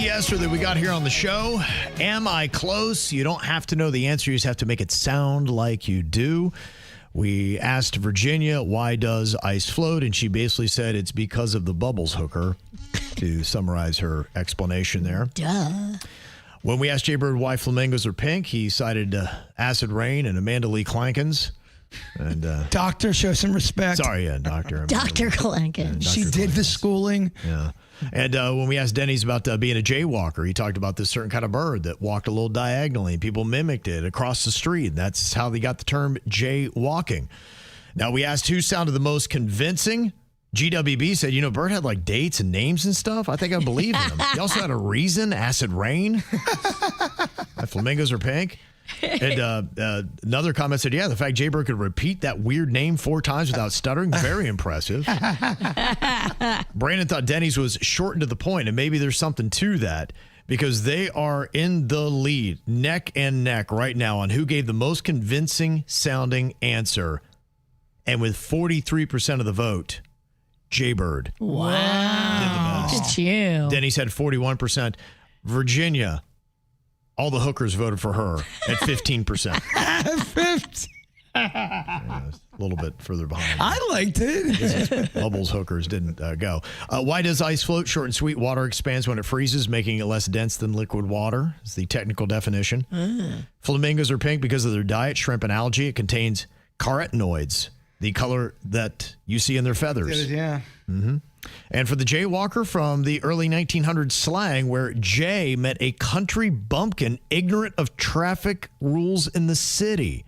yesterday that we got here on the show. Am I close? You don't have to know the answer. You just have to make it sound like you do. We asked Virginia, why does ice float? And she basically said it's because of the bubbles hooker, to summarize her explanation there. Duh. When we asked Jay Bird why flamingos are pink, he cited Acid Rain and Amanda Lee Clankins. And Doctor, show some respect. Sorry, Doctor. Dr. Clankins. She did the schooling. Yeah. And when we asked Denny's about being a jaywalker, he talked about this certain kind of bird that walked a little diagonally. People mimicked it across the street. That's how they got the term jaywalking. Now, we asked who sounded the most convincing. GWB said, Bird had like dates and names and stuff. I think I believe him. He also had a reason, Acid Rain. Flamingos are pink. And another comment said, the fact Jay Bird could repeat that weird name 4 times without stuttering, very impressive. Brandon thought Denny's was shortened to the point, and maybe there's something to that because they are in the lead, neck and neck right now on who gave the most convincing sounding answer. And with 43% of the vote, Jay Bird. Wow. Did the best. Did you? Denny's had 41%. Virginia, all the hookers voted for her at 15%. 50. A little bit further behind. I liked it. Bubbles hookers didn't go. Why does ice float? Short and sweet. Water expands when it freezes, making it less dense than liquid water is the technical definition. Flamingos are pink because of their diet, shrimp and algae. It contains carotenoids, the color that you see in their feathers. Yeah. Mm-hmm. And for the jaywalker, from the early 1900s slang where jay meant a country bumpkin ignorant of traffic rules in the city.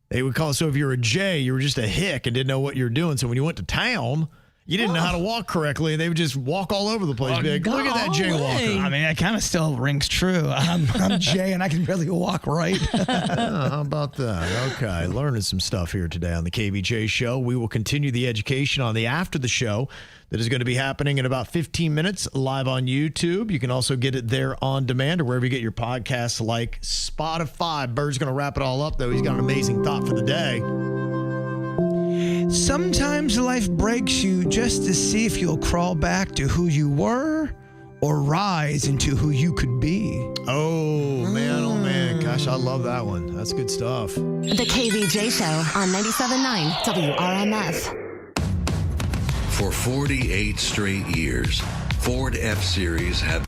They would call it, so if you were a jay, you were just a hick and didn't know what you were doing. So when you went to town, you didn't know how to walk correctly, and they would just walk all over the place. Be like, look at that jaywalker. I mean, that kind of still rings true. I'm Jay, and I can barely walk right. How about that? Okay, learning some stuff here today on the KVJ Show. We will continue the education on the after the show that is going to be happening in about 15 minutes live on YouTube. You can also get it there on demand or wherever you get your podcasts like Spotify. Bird's going to wrap it all up, though. He's got an amazing thought for the day. Sometimes life breaks you just to see if you'll crawl back to who you were or rise into who you could be. Oh, man. Gosh, I love that one. That's good stuff. The KVJ Show on 97.9 WRMF. For 48 straight years, Ford F-Series have